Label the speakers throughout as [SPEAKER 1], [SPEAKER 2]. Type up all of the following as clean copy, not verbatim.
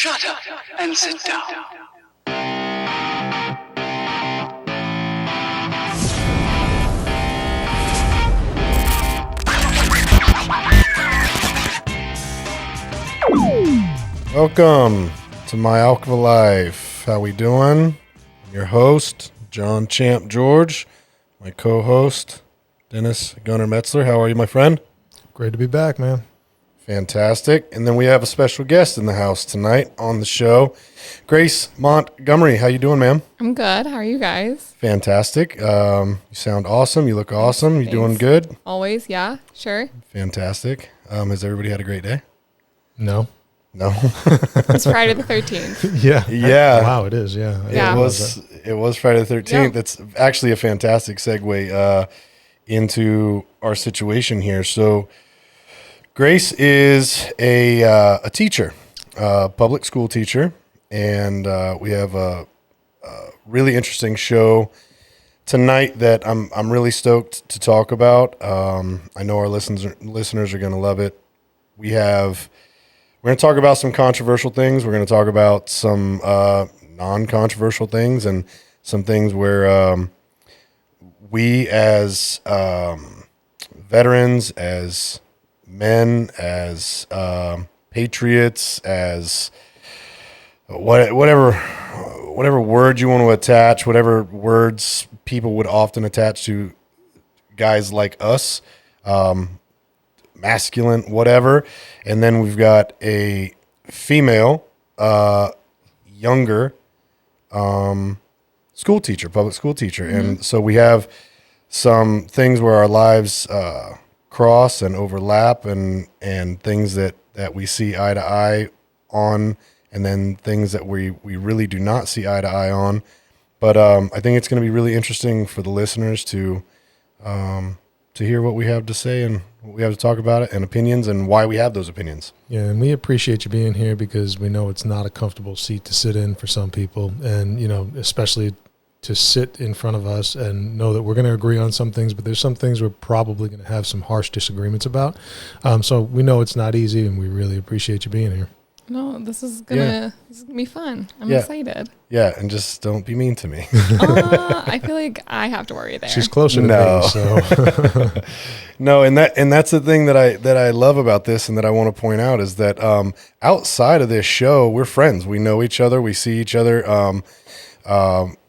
[SPEAKER 1] Shut up and sit down.
[SPEAKER 2] Welcome to My Alchemy Life. How we doing? I'm your host, John Champ George. My co-host, Dennis Gunnar Metzler. How are you, my friend?
[SPEAKER 3] Great to be back, man.
[SPEAKER 2] Fantastic. And then we have a special guest in the house tonight on the show, Grace Montgomery. How you doing, ma'am?
[SPEAKER 4] I'm good. How are you guys?
[SPEAKER 2] Fantastic. You sound awesome. You look awesome. You doing good?
[SPEAKER 4] Always, yeah, sure.
[SPEAKER 2] Fantastic. Has everybody had a great day?
[SPEAKER 3] No.
[SPEAKER 2] No.
[SPEAKER 4] It's Friday the 13th.
[SPEAKER 3] Yeah.
[SPEAKER 2] Yeah.
[SPEAKER 3] Wow, it is. Yeah.
[SPEAKER 4] Yeah.
[SPEAKER 2] It was Friday the 13th.
[SPEAKER 4] Yeah.
[SPEAKER 2] That's actually a fantastic segue into our situation here. So Grace is a teacher, a public school teacher, and we have a really interesting show tonight that I'm really stoked to talk about. I know our listeners are going to love it. We're going to talk about some controversial things. We're going to talk about some non-controversial things and some things where we as veterans, as men, as patriots, as whatever word you want to attach, whatever words people would often attach to guys like us, masculine, whatever. And then we've got a female, younger school teacher, public school teacher. Mm-hmm. And so we have some things where our lives cross and overlap, and things that we see eye to eye on, and then things that we really do not see eye to eye on. But I think it's going to be really interesting for the listeners to hear what we have to say and what we have to talk about it, and opinions, and why we have those opinions.
[SPEAKER 3] Yeah, and we appreciate you being here because we know it's not a comfortable seat to sit in for some people, and especially to sit in front of us and know that we're going to agree on some things, but there's some things we're probably going to have some harsh disagreements about. So we know it's not easy, and we really appreciate you being here.
[SPEAKER 4] No, this is gonna be fun. I'm excited.
[SPEAKER 2] Yeah, and just don't be mean to me.
[SPEAKER 4] I feel like I have to worry there.
[SPEAKER 3] She's closer to me, so
[SPEAKER 2] no, and that's the thing that I love about this, and that I want to point out is that outside of this show, we're friends. We know each other. We see each other.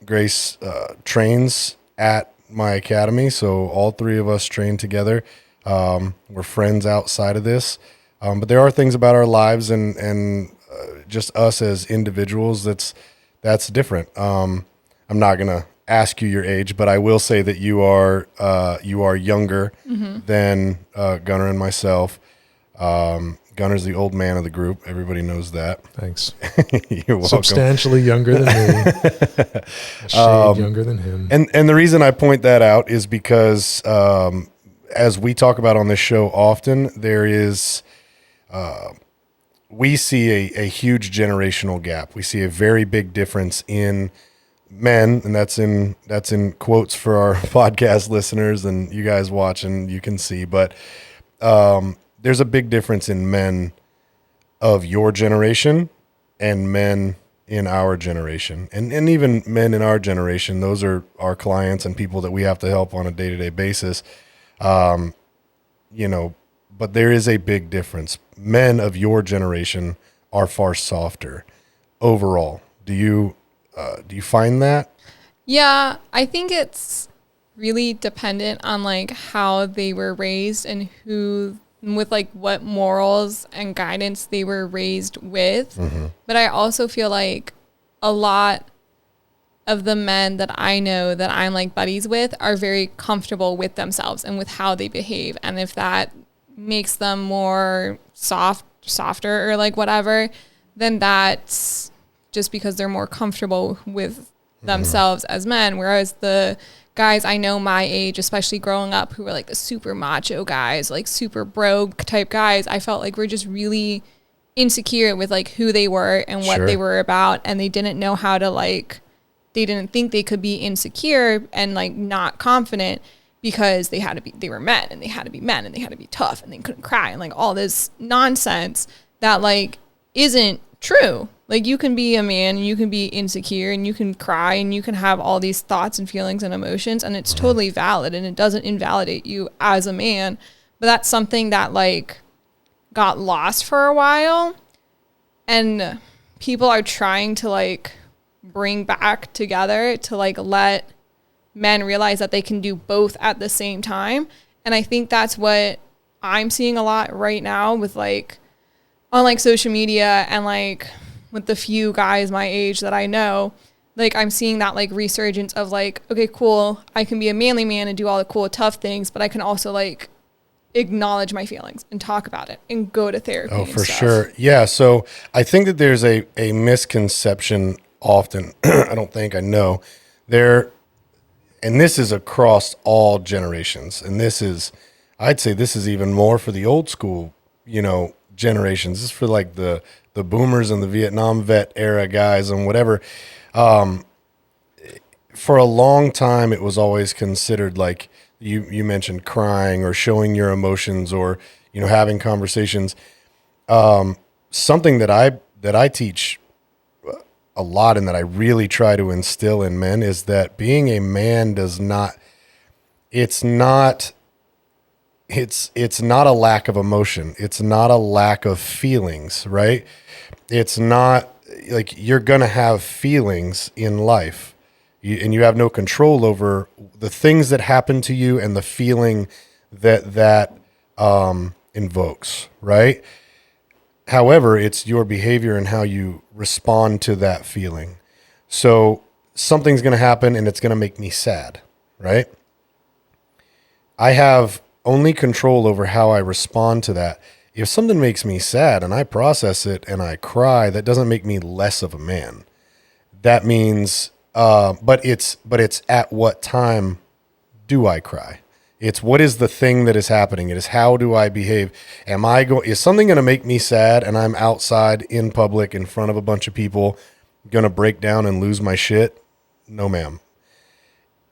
[SPEAKER 2] Grace trains at my academy, so all three of us train together. We're friends outside of this. But there are things about our lives and just us as individuals that's different. I'm not gonna ask you your age, but I will say that you are younger than Gunnar and myself. Gunnar's the old man of the group. Everybody knows that.
[SPEAKER 3] Thanks.
[SPEAKER 2] You're welcome.
[SPEAKER 3] Substantially younger than me. A shade younger than him.
[SPEAKER 2] And the reason I point that out is because as we talk about on this show often, there is. We see a huge generational gap. We see a very big difference in men, and that's in quotes for our podcast listeners, and you guys watching, you can see. But there's a big difference in men of your generation and men in our generation, and even men in our generation. Those are our clients and people that we have to help on a day-to-day basis. But there is a big difference. Men of your generation are far softer overall. Do you find that?
[SPEAKER 4] Yeah, I think it's really dependent on like how they were raised and with like what morals and guidance they were raised with. Mm-hmm. But I also feel like a lot of the men that I know that I'm like buddies with are very comfortable with themselves and with how they behave. And if that makes them more softer or like whatever, then that's just because they're more comfortable with themselves as men. Whereas the guys I know my age, especially growing up, who were like the super macho guys, like super bro type guys, I felt like we're just really insecure with like who they were and what they were about. And they didn't know how to like, they didn't think they could be insecure and like not confident because they were men and they had to be men and they had to be tough and they couldn't cry and like all this nonsense that like isn't true. Like, you can be a man, and you can be insecure, and you can cry, and you can have all these thoughts and feelings and emotions, and it's totally valid, and it doesn't invalidate you as a man. But that's something that, like, got lost for a while, and people are trying to, like, bring back together to, like, let men realize that they can do both at the same time. And I think that's what I'm seeing a lot right now with, like, on, like, social media, and, like, with the few guys my age that I know, like, I'm seeing that, like, resurgence of, like, okay, cool, I can be a manly man and do all the cool, tough things, but I can also, like, acknowledge my feelings and talk about it and go to therapy.
[SPEAKER 2] Oh,
[SPEAKER 4] and
[SPEAKER 2] for
[SPEAKER 4] stuff.
[SPEAKER 2] sure. Yeah. So I think that there's a misconception often. I know there, and this is across all generations. And I'd say this is even more for the old school, generations. This is for like the boomers and the Vietnam vet era guys and whatever. For a long time, it was always considered like you mentioned crying or showing your emotions or, having conversations. Something that I teach a lot and that I really try to instill in men is that being a man it's not a lack of emotion. It's not a lack of feelings, right? It's not like you're going to have feelings in life and you have no control over the things that happen to you and the feeling that invokes, right? However, it's your behavior and how you respond to that feeling. So something's going to happen and it's going to make me sad, right? I have only control over how I respond to that. If something makes me sad and I process it and I cry, that doesn't make me less of a man. That means, but it's at what time do I cry? It's what is the thing that is happening? It is how do I behave? Is something going to make me sad and I'm outside in public in front of a bunch of people going to break down and lose my shit? No, ma'am.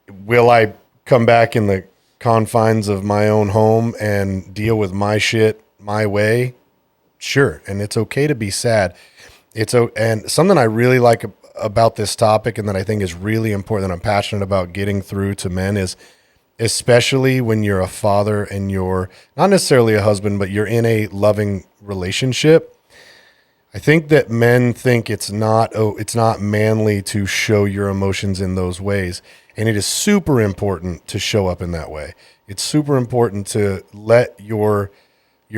[SPEAKER 2] Will I come back in the confines of my own home and deal with my shit my way? Sure. And it's okay to be sad. And something I really like about this topic and that I think is really important that I'm passionate about getting through to men is, especially when you're a father and you're not necessarily a husband, but you're in a loving relationship. I think that men think it's not manly to show your emotions in those ways. And it is super important to show up in that way. It's super important to let your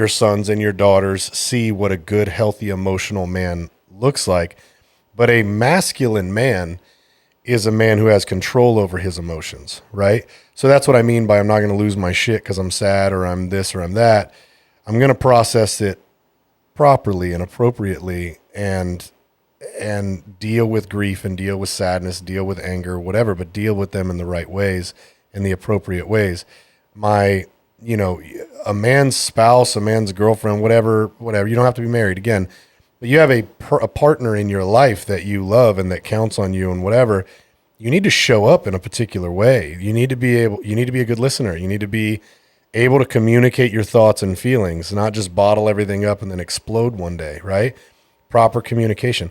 [SPEAKER 2] sons and your daughters see what a good, healthy, emotional man looks like. But a masculine man is a man who has control over his emotions, right? So that's what I mean by I'm not going to lose my shit because I'm sad or I'm this or I'm that. I'm going to process it properly and appropriately and deal with grief and deal with sadness, deal with anger, whatever, but deal with them in the right ways, in the appropriate ways. A man's spouse, a man's girlfriend, whatever, you don't have to be married again, but you have a partner in your life that you love and that counts on you and whatever. You need to show up in a particular way. You need to be a good listener. You need to be able to communicate your thoughts and feelings, not just bottle everything up and then explode one day, right? Proper communication.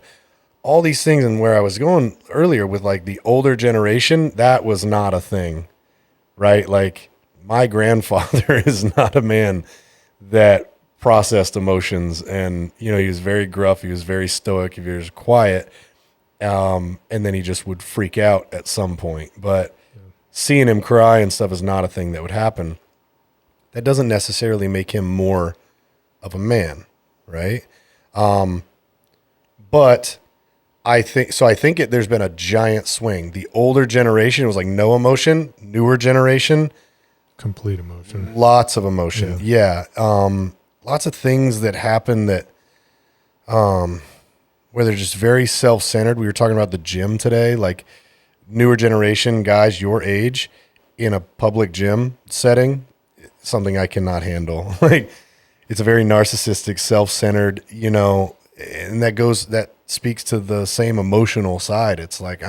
[SPEAKER 2] All these things, and where I was going earlier with like the older generation, that was not a thing, right? Like my grandfather is not a man that processed emotions and, he was very gruff. He was very stoic. He was quiet. And then he just would freak out at some point, but seeing him cry and stuff is not a thing that would happen. That doesn't necessarily make him more of a man. Right. But I think there's been a giant swing. The older generation was like no emotion, newer generation,
[SPEAKER 3] Complete emotion.
[SPEAKER 2] lots of emotion. Yeah. Lots of things that happen that, where they're just very self-centered. We were talking about the gym today, like newer generation guys your age in a public gym setting, something I cannot handle. Like it's a very narcissistic, self-centered, and that speaks to the same emotional side. It's like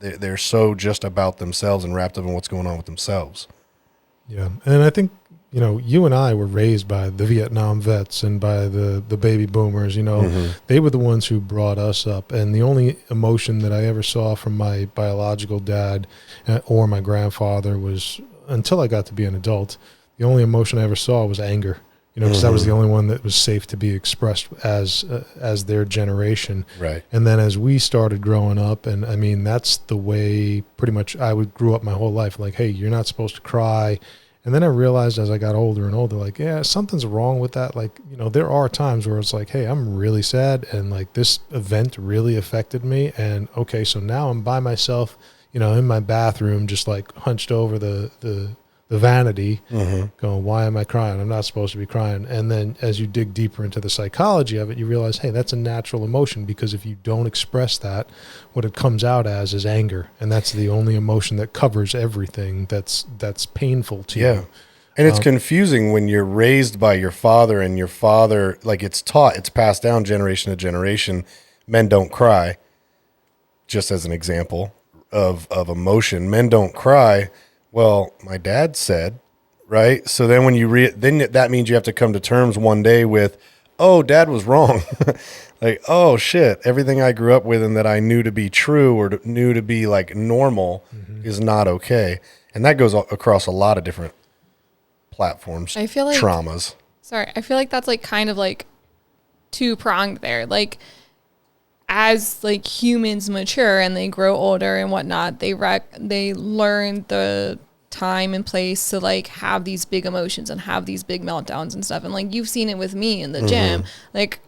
[SPEAKER 2] they're so just about themselves and wrapped up in what's going on with themselves.
[SPEAKER 3] Yeah. And I think you know, you and I were raised by the Vietnam vets and by the baby boomers, you know, they were the ones who brought us up. And the only emotion that I ever saw from my biological dad or my grandfather was, until I got to be an adult, the only emotion I ever saw was anger, you know, because that was the only one that was safe to be expressed as their generation.
[SPEAKER 2] Right.
[SPEAKER 3] And then as we started growing up, and I mean, that's the way pretty much grew up my whole life. Like, hey, you're not supposed to cry. And then I realized as I got older and older, like, yeah, something's wrong with that. Like, you know, there are times where it's like, hey, I'm really sad. And like this event really affected me. And okay, so now I'm by myself, you know, in my bathroom, just like hunched over the vanity, going, why am I crying? I'm not supposed to be crying. And then as you dig deeper into the psychology of it, you realize, hey, that's a natural emotion, because if you don't express that, what it comes out as is anger. And that's the only emotion that covers everything that's painful to you.
[SPEAKER 2] And it's confusing when you're raised by your father, and your father, like, it's passed down generation to generation. Men don't cry, just as an example of emotion. Men don't cry. Well, my dad said, right? So then when then that means you have to come to terms one day with, oh, dad was wrong. Like, oh shit, everything I grew up with and that I knew to be true or knew to be like normal is not okay. And that goes across a lot of different platforms.
[SPEAKER 4] I feel like
[SPEAKER 2] traumas.
[SPEAKER 4] Sorry, I feel like that's like kind of like two-pronged there. Like, as like humans mature and they grow older and whatnot, they learn the time and place to like have these big emotions and have these big meltdowns and stuff. And like, you've seen it with me in the gym, like,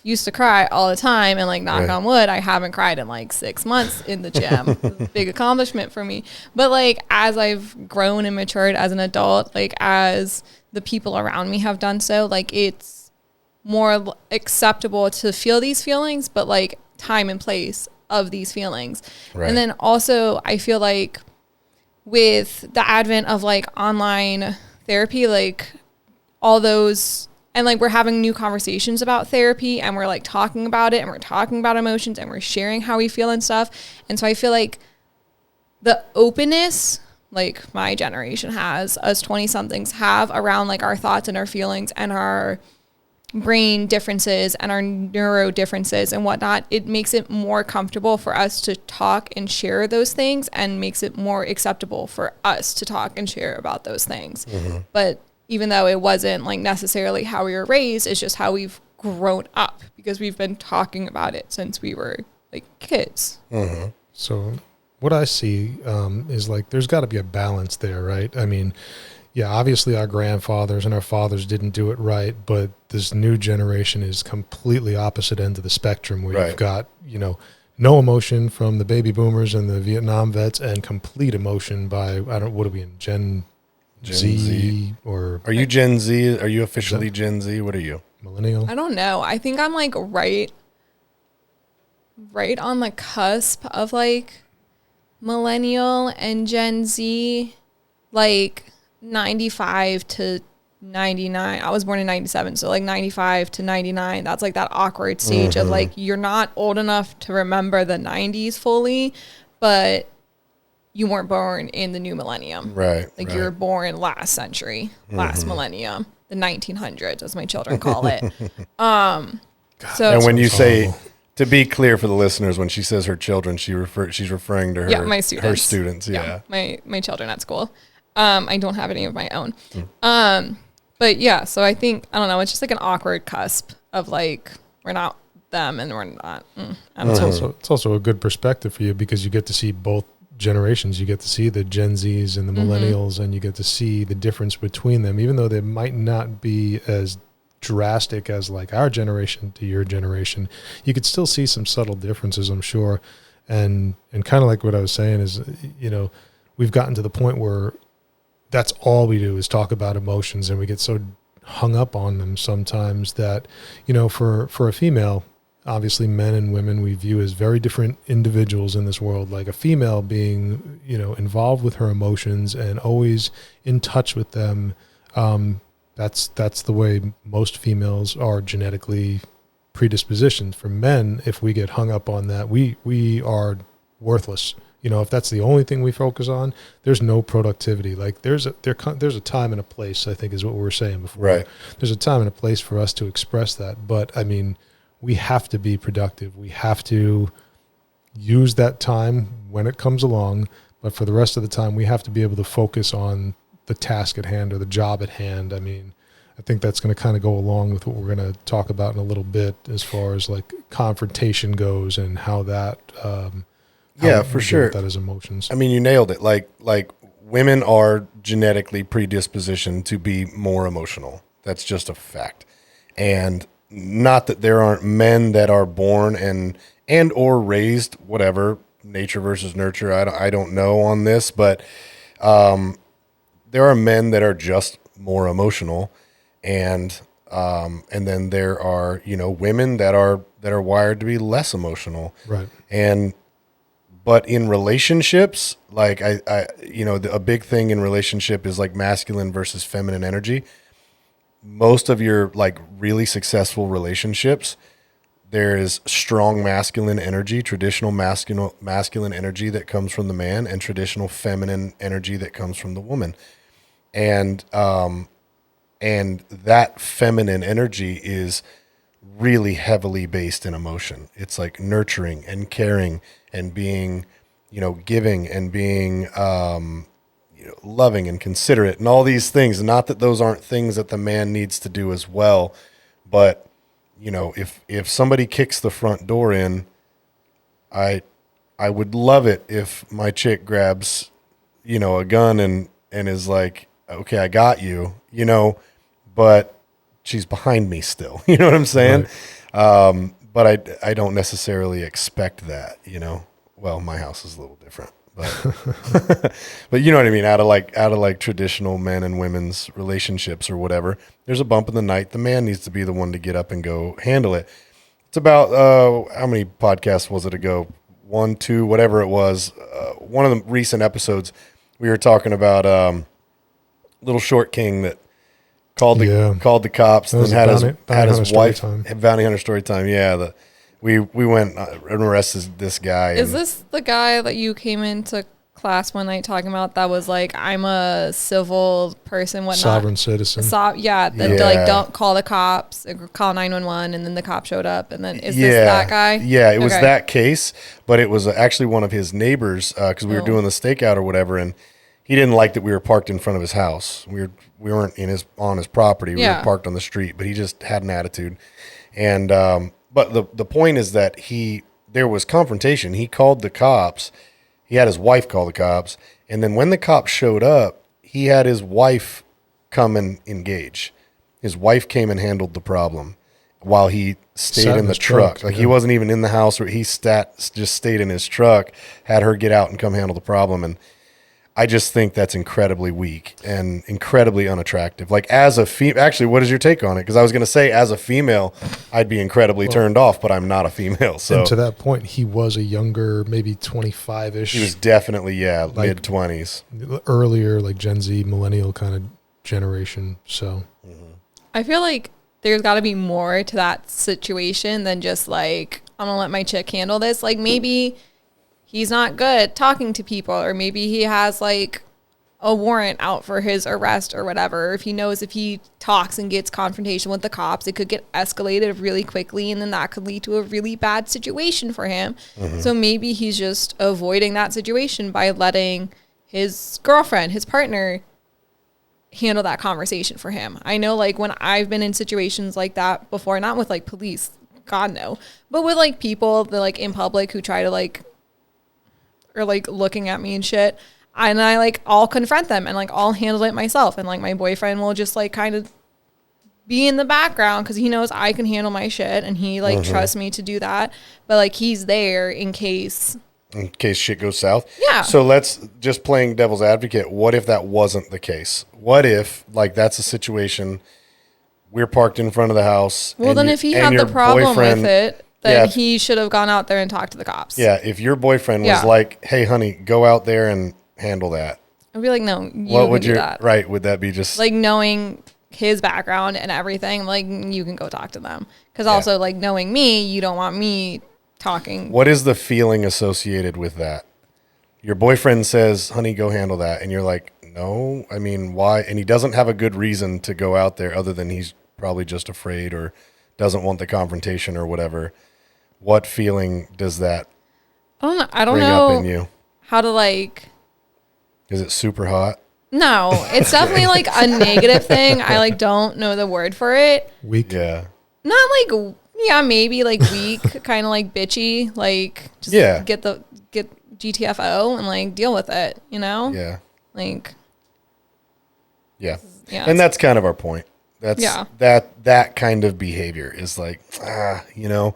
[SPEAKER 4] used to cry all the time, and like, knock on wood, I haven't cried in like 6 months in the gym. Big accomplishment for me. But like, as I've grown and matured as an adult, like as the people around me have done so, like, it's more acceptable to feel these feelings, but like time and place of these feelings. Right. And then also I feel like with the advent of like online therapy, like all those, and like we're having new conversations about therapy, and we're like talking about it, and we're talking about emotions, and we're sharing how we feel and stuff. And so I feel like the openness, like my generation has, us 20 somethings have, around like our thoughts and our feelings and our brain differences and our neuro differences and whatnot, it makes it more comfortable for us to talk and share those things, and makes it more acceptable for us to talk and share about those things. But even though it wasn't like necessarily how we were raised, it's just how we've grown up, because we've been talking about it since we were like kids.
[SPEAKER 3] So what I see is like, there's got to be a balance there, right? I mean, yeah, obviously our grandfathers and our fathers didn't do it right, but this new generation is completely opposite end of the spectrum, where you've got, you know, no emotion from the baby boomers and the Vietnam vets, and complete emotion by, what are we in, Gen Z? Or
[SPEAKER 2] are you Gen Z? Are you officially Gen Z? What are you?
[SPEAKER 3] Millennial?
[SPEAKER 4] I don't know. I think I'm like right on the cusp of like millennial and Gen Z, like 95 to 99. I was born in 97, so like 95 to 99. That's like that awkward stage of like, you're not old enough to remember the 90s fully, but you weren't born in the new millennium.
[SPEAKER 2] Right.
[SPEAKER 4] Like, you were born last century, last millennium, the 1900s, as my children call it. So,
[SPEAKER 2] and when you say, to be clear for the listeners, when she says her children, she's referring to her,
[SPEAKER 4] my students.
[SPEAKER 2] Her students. Yeah.
[SPEAKER 4] My children at school. I don't have any of my own. But yeah, so I think, I don't know, it's just like an awkward cusp of like, we're not them and we're not. I don't know.
[SPEAKER 3] It's also a good perspective for you, because you get to see both generations. You get to see the Gen Zs and the millennials, and you get to see the difference between them, even though they might not be as drastic as like our generation to your generation. You could still see some subtle differences, I'm sure. And kind of like what I was saying is, you know, we've gotten to the point where that's all we do is talk about emotions, and we get so hung up on them sometimes that, you know, for a female, obviously men and women we view as very different individuals in this world. Like a female being, you know, involved with her emotions and always in touch with them. That's the way most females are genetically predispositioned. For men, if we get hung up on that, we are worthless If that's the only thing we focus on, there's no productivity. Like there's a time and a place, I think is what we were saying before.
[SPEAKER 2] Right.
[SPEAKER 3] There's a time and a place for us to express that. But I mean, we have to be productive. We have to use that time when it comes along. But for the rest of the time, we have to be able to focus on the task at hand or the job at hand. I mean, I think that's going to kind of go along with what we're going to talk about in a little bit as far as like confrontation goes and how that,
[SPEAKER 2] Yeah, for sure.
[SPEAKER 3] That is emotions.
[SPEAKER 2] I mean, you nailed it. Like women are genetically predispositioned to be more emotional. That's just a fact. And not that there aren't men that are born and or raised, whatever, nature versus nurture. I don't know on this, but there are men that are just more emotional, and then there are women that are wired to be less emotional,
[SPEAKER 3] Right.
[SPEAKER 2] But in relationships, like a big thing in relationship is like masculine versus feminine energy. Most of your like really successful relationships, there is strong masculine energy, traditional masculine energy that comes from the man, and traditional feminine energy that comes from the woman. And that feminine energy is really heavily based in emotion. It's like nurturing and caring and being, giving and being, loving and considerate and all these things. Not that those aren't things that the man needs to do as well, but if somebody kicks the front door in, I would love it if my chick grabs, a gun and is like, okay, I got you, but she's behind me still. You know what I'm saying? Right. But I don't necessarily expect that, Well, my house is a little different, but but you know what I mean? Out of like traditional men and women's relationships or whatever, there's a bump in the night. The man needs to be the one to get up and go handle it. It's about how many podcasts was it ago? 1, 2, whatever it was. One of the recent episodes, we were talking about Little Short King that called the cops and had his wife bounty hunter story time. Yeah, we went and arrested this guy.
[SPEAKER 4] Is this the guy that you came into class one night talking about? That was like, I'm a civil person, whatnot,
[SPEAKER 3] sovereign citizen.
[SPEAKER 4] Like don't call the cops, call 911, and then the cop showed up. And then is this that guy?
[SPEAKER 2] Yeah, it was that case, but it was actually one of his neighbors because we were doing the stakeout or whatever, and he didn't like that we were parked in front of his house. We weren't on his property. We were parked on the street, but he just had an attitude. And but the point is that there was confrontation. He called the cops. He had his wife call the cops, and then when the cops showed up, he had his wife come and engage. His wife came and handled the problem while he stayed in the truck. Like he wasn't even in the house, or he just stayed in his truck, had her get out and come handle the problem. And I just think that's incredibly weak and incredibly unattractive. Like as a female, actually, what is your take on it? Because I was going to say, as a female, I'd be incredibly turned off, but I'm not a female. So
[SPEAKER 3] and to that point, he was a younger, maybe 25-ish.
[SPEAKER 2] He was definitely, mid-20s.
[SPEAKER 3] Earlier, like Gen Z, millennial kind of generation. So
[SPEAKER 4] I feel like there's got to be more to that situation than just like, I'm going to let my chick handle this. Like maybe he's not good talking to people, or maybe he has like a warrant out for his arrest or whatever. If he knows if he talks and gets confrontation with the cops, it could get escalated really quickly, and then that could lead to a really bad situation for him. So maybe he's just avoiding that situation by letting his girlfriend, his partner, handle that conversation for him. I know like when I've been in situations like that before, not with like police, God no, but with like people that like in public who try to like, or like looking at me and shit, and I like I'll confront them and like I'll handle it myself, and like my boyfriend will just like kind of be in the background because he knows I can handle my shit, and he like trusts me to do that, but like he's there in case
[SPEAKER 2] shit goes south.
[SPEAKER 4] Yeah.
[SPEAKER 2] So let's just playing devil's advocate. What if that wasn't the case? What if like that's a situation, we're parked in front of the house?
[SPEAKER 4] Well, then if he had the problem with it, then he should have gone out there and talked to the cops.
[SPEAKER 2] Yeah, if your boyfriend was like, "Hey, honey, go out there and handle that,"
[SPEAKER 4] I'd be like, "No,
[SPEAKER 2] what would do that." Right? Would that be just
[SPEAKER 4] like knowing his background and everything? Like, you can go talk to them, because also like knowing me, you don't want me talking.
[SPEAKER 2] What is the feeling associated with that? your boyfriend says, honey, go handle that. And you're like, no, I mean, why? And he doesn't have a good reason to go out there other than he's probably just afraid or doesn't want the confrontation or whatever. What feeling does that
[SPEAKER 4] I don't
[SPEAKER 2] bring
[SPEAKER 4] know
[SPEAKER 2] up in you?
[SPEAKER 4] how to like.
[SPEAKER 2] Is it super hot?
[SPEAKER 4] No, it's definitely like a negative thing. I like don't know the word for it.
[SPEAKER 3] Weak.
[SPEAKER 2] Yeah.
[SPEAKER 4] Not like yeah, maybe like weak, kind of like bitchy, like just
[SPEAKER 2] Yeah.
[SPEAKER 4] get GTFO and like deal with it, you know?
[SPEAKER 2] Yeah.
[SPEAKER 4] Like
[SPEAKER 2] Yeah.
[SPEAKER 4] yeah.
[SPEAKER 2] And that's kind of our point. That's
[SPEAKER 4] Yeah.
[SPEAKER 2] that kind of behavior is like, you know,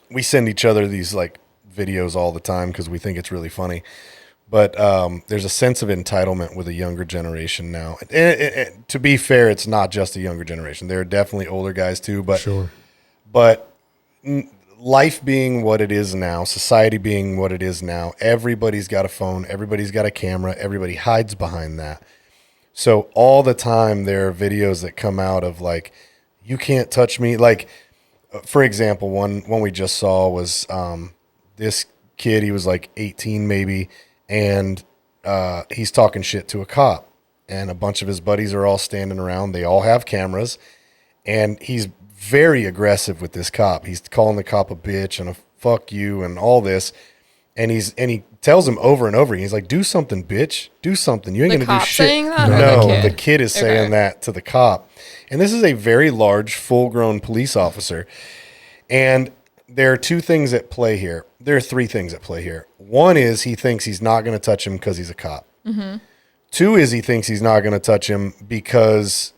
[SPEAKER 2] we send each other these like videos all the time because we think it's really funny. But there's a sense of entitlement with a younger generation now. And to be fair, it's not just a younger generation. There are definitely older guys too. But
[SPEAKER 3] Sure.
[SPEAKER 2] But life being what it is now, society being what it is now, everybody's got a phone, everybody's got a camera, everybody hides behind that. So all the time there are videos that come out of like, you can't touch me. Like, for example, one we just saw was this kid, he was like 18 maybe, and he's talking shit to a cop. And a bunch of his buddies are all standing around. They all have cameras. And he's very aggressive with this cop. He's calling the cop a bitch and a fuck you and all this. And he tells him over and over. He's like, do something, bitch. Do something. You ain't
[SPEAKER 4] The
[SPEAKER 2] going to do
[SPEAKER 4] cop
[SPEAKER 2] shit.
[SPEAKER 4] saying that, or
[SPEAKER 2] No,
[SPEAKER 4] the
[SPEAKER 2] the
[SPEAKER 4] kid?
[SPEAKER 2] kid is saying
[SPEAKER 4] Okay.
[SPEAKER 2] that to the cop. And this is a very large, full-grown police officer. And there are two things at play here. There are three things at play here. One is he thinks he's not going to touch him because he's a cop.
[SPEAKER 4] Mm-hmm.
[SPEAKER 2] Two is he thinks he's not going to touch him because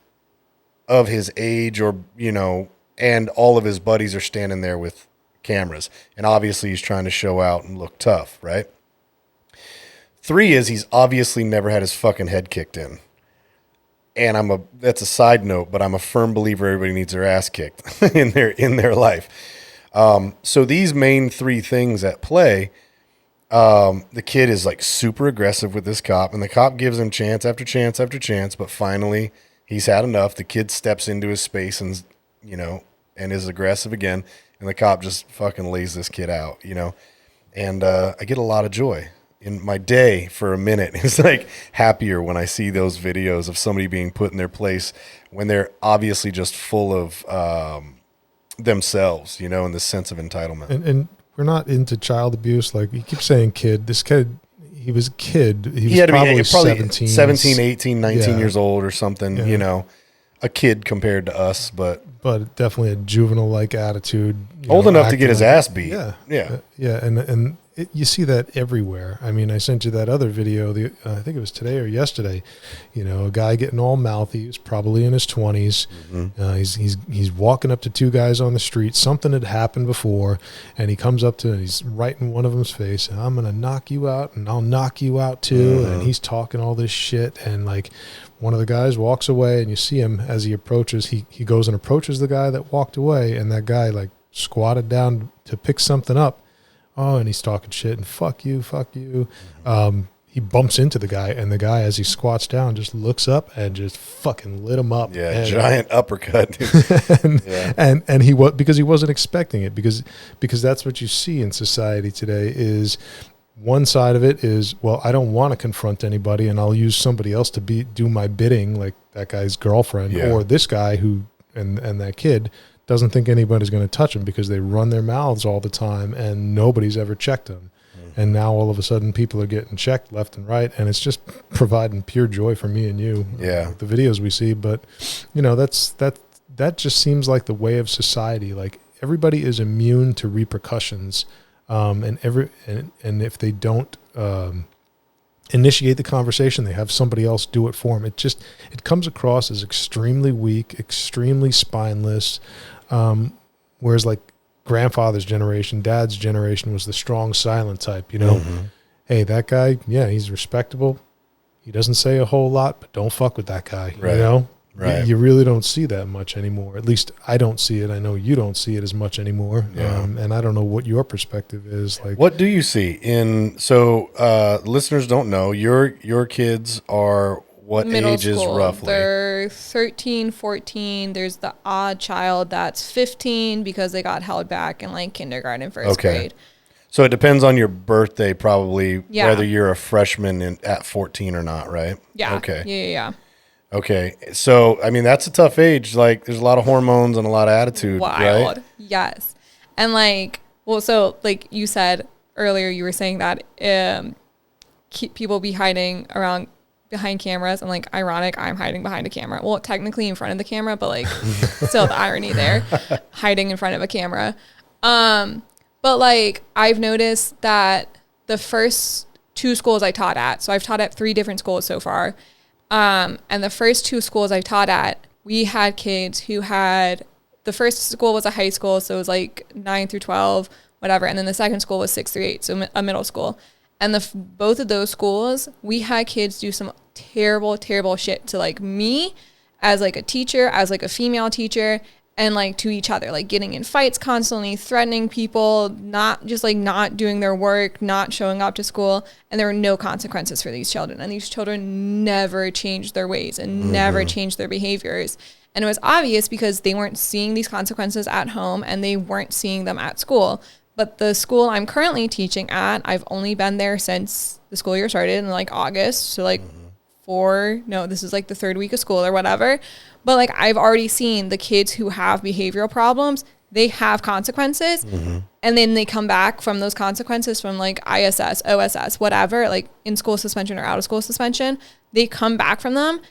[SPEAKER 2] of his age or, you know, and all of his buddies are standing there with cameras. And obviously he's trying to show out and look tough, right? Three is he's obviously never had his fucking head kicked in. And that's a side note, but I'm a firm believer everybody needs their ass kicked in their life. So these main three things at play, the kid is like super aggressive with this cop, and the cop gives him chance after chance after chance, but finally he's had enough. The kid steps into his space and, you know, and is aggressive again, and the cop just fucking lays this kid out, you know. And I get a lot of joy in my day for a minute. It's like happier when I see those videos of somebody being put in their place when they're obviously just full of themselves, you know, and this sense of entitlement.
[SPEAKER 3] And we're not into child abuse. Like you keep saying kid, this kid, he was a kid. He was
[SPEAKER 2] He had to
[SPEAKER 3] probably,
[SPEAKER 2] be
[SPEAKER 3] 17,
[SPEAKER 2] 18, 19
[SPEAKER 3] Yeah.
[SPEAKER 2] years old or something,
[SPEAKER 3] Yeah.
[SPEAKER 2] you know, a kid compared to us, but
[SPEAKER 3] definitely a juvenile-like attitude. you
[SPEAKER 2] old
[SPEAKER 3] know,
[SPEAKER 2] enough to
[SPEAKER 3] acting
[SPEAKER 2] get his
[SPEAKER 3] like-
[SPEAKER 2] ass beat.
[SPEAKER 3] Yeah.
[SPEAKER 2] Yeah.
[SPEAKER 3] Yeah. And you see that everywhere. I mean, I sent you that other video, I think it was today or yesterday, you know, a guy getting all mouthy. He was probably in his 20s.
[SPEAKER 2] Mm-hmm.
[SPEAKER 3] He's walking up to two guys on the street. Something had happened before, and he comes up to, and he's right in one of them's face. And I'm going to knock you out, and I'll knock you out too.
[SPEAKER 2] Mm-hmm.
[SPEAKER 3] And he's talking all this shit. And like one of the guys walks away, and you see him as he approaches, he goes and approaches the guy that walked away, and that guy like squatted down to pick something up. Oh, and he's talking shit and fuck you. He bumps into the guy, and the guy, as he squats down, just looks up and just fucking lit him up.
[SPEAKER 2] Yeah,
[SPEAKER 3] and,
[SPEAKER 2] giant uppercut. Dude.
[SPEAKER 3] and,
[SPEAKER 2] Yeah.
[SPEAKER 3] and he because he wasn't expecting it, because that's what you see in society today. Is one side of it is, well, I don't want to confront anybody, and I'll use somebody else to do my bidding, like that guy's girlfriend,
[SPEAKER 2] Yeah.
[SPEAKER 3] or this guy who and that kid doesn't think anybody's going to touch them because they run their mouths all the time and nobody's ever checked them. And now all of a sudden people are getting checked left and right, and it's just providing pure joy for me and you.
[SPEAKER 2] Yeah.
[SPEAKER 3] The videos we see, but you know, that just seems like the way of society. Like everybody is immune to repercussions. And if they don't, initiate the conversation, they have somebody else do it for them. It comes across as extremely weak, extremely spineless. Whereas like grandfather's generation, dad's generation was the strong, silent type, you know.
[SPEAKER 2] Mm-hmm.
[SPEAKER 3] Hey, that guy, yeah, he's respectable. He doesn't say a whole lot, but don't fuck with that guy,
[SPEAKER 2] Right.
[SPEAKER 3] you know.
[SPEAKER 2] Right.
[SPEAKER 3] You really don't see that much anymore. At least I don't see it. I know you don't see it as much anymore.
[SPEAKER 2] Yeah.
[SPEAKER 3] And I don't know what your perspective is. Like,
[SPEAKER 2] What do you see listeners don't know, your kids are what
[SPEAKER 4] Middle
[SPEAKER 2] ages
[SPEAKER 4] school.
[SPEAKER 2] roughly?
[SPEAKER 4] They're 13, 14. There's the odd child that's 15 because they got held back in like kindergarten, first
[SPEAKER 2] Okay.
[SPEAKER 4] grade.
[SPEAKER 2] So it depends on your birthday, probably,
[SPEAKER 4] Yeah.
[SPEAKER 2] whether you're a freshman at 14 or not, right?
[SPEAKER 4] Yeah.
[SPEAKER 2] Okay.
[SPEAKER 4] Yeah.
[SPEAKER 2] Okay. So, I mean, that's a tough age. Like, there's a lot of hormones and a lot of attitude,
[SPEAKER 4] Wild.
[SPEAKER 2] right?
[SPEAKER 4] Yes. And like, well, so like you said earlier, you were saying that keep people be hiding around behind cameras, and like ironic, I'm hiding behind a camera. Well, technically in front of the camera, but like still the irony there, hiding in front of a camera. But like I've noticed that the first 2 schools I taught at, so I've taught at 3 different schools so far. And the first 2 schools I taught at, we had kids who had, the first school was a high school, so it was like 9 through 12, whatever. And then the second school was 6 through 8, so a middle school. And both of those schools, we had kids do some terrible, terrible shit to like me as like a teacher, as like a female teacher, and like to each other, like getting in fights constantly, threatening people, not doing their work, not showing up to school. And there were no consequences for these children. And these children never changed their ways and never changed their behaviors. And it was obvious because they weren't seeing these consequences at home and they weren't seeing them at school. But the school I'm currently teaching at, I've only been there since the school year started in like August. So like this is like the 3rd week of school or whatever. But like I've already seen the kids who have behavioral problems, they have consequences. And then they come back from those consequences from like ISS, OSS, whatever, like in school suspension or out of school suspension. They come back from them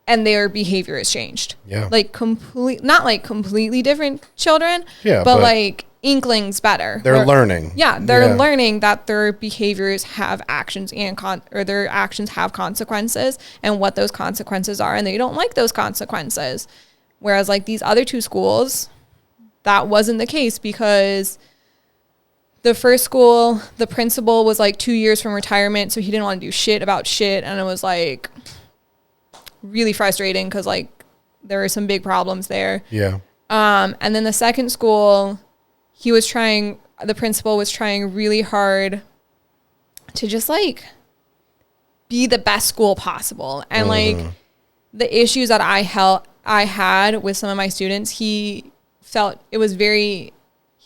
[SPEAKER 4] and their behavior has changed.
[SPEAKER 2] Yeah.
[SPEAKER 4] Like not like completely different children,
[SPEAKER 2] Yeah,
[SPEAKER 4] but
[SPEAKER 2] but
[SPEAKER 4] like inklings better.
[SPEAKER 2] They're learning.
[SPEAKER 4] Yeah, they're learning that their behaviors have actions and their actions have consequences and what those consequences are, and they don't like those consequences. Whereas like these other 2 schools, that wasn't the case because the first school, the principal was like 2 years from retirement, so he didn't want to do shit about shit, and it was like really frustrating because like there were some big problems there.
[SPEAKER 2] Yeah.
[SPEAKER 4] And then the second school, the principal was trying really hard to just like be the best school possible. And like the issues that I had with some of my students, he felt it was he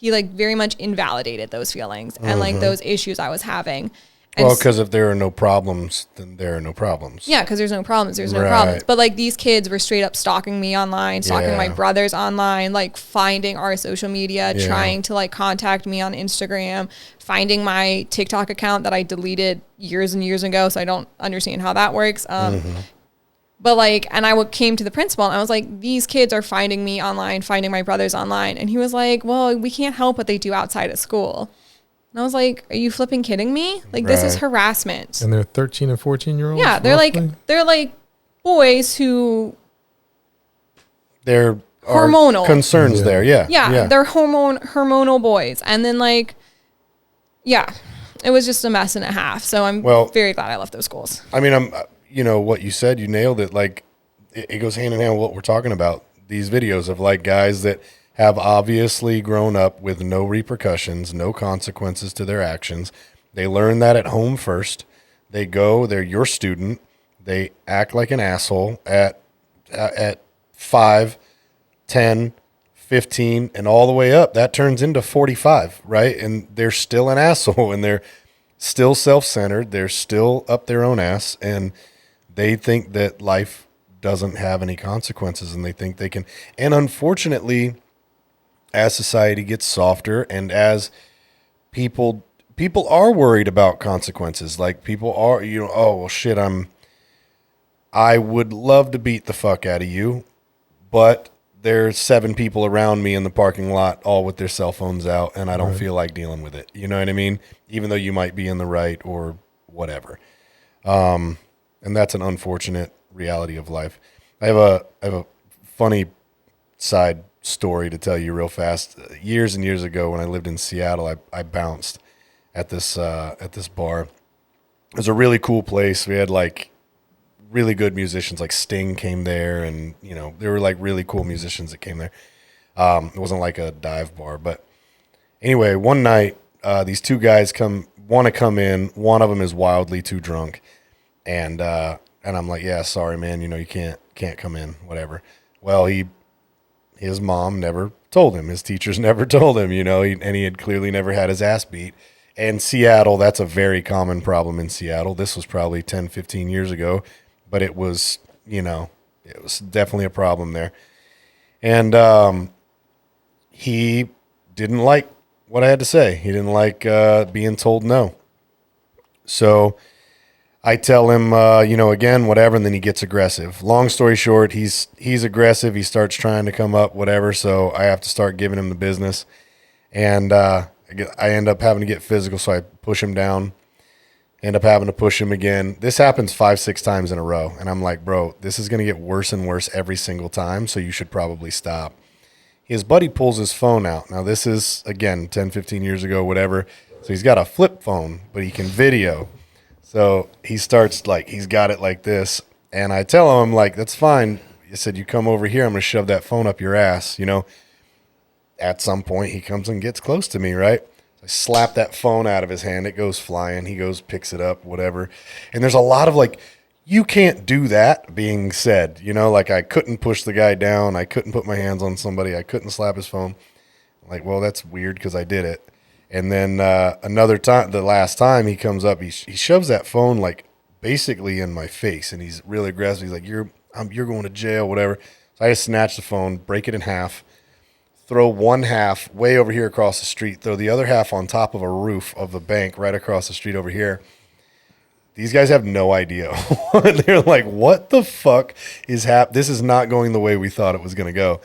[SPEAKER 4] like very much invalidated those feelings and like those issues I was having. And
[SPEAKER 2] Well, because if there are no problems, then there are no problems.
[SPEAKER 4] yeah, because there's no problems. There's no
[SPEAKER 2] Right.
[SPEAKER 4] problems. But like these kids were straight up stalking me online, stalking my
[SPEAKER 2] Yeah.
[SPEAKER 4] brothers online, like finding our social media,
[SPEAKER 2] Yeah.
[SPEAKER 4] trying to like contact me on Instagram, finding my TikTok account that I deleted years and years ago. So I don't understand how that works. But like, and came to the principal and I was like, these kids are finding me online, finding my brothers online. And he was like, well, we can't help what they do outside of school. And I was like, are you flipping kidding me? Like, this is
[SPEAKER 2] Right.
[SPEAKER 4] harassment.
[SPEAKER 3] And they're 13 and 14-year-olds?
[SPEAKER 4] Yeah, they're
[SPEAKER 3] roughly?
[SPEAKER 4] like boys who
[SPEAKER 2] There are
[SPEAKER 4] Hormonal.
[SPEAKER 2] concerns
[SPEAKER 3] Yeah.
[SPEAKER 2] there. Yeah.
[SPEAKER 4] yeah, they're hormonal boys. And then like yeah, it was just a mess and a half. So I'm very glad I left those schools.
[SPEAKER 2] I mean, what you said, you nailed it. Like, it goes hand in hand with what we're talking about. These videos of like guys that have obviously grown up with no repercussions, no consequences to their actions. They learn that at home first. They're your student. They act like an asshole at 5, 10, 15, and all the way up. That turns into 45, right? And they're still an asshole, and they're still self-centered. They're still up their own ass, and they think that life doesn't have any consequences, and they think they can. And unfortunately, as society gets softer and as people are worried about consequences, like people are, oh, well, shit, I would love to beat the fuck out of you, but there's 7 people around me in the parking lot, all with their cell phones out, and I don't feel like dealing with it. You know what I mean? Even though you might be in the right or whatever. And that's an unfortunate reality of life. I have a funny side story to tell you real fast. Years and years ago, when I lived in Seattle, I bounced at this bar. It was a really cool place. We had like really good musicians, like Sting came there, and there were like really cool musicians that came there. It wasn't like a dive bar, but anyway, one night these 2 guys want to come in. One of them is wildly too drunk, and I'm like, yeah, sorry, man, you can't come in, whatever. Well, his mom never told him. His teachers never told him, and he had clearly never had his ass beat. in Seattle, that's a very common problem in Seattle. This was probably 10, 15 years ago, but it was, it was definitely a problem there. And he didn't like what I had to say. He didn't like being told no. So I tell him, again, whatever, and then he gets aggressive. Long story short, he's aggressive. He starts trying to come up, whatever, so I have to start giving him the business. And I end up having to get physical, so I push him down, end up having to push him again. This happens 5-6 times in a row, and I'm like, bro, this is going to get worse and worse every single time, so you should probably stop. His buddy pulls his phone out. Now, this is, again, 10, 15 years ago, whatever. So he's got a flip phone, but he can video. So he starts, he's got it like this. And I tell him, that's fine. I said, you come over here, I'm going to shove that phone up your ass. At some point, he comes and gets close to me, right? I slap that phone out of his hand. It goes flying. He goes, picks it up, whatever. And there's a lot of, you can't do that being said. I couldn't push the guy down. I couldn't put my hands on somebody. I couldn't slap his phone. Well, that's weird because I did it. And then another time, the last time he comes up, he shoves that phone basically in my face, and he's really aggressive. He's like, "You're going to jail, whatever." So I just snatch the phone, break it in half, throw one half way over here across the street, throw the other half on top of a roof of the bank right across the street over here. These guys have no idea. They're like, "What the fuck is happening? This is not going the way we thought it was going to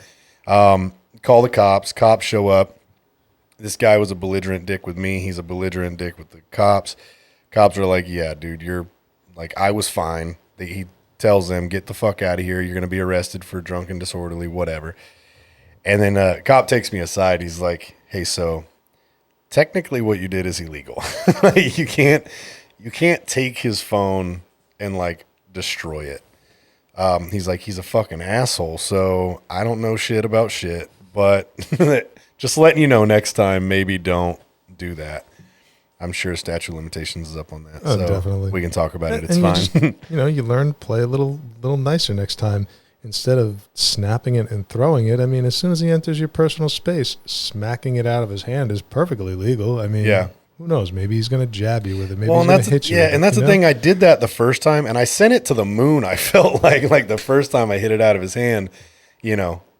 [SPEAKER 2] go." Call the cops. Cops show up. This guy was a belligerent dick with me. He's a belligerent dick with the cops. Cops are like, yeah, dude, you're I was fine. He tells them, get the fuck out of here. You're going to be arrested for drunken disorderly, whatever. And then a cop takes me aside. He's like, hey, so technically what you did is illegal. You can't take his phone and destroy it. He's like, he's a fucking asshole. So I don't know shit about shit, but just letting you know next time, maybe don't do that. I'm sure statute of limitations is up on that.
[SPEAKER 3] Oh,
[SPEAKER 2] so
[SPEAKER 3] definitely.
[SPEAKER 2] We can talk about it. It's
[SPEAKER 3] and
[SPEAKER 2] fine.
[SPEAKER 3] You learn to play a little nicer next time. Instead of snapping it and throwing it, as soon as he enters your personal space, smacking it out of his hand is perfectly legal.
[SPEAKER 2] Yeah.
[SPEAKER 3] Who knows? Maybe he's going to jab you with it. Maybe
[SPEAKER 2] Well,
[SPEAKER 3] he's going to hit you.
[SPEAKER 2] Yeah,
[SPEAKER 3] with
[SPEAKER 2] and
[SPEAKER 3] it,
[SPEAKER 2] that's the thing. I did that the first time, and I sent it to the moon. I felt like the first time I hit it out of his hand,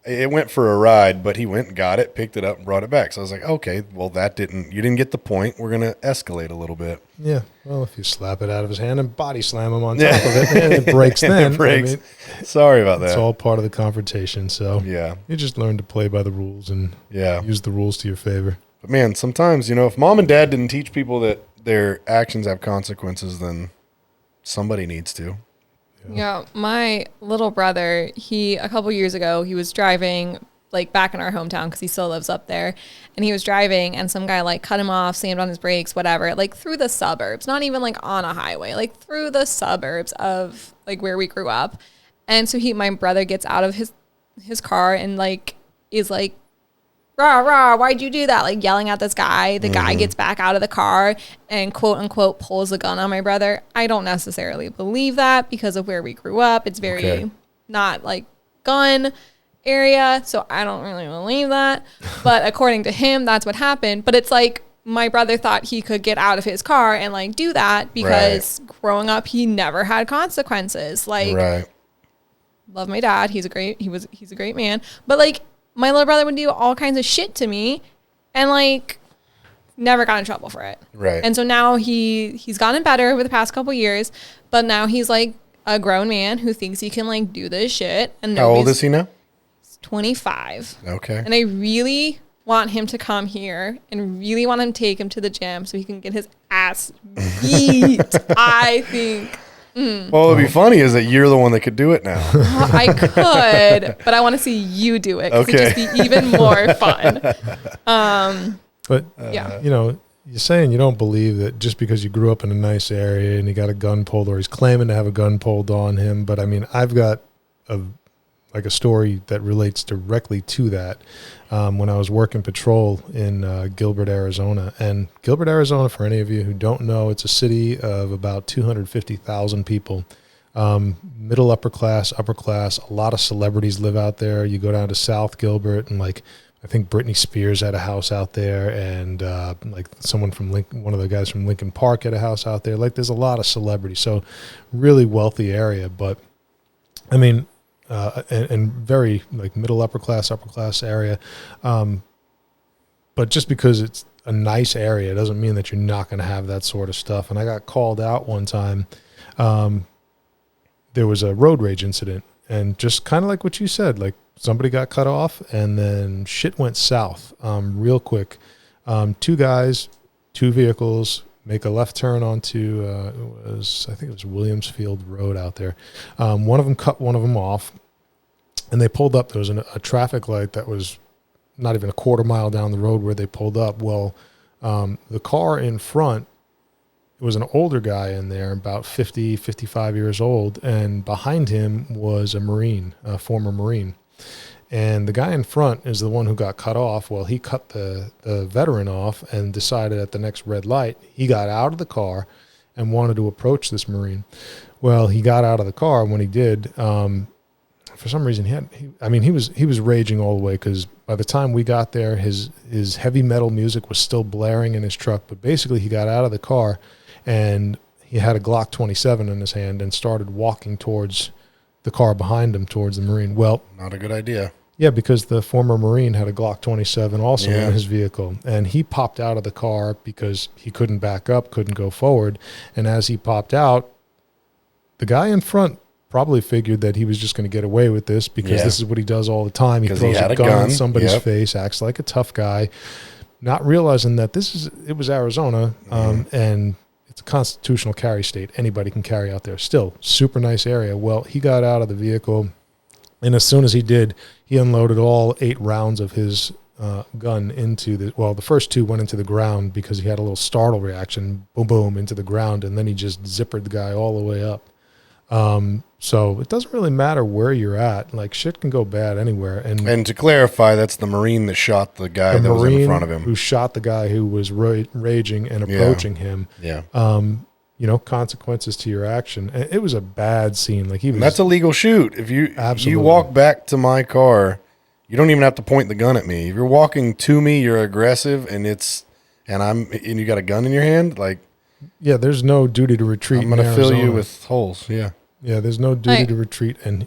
[SPEAKER 2] it went for a ride, but he went and got it, picked it up, and brought it back. So I was like, okay, well, you didn't get the point. We're going to escalate a little bit.
[SPEAKER 3] Yeah. Well, if you slap it out of his hand and body slam him on top of it, and it breaks then.
[SPEAKER 2] It breaks. Sorry about that.
[SPEAKER 3] It's all part of the confrontation. So
[SPEAKER 2] yeah,
[SPEAKER 3] you just learn to play by the rules and use the rules to your favor.
[SPEAKER 2] But man, sometimes, if mom and dad didn't teach people that their actions have consequences, then somebody needs to.
[SPEAKER 4] Yeah, my little brother, a couple years ago, he was driving back in our hometown because he still lives up there, and he was driving and some guy cut him off, slammed on his brakes, whatever, through the suburbs, not even on a highway, through the suburbs of where we grew up. And so my brother gets out of his car and is rah, rah, why'd you do that? Yelling at this guy. The guy gets back out of the car and quote unquote pulls a gun on my brother. I don't necessarily believe that because of where we grew up. It's very not gun area. So I don't really believe that. But according to him, that's what happened. But it's my brother thought he could get out of his car and do that because growing up, he never had consequences.
[SPEAKER 2] Right.
[SPEAKER 4] Love my dad. He's a great man. But my little brother would do all kinds of shit to me and never got in trouble for it.
[SPEAKER 2] Right.
[SPEAKER 4] And so now he's gotten better over the past couple years, but now he's a grown man who thinks he can do this shit. And
[SPEAKER 2] how old is he now?
[SPEAKER 4] 25.
[SPEAKER 2] Okay.
[SPEAKER 4] And I really want him to come here and really want him to take him to the gym so he can get his ass beat. I think.
[SPEAKER 2] Well, it'd be funny is that you're the one that could do it now.
[SPEAKER 4] I could, but I want to see you do it. Okay. It'd just be even more fun.
[SPEAKER 3] But,
[SPEAKER 4] yeah.
[SPEAKER 3] You're saying you don't believe that just because you grew up in a nice area and he got a gun pulled or he's claiming to have a gun pulled on him. But, I've got a story that relates directly to that. When I was working patrol in Gilbert, Arizona. And Gilbert, Arizona, for any of you who don't know, it's a city of about 250,000 people. Middle, upper class. A lot of celebrities live out there. You go down to South Gilbert and I think Britney Spears had a house out there, and like someone from one of the guys from Lincoln Park had a house out there. Like there's a lot of celebrities, so really wealthy area. But I mean, and very like middle upper class area. But just because it's a nice area doesn't mean that you're not going to have that sort of stuff. And I got called out one time. There was a road rage incident, and just kind of like what you said, like somebody got cut off and then shit went south real quick. Two guys, two vehicles make a left turn onto, I think it was Williamsfield Road out there. One of them cut one of them off, and they pulled up. There was a traffic light that was not even a quarter mile down the road where they pulled up. Well, the car in front, it was an older guy in there, about 50, 55 years old, and behind him was a Marine, a former Marine. And the guy in front is the one who got cut off. Well, he cut the veteran off and decided at the next red light, he got out of the car and wanted to approach this Marine. Well, he got out of the car. When he did, for some reason, he was raging all the way, because by the time we got there, his heavy metal music was still blaring in his truck. But basically, he got out of the car, and he had a Glock 27 in his hand and started walking towards the car behind him, towards the Marine. Well,
[SPEAKER 2] Not a good idea.
[SPEAKER 3] yeah, because the former Marine had a Glock 27 also in his vehicle, and he popped out of the car because he couldn't back up, couldn't go forward. And as he popped out, the guy in front probably figured that he was just going to get away with this, because this is what he does all the time. He
[SPEAKER 2] 'Cause
[SPEAKER 3] throws
[SPEAKER 2] he had
[SPEAKER 3] a
[SPEAKER 2] a
[SPEAKER 3] gun in
[SPEAKER 2] gun.
[SPEAKER 3] somebody's
[SPEAKER 2] Yep.
[SPEAKER 3] face, acts like a tough guy, not realizing that it was Arizona, and it's a constitutional carry state. Anybody can carry out there. Still, super nice area. Well, he got out of the vehicle, and as soon as he did, he unloaded all 8 rounds of his gun into the first 2 went into the ground because he had a little startle reaction, boom, boom, into the ground, and then he just zippered the guy all the way up. So it doesn't really matter where you're at. Like, shit can go bad anywhere.
[SPEAKER 2] And to clarify, that's the Marine that shot the guy
[SPEAKER 3] the
[SPEAKER 2] that was in
[SPEAKER 3] Marine
[SPEAKER 2] front of him.
[SPEAKER 3] who shot the guy who was raging and approaching him,
[SPEAKER 2] Yeah.
[SPEAKER 3] consequences to your action. And it was a bad scene. Like, he was.
[SPEAKER 2] And that's a legal shoot. If you
[SPEAKER 3] Absolutely.
[SPEAKER 2] walk back to my car, you don't even have to point the gun at me. If you're walking to me, you're aggressive, and you got a gun in your hand, like,
[SPEAKER 3] yeah, there's no duty to retreat.
[SPEAKER 2] I'm going to
[SPEAKER 3] in
[SPEAKER 2] fill you
[SPEAKER 3] Arizona.
[SPEAKER 2] with holes. Yeah.
[SPEAKER 3] Yeah, there's no duty
[SPEAKER 4] Like-
[SPEAKER 3] to retreat, and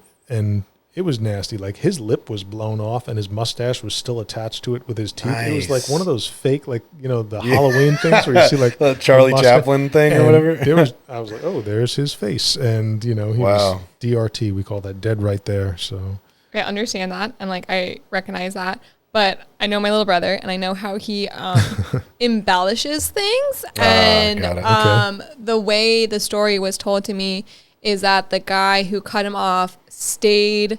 [SPEAKER 3] it was nasty. Like, his lip was blown off, and his mustache was still attached to it with his teeth. It was like
[SPEAKER 2] Nice.
[SPEAKER 3] one of those fake, like, the Halloween things where you see like
[SPEAKER 2] The Charlie
[SPEAKER 3] mustache.
[SPEAKER 2] Chaplin thing or
[SPEAKER 3] And
[SPEAKER 2] whatever.
[SPEAKER 3] I was like, oh, there's his face, and he
[SPEAKER 2] Wow.
[SPEAKER 3] was DRT. We call that dead right there. So
[SPEAKER 4] I understand that, and like I recognize that, but I know my little brother, and I know how he embellishes things, and
[SPEAKER 2] got it.
[SPEAKER 3] Okay.
[SPEAKER 4] the way the story was told to me is that the guy who cut him off stayed,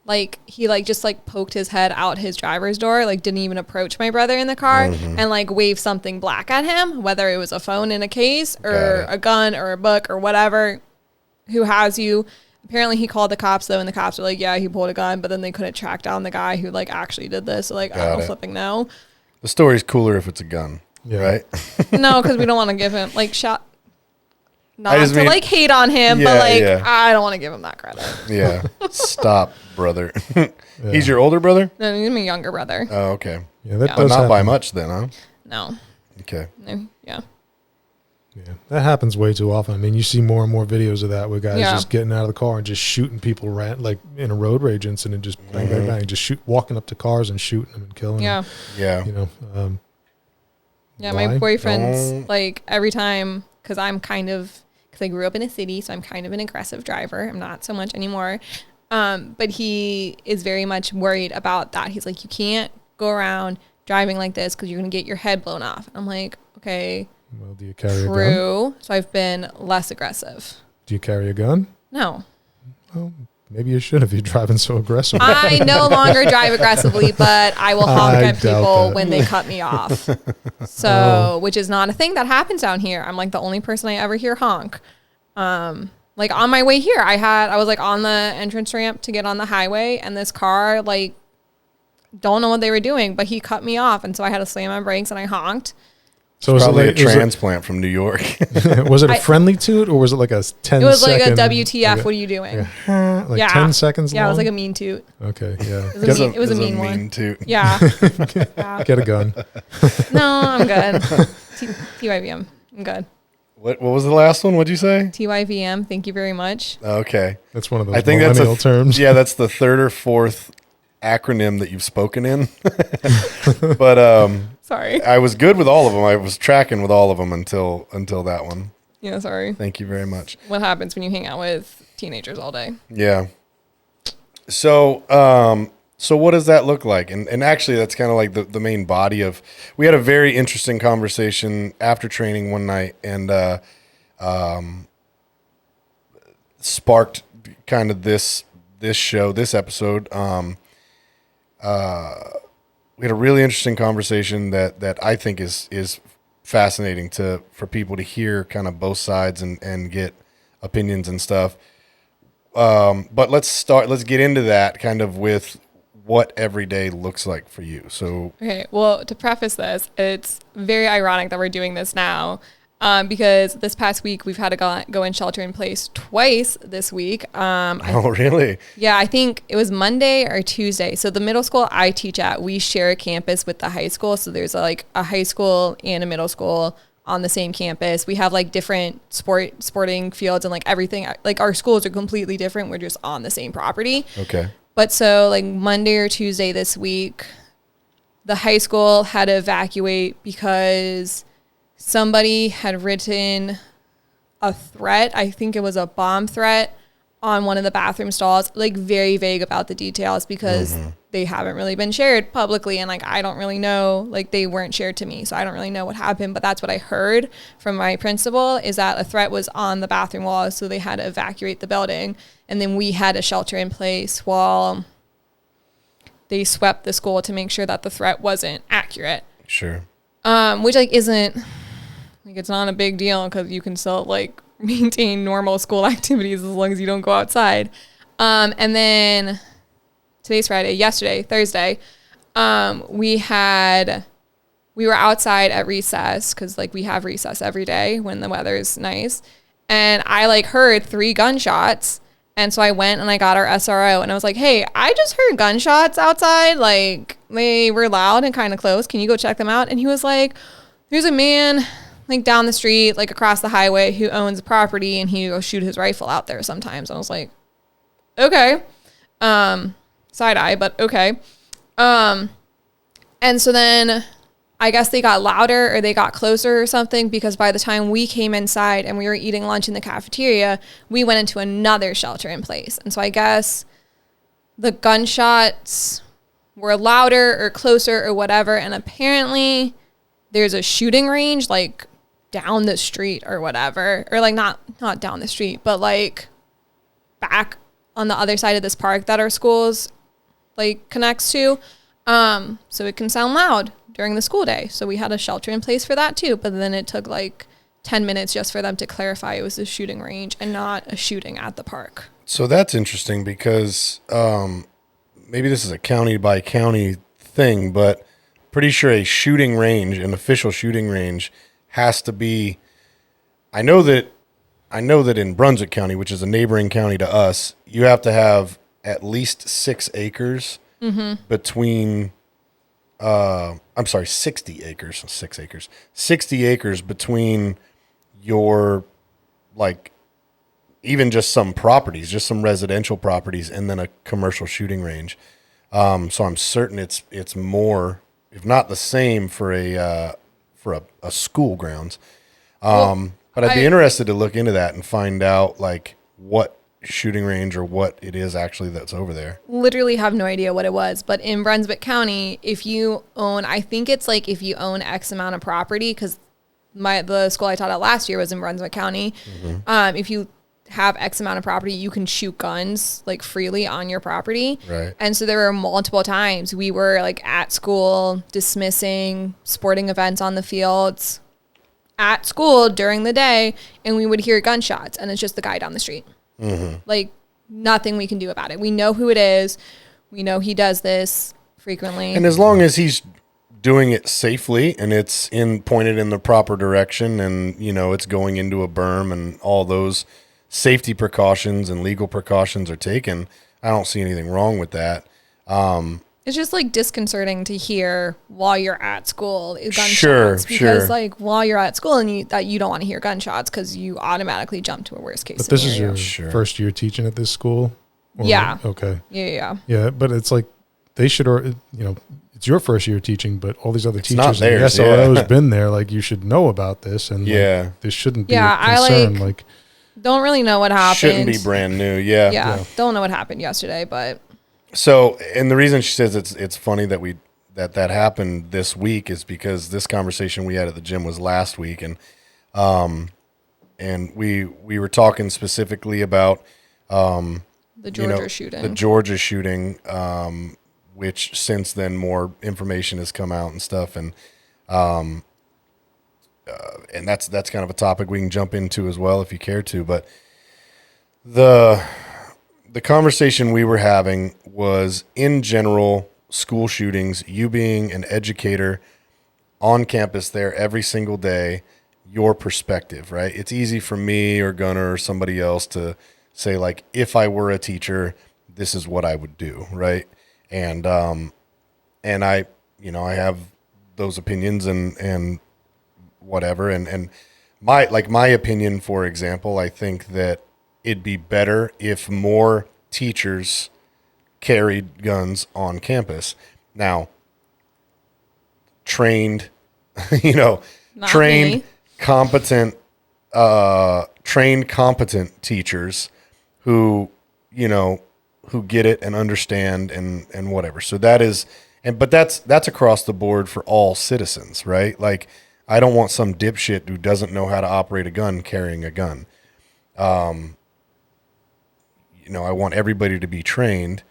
[SPEAKER 4] like, he like just like poked his head out his driver's door, like didn't even approach my brother in the car, and like waved something black at him, whether it was a phone in a case or
[SPEAKER 2] Got it.
[SPEAKER 4] a gun or a book or whatever. Who has you? Apparently he called the cops though, and the cops were like, yeah, he pulled a gun, but then they couldn't track down the guy who like actually did this. So like, I
[SPEAKER 2] Got
[SPEAKER 4] don't
[SPEAKER 2] it.
[SPEAKER 4] flipping know.
[SPEAKER 2] The story's cooler if it's a gun,
[SPEAKER 3] Yeah.
[SPEAKER 2] right?
[SPEAKER 4] No, because we don't want to give him like shot. Not
[SPEAKER 2] just
[SPEAKER 4] to
[SPEAKER 2] mean-
[SPEAKER 4] like hate on him,
[SPEAKER 2] Yeah,
[SPEAKER 4] but like
[SPEAKER 2] yeah.
[SPEAKER 4] I don't want to give him that credit.
[SPEAKER 2] Yeah. Stop, brother. He's your older brother?
[SPEAKER 4] No, he's my younger brother.
[SPEAKER 2] Oh, okay.
[SPEAKER 3] yeah, that
[SPEAKER 4] Yeah.
[SPEAKER 2] But
[SPEAKER 3] does
[SPEAKER 2] not by
[SPEAKER 3] happen.
[SPEAKER 2] much then, huh?
[SPEAKER 4] No,
[SPEAKER 2] Okay.
[SPEAKER 4] no, yeah.
[SPEAKER 3] Yeah, that happens way too often. I mean, you see more and more videos of that with guys
[SPEAKER 4] Yeah.
[SPEAKER 3] just getting out of the car and just shooting people, like in a road rage incident, just bang, bang, bang, just walking up to cars and shooting them and killing
[SPEAKER 4] Yeah.
[SPEAKER 3] them.
[SPEAKER 2] Yeah.
[SPEAKER 4] Yeah,
[SPEAKER 3] Why?
[SPEAKER 4] my boyfriend's
[SPEAKER 2] Don't-
[SPEAKER 4] like every time, because I grew up in a city, so I'm kind of an aggressive driver. I'm not so much anymore. But he is very much worried about that. He's like, you can't go around driving like this because you're going to get your head blown off. And I'm like, okay,
[SPEAKER 3] Well, do you carry a gun?
[SPEAKER 4] true. So I've been less aggressive.
[SPEAKER 3] Do you carry a gun?
[SPEAKER 4] No.
[SPEAKER 3] Well, maybe you should if you're driving so aggressive.
[SPEAKER 4] I no longer drive aggressively, but I will honk
[SPEAKER 3] I
[SPEAKER 4] at
[SPEAKER 3] doubt
[SPEAKER 4] people
[SPEAKER 3] that.
[SPEAKER 4] when they cut me off. So, which is not a thing that happens down here. I'm like the only person I ever hear honk. Like on my way here, I was like on the entrance ramp to get on the highway, and this car, like, don't know what they were doing, but he cut me off, and so I had to slam on brakes and I honked.
[SPEAKER 3] So was it
[SPEAKER 2] Probably
[SPEAKER 3] like
[SPEAKER 2] a transplant from New York.
[SPEAKER 3] was it a friendly toot or was it like a 10?
[SPEAKER 4] It was like a
[SPEAKER 3] second,
[SPEAKER 4] WTF?
[SPEAKER 3] like a-
[SPEAKER 4] What are you doing?
[SPEAKER 3] like
[SPEAKER 4] Yeah.
[SPEAKER 3] 10 seconds
[SPEAKER 4] Yeah,
[SPEAKER 3] long?
[SPEAKER 4] it was like a mean toot.
[SPEAKER 3] Okay, yeah.
[SPEAKER 4] It was a mean one.
[SPEAKER 2] Toot.
[SPEAKER 4] Yeah. Yeah.
[SPEAKER 3] Get a gun.
[SPEAKER 4] No, I'm good. TYVM. I'm good.
[SPEAKER 2] What was the last one? What'd you say?
[SPEAKER 4] TYVM. Thank you very much.
[SPEAKER 2] Okay.
[SPEAKER 3] That's one of those
[SPEAKER 2] I think that's
[SPEAKER 3] millennial terms.
[SPEAKER 2] Yeah, that's the third or fourth acronym that you've spoken in. But
[SPEAKER 4] Sorry.
[SPEAKER 2] I was good with all of them. I was tracking with all of them until that one.
[SPEAKER 4] Yeah, sorry.
[SPEAKER 2] Thank you very much.
[SPEAKER 4] What happens when you hang out with teenagers all day?
[SPEAKER 2] Yeah. So so what does that look like? And actually that's kind of like the main body of, we had a very interesting conversation after training one night, and sparked kind of this episode. We had a really interesting conversation that I think is fascinating for people to hear kind of both sides and get opinions and stuff. But let's get into that kind of with what every day looks like for you. So,
[SPEAKER 4] Okay, well, to preface this, it's very ironic that we're doing this now, because this past week we've had to go in shelter in place twice this week.
[SPEAKER 2] oh, really?
[SPEAKER 4] Yeah, I think it was Monday or Tuesday. So the middle school I teach at, we share a campus with the high school. So there's like a high school and a middle school on the same campus. We have like different sporting fields and like everything. Like our schools are completely different. We're just on the same property.
[SPEAKER 2] Okay.
[SPEAKER 4] But so like Monday or Tuesday this week, the high school had to evacuate because somebody had written a threat. I think it was a bomb threat on one of the bathroom stalls, like very vague about the details because they haven't really been shared publicly. And like, I don't really know, like they weren't shared to me. So I don't really know what happened, but that's what I heard from my principal, is that a threat was on the bathroom wall. So they had to evacuate the building. And then we had a shelter in place while they swept the school to make sure that the threat wasn't accurate.
[SPEAKER 2] Sure.
[SPEAKER 4] Which like isn't, like it's not a big deal because you can still like maintain normal school activities as long as you don't go outside. And then today's Friday, yesterday, Thursday, we were outside at recess because like we have recess every day when the weather's nice. And I like heard 3 gunshots. And so I went and I got our SRO and I was like, hey, I just heard gunshots outside. Like they were loud and kind of close. Can you go check them out? And he was like, there's a man like down the street, like across the highway, who owns a property and he goes shoot his rifle out there sometimes. I was like, okay. Side eye, but okay. And so then I guess they got louder or they got closer or something, because by the time we came inside and we were eating lunch in the cafeteria, we went into another shelter in place. And so I guess the gunshots were louder or closer or whatever. And apparently there's a shooting range like down the street or whatever, or like not down the street, but like back on the other side of this park that our schools like connects to. So it can sound loud during the school day. So we had a shelter in place for that too. But then it took like 10 minutes just for them to clarify it was a shooting range and not a shooting at the park.
[SPEAKER 2] So that's interesting because maybe this is a county by county thing, but pretty sure a shooting range, an official shooting range, has to be. I know that in Brunswick County, which is a neighboring county to us, you have to have at least 6 acres between. 60 acres, 6 acres, 60 acres between your, like, even just some properties, just some residential properties, and then a commercial shooting range. So I'm certain it's more, if not the same, for a school grounds. But I'd be interested to look into that and find out like what shooting range or what it is actually that's over there.
[SPEAKER 4] Literally have no idea what it was, but in Brunswick County, if you own, I think it's like if you own X amount of property, because the school I taught at last year was in Brunswick County. If you have X amount of property, you can shoot guns like freely on your property.
[SPEAKER 2] Right.
[SPEAKER 4] And so there were multiple times we were like at school dismissing sporting events on the fields at school during the day, and we would hear gunshots, and it's just the guy down the street. Like nothing we can do about it. We know who it is. We know he does this frequently.
[SPEAKER 2] And as long as he's doing it safely and it's pointed in the proper direction, and it's going into a berm and all those safety precautions and legal precautions are taken, I don't see anything wrong with that.
[SPEAKER 4] It's just like disconcerting to hear while you're at school gunshots,
[SPEAKER 2] Sure.
[SPEAKER 4] because like while you're at school and you don't want to hear gunshots because you automatically jump to a worst case
[SPEAKER 3] But this
[SPEAKER 4] scenario.
[SPEAKER 3] is your first year teaching at this school? Or-
[SPEAKER 4] Yeah.
[SPEAKER 3] Okay.
[SPEAKER 4] Yeah.
[SPEAKER 3] Yeah, but it's like they should, it's your first year teaching, but all these other
[SPEAKER 2] It's not
[SPEAKER 3] teachers and the
[SPEAKER 2] theirs,
[SPEAKER 3] SRO's
[SPEAKER 2] yeah.
[SPEAKER 3] been there. Like, you should know about this, and
[SPEAKER 2] Yeah.
[SPEAKER 3] this shouldn't be
[SPEAKER 4] Yeah,
[SPEAKER 3] a concern.
[SPEAKER 4] I don't really know what happened.
[SPEAKER 2] Shouldn't be brand new. Yeah.
[SPEAKER 4] Yeah, don't know what happened yesterday, but
[SPEAKER 2] So, and the reason she says it's funny that that happened this week is because this conversation we had at the gym was last week, and we were talking specifically about
[SPEAKER 4] the Georgia shooting.
[SPEAKER 2] the Georgia shooting, which since then more information has come out and stuff, and that's kind of a topic we can jump into as well if you care to, but the conversation we were having was, in general, school shootings, you being an educator on campus there every single day, your perspective, right? It's easy for me or Gunnar or somebody else to say, like, if I were a teacher, this is what I would do, right? And I have those opinions and whatever. And my opinion, for example, I think that it'd be better if more teachers carried guns on campus. Now, trained,
[SPEAKER 4] Not
[SPEAKER 2] trained,
[SPEAKER 4] me.
[SPEAKER 2] competent teachers who get it and understand and whatever. So that is, but that's across the board for all citizens, right? Like, I don't want some dipshit who doesn't know how to operate a gun carrying a gun. I want everybody to be trained,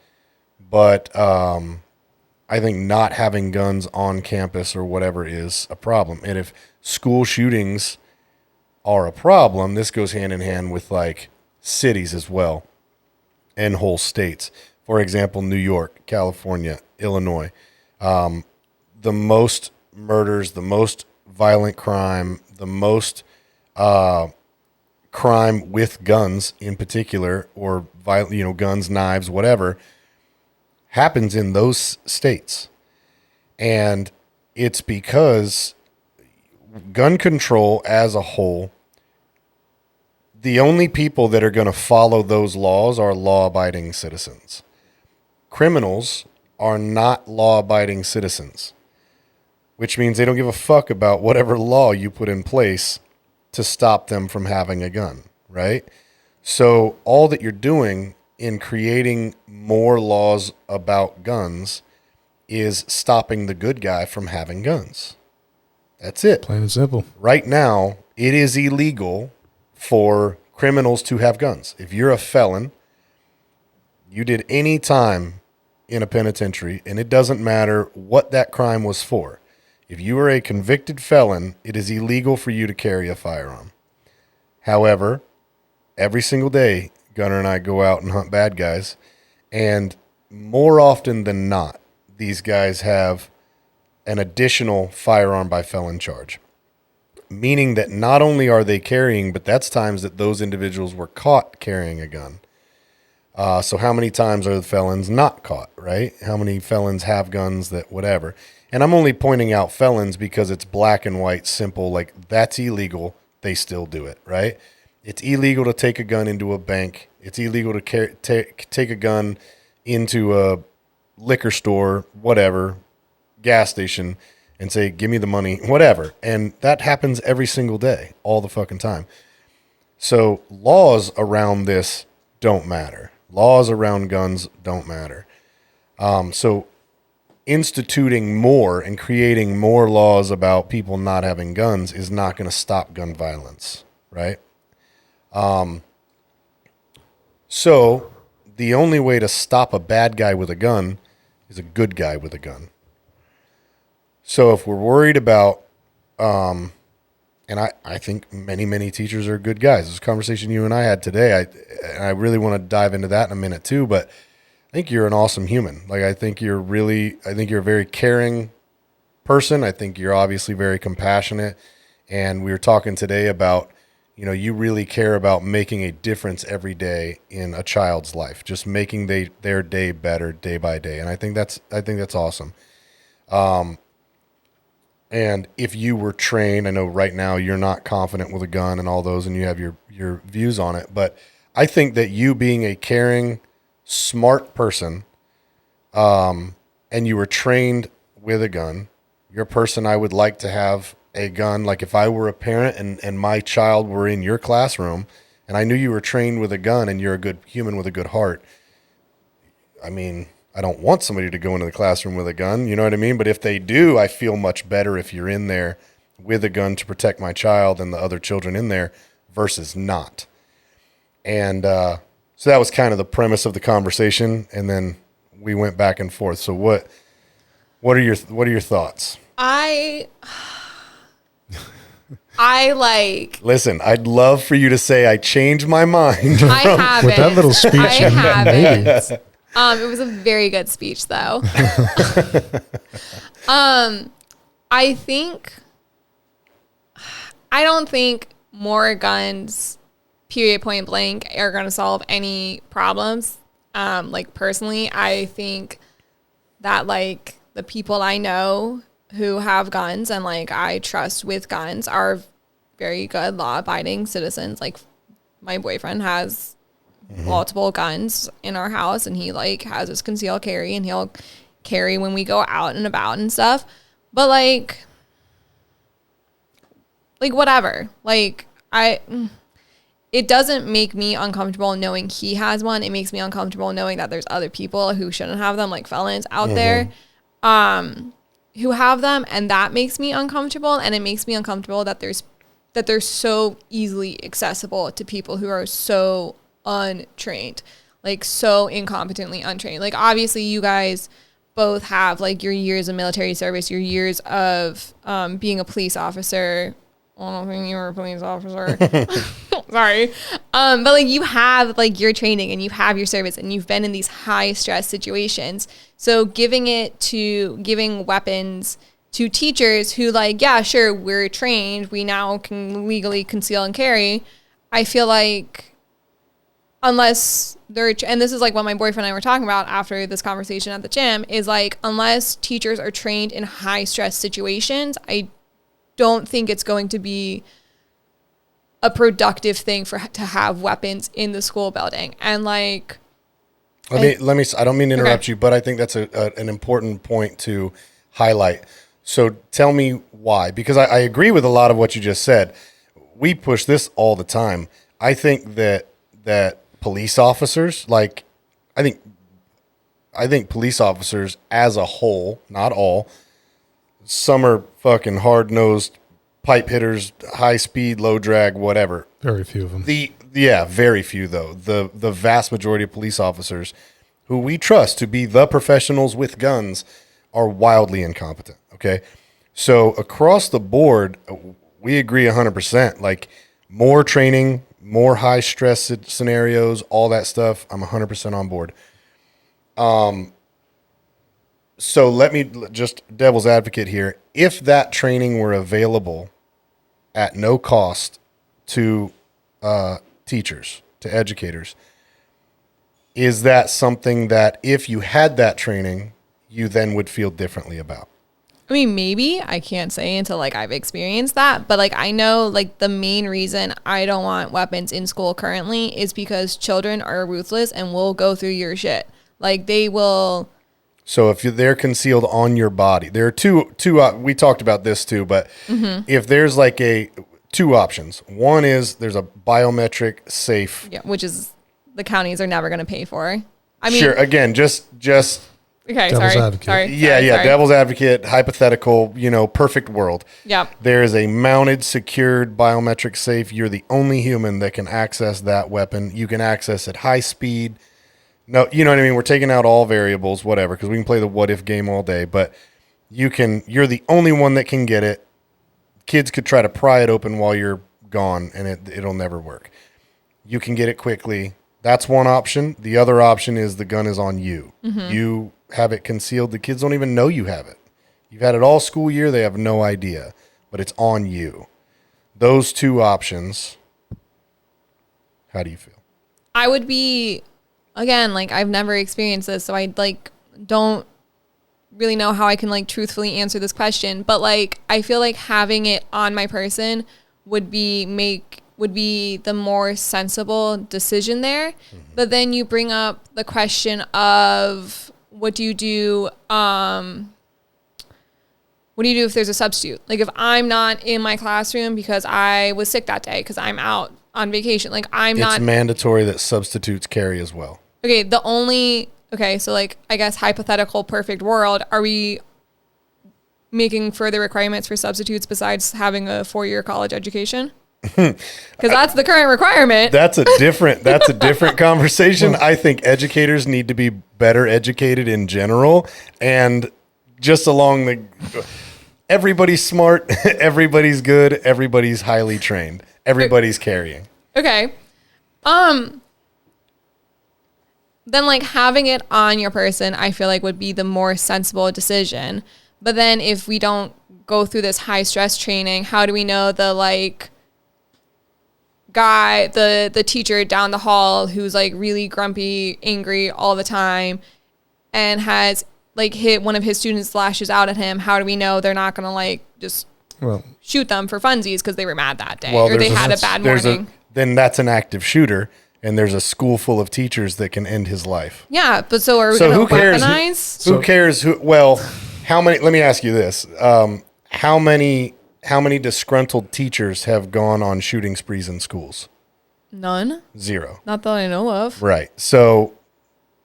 [SPEAKER 2] but I think not having guns on campus or whatever is a problem. And if school shootings are a problem, this goes hand in hand with like cities as well and whole states. For example, New York, California, Illinois, the most murders, the most violent crime, the most crime with guns in particular, or guns, knives, whatever, happens in those states. And it's because gun control as a whole, the only people that are going to follow those laws are law-abiding citizens. Criminals are not law-abiding citizens, which means they don't give a fuck about whatever law you put in place to stop them from having a gun, right? So all that you're doing in creating more laws about guns is stopping the good guy from having guns. That's it.
[SPEAKER 3] Plain and simple.
[SPEAKER 2] Right now, it is illegal for criminals to have guns. If you're a felon, you did any time in a penitentiary, and it doesn't matter what that crime was for. If you are a convicted felon, it is illegal for you to carry a firearm. However, every single day, Gunnar and I go out and hunt bad guys, and more often than not, these guys have an additional firearm by felon charge, meaning that not only are they carrying, but that's times that those individuals were caught carrying a gun. So how many times are the felons not caught, right? How many felons have guns that whatever? And I'm only pointing out felons because it's black and white, simple, like that's illegal. They still do it, right? It's illegal to take a gun into a bank. It's illegal to take a gun into a liquor store, whatever, gas station, and say, give me the money, whatever. And that happens every single day, all the fucking time. So laws around this don't matter. Laws around guns don't matter. So instituting more and creating more laws about people not having guns is not going to stop gun violence, right? So the only way to stop a bad guy with a gun is a good guy with a gun. So if we're worried about, and I think many teachers are good guys. This conversation you and I had today, I really want to dive into that in a minute too, but I think you're an awesome human. Like, I think you're a very caring person. I think you're obviously very compassionate. And we were talking today about, you really care about making a difference every day in a child's life, just making their day better day by day. And I think that's awesome. And if you were trained, I know right now you're not confident with a gun and all those, and you have your views on it, but I think that you being a caring, smart person, and you were trained with a gun, you're a person I would like to have a gun. Like if I were a parent and my child were in your classroom and I knew you were trained with a gun and you're a good human with a good heart, I mean, I don't want somebody to go into the classroom with a gun, you know what I mean? But if they do, I feel much better if you're in there with a gun to protect my child and the other children in there versus not. And so that was kind of the premise of the conversation, and then we went back and forth. So what are your thoughts?
[SPEAKER 5] I like.
[SPEAKER 2] Listen, I'd love for you to say I changed my mind.
[SPEAKER 5] I haven't.
[SPEAKER 3] With that little speech,
[SPEAKER 5] I haven't.
[SPEAKER 3] maybe.
[SPEAKER 5] It was a very good speech, though. I don't think more guns, period, point blank, are going to solve any problems. Like personally, I think that like the people I know who have guns and like I trust with guns are very good law-abiding citizens. Like my boyfriend has multiple guns in our house, and he like has his concealed carry, and he'll carry when we go out and about and stuff. But like whatever. Like it doesn't make me uncomfortable knowing he has one. It makes me uncomfortable knowing that there's other people who shouldn't have them, like felons out there, who have them, and that makes me uncomfortable. And it makes me uncomfortable that they're so easily accessible to people who are so untrained, like so incompetently untrained. Like obviously you guys both have like your years of military service, your years of being a police officer. I don't think you were a police officer. Sorry. But like you have like your training and you have your service and you've been in these high stress situations. So giving weapons to teachers who like, yeah, sure, we're trained, we now can legally conceal and carry. I feel like unless they're, and this is like what my boyfriend and I were talking about after this conversation at the gym, is like, unless teachers are trained in high stress situations, I don't think it's going to be a productive thing to have weapons in the school building. And like, let me, I don't mean to interrupt you, but I think that's an important point to highlight. So tell me why, because I agree with a lot of what you just said. We push this all the time. I think that police officers, like, I think police officers as a whole, not all, some are fucking hard-nosed pipe hitters, high speed, low drag, whatever.
[SPEAKER 3] Very few of them.
[SPEAKER 2] Very few though. The vast majority of police officers who we trust to be the professionals with guns are wildly incompetent. Okay. So across the board, we agree 100%, like more training, more high stress scenarios, all that stuff. I'm 100% on board. So let me just devil's advocate here. If that training were available at no cost to teachers, to educators, is that something that if you had that training, you then would feel differently about?
[SPEAKER 4] I mean, maybe. I can't say until like I've experienced that. But like I know like the main reason I don't want weapons in school currently is because children are ruthless and will go through your shit. Like they will.
[SPEAKER 2] So if they're concealed on your body, there are two. We talked about this too, but if there's like two options. One is there's a biometric safe.
[SPEAKER 4] Yeah, which is the counties are never going to pay for. I mean,
[SPEAKER 2] sure. Again, just.
[SPEAKER 4] Okay,
[SPEAKER 3] Devil's
[SPEAKER 4] sorry.
[SPEAKER 3] advocate.
[SPEAKER 4] Sorry.
[SPEAKER 2] Yeah.
[SPEAKER 4] Sorry.
[SPEAKER 2] Devil's advocate, hypothetical, perfect world.
[SPEAKER 4] Yep.
[SPEAKER 2] There is a mounted, secured biometric safe. You're the only human that can access that weapon. You can access it high speed. No, you know what I mean? We're taking out all variables, whatever, because we can play the what if game all day, but you're the only one that can get it. Kids could try to pry it open while you're gone and it'll never work. You can get it quickly. That's one option. The other option is the gun is on you. You have it concealed. The kids don't even know you have it. You've had it all school year. They have no idea, but it's on you. Those two options. How do you feel?
[SPEAKER 5] I would be, again, like I've never experienced this, so I like don't really know how I can like truthfully answer this question. But like I feel like having it on my person would be the more sensible decision there. Mm-hmm. But then you bring up the question of what do you do? What do you do if there's a substitute? Like if I'm not in my classroom because I was sick that day because I'm out on vacation, like
[SPEAKER 2] It's mandatory that substitutes carry as well.
[SPEAKER 5] Okay, so like I guess hypothetical perfect world, are we making further requirements for substitutes besides having a 4-year college education? Because that's the current requirement.
[SPEAKER 2] That's a different conversation. I think educators need to be better educated in general, and just along everybody's smart, everybody's good, everybody's highly trained, everybody's carrying.
[SPEAKER 5] Okay. Then like having it on your person, I feel like would be the more sensible decision. But then if we don't go through this high stress training, how do we know the like guy, the teacher down the hall who's like really grumpy, angry all the time and has like hit one of his students, lashes out at him? How do we know they're not going to like just shoot them for funsies because they were mad that day or they had a bad morning?
[SPEAKER 2] Then that's an active shooter. And there's a school full of teachers that can end his life.
[SPEAKER 5] Yeah, but so are we going to weaponize?
[SPEAKER 2] Who cares? How many? Let me ask you this: how many disgruntled teachers have gone on shooting sprees in schools?
[SPEAKER 5] None.
[SPEAKER 2] 0.
[SPEAKER 5] Not that I know of.
[SPEAKER 2] Right. So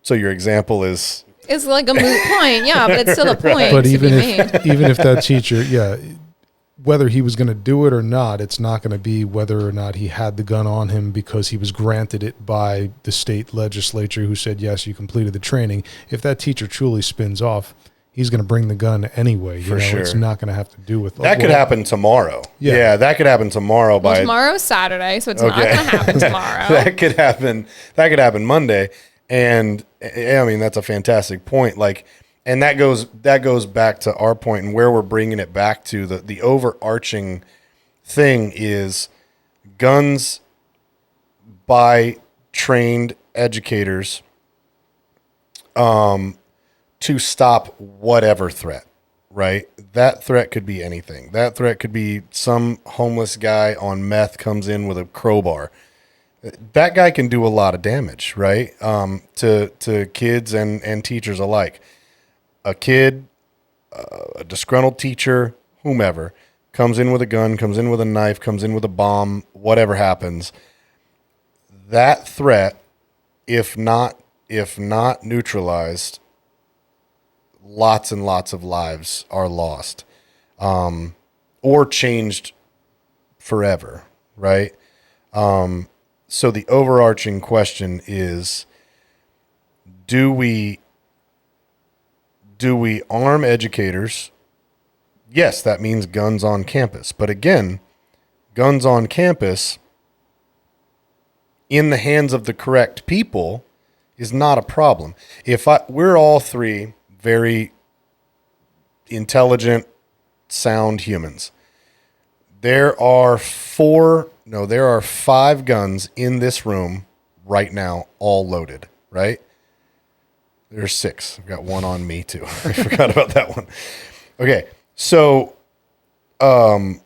[SPEAKER 2] your example is
[SPEAKER 5] it's like a moot point, yeah, but it's still a point.
[SPEAKER 3] But even if that teacher, whether he was going to do it or not, it's not going to be whether or not he had the gun on him because he was granted it by the state legislature who said, yes, you completed the training. If that teacher truly spins off, he's going to bring the gun anyway.
[SPEAKER 2] For sure.
[SPEAKER 3] It's not going to have to do with
[SPEAKER 2] that. Could happen tomorrow. Yeah, that could happen tomorrow.
[SPEAKER 5] Tomorrow's Saturday, so it's not going to happen tomorrow.
[SPEAKER 2] That could happen Monday. And I mean, that's a fantastic point. Like, and that goes back to our point and where we're bringing it back to. The overarching thing is guns by trained educators to stop whatever threat, right? That threat could be anything. That threat could be some homeless guy on meth comes in with a crowbar. That guy can do a lot of damage, right? To kids and teachers alike. A kid, a disgruntled teacher, whomever, comes in with a gun, comes in with a knife, comes in with a bomb, whatever happens. That threat, if not neutralized, lots and lots of lives are lost, or changed forever, right? So the overarching question is, do we arm educators? Yes, that means guns on campus. But again, guns on campus in the hands of the correct people is not a problem. We're all three very intelligent, sound humans. There are 5 guns in this room right now, all loaded, right? There's 6. I've got 1 on me too. I forgot about that one. Okay. So, and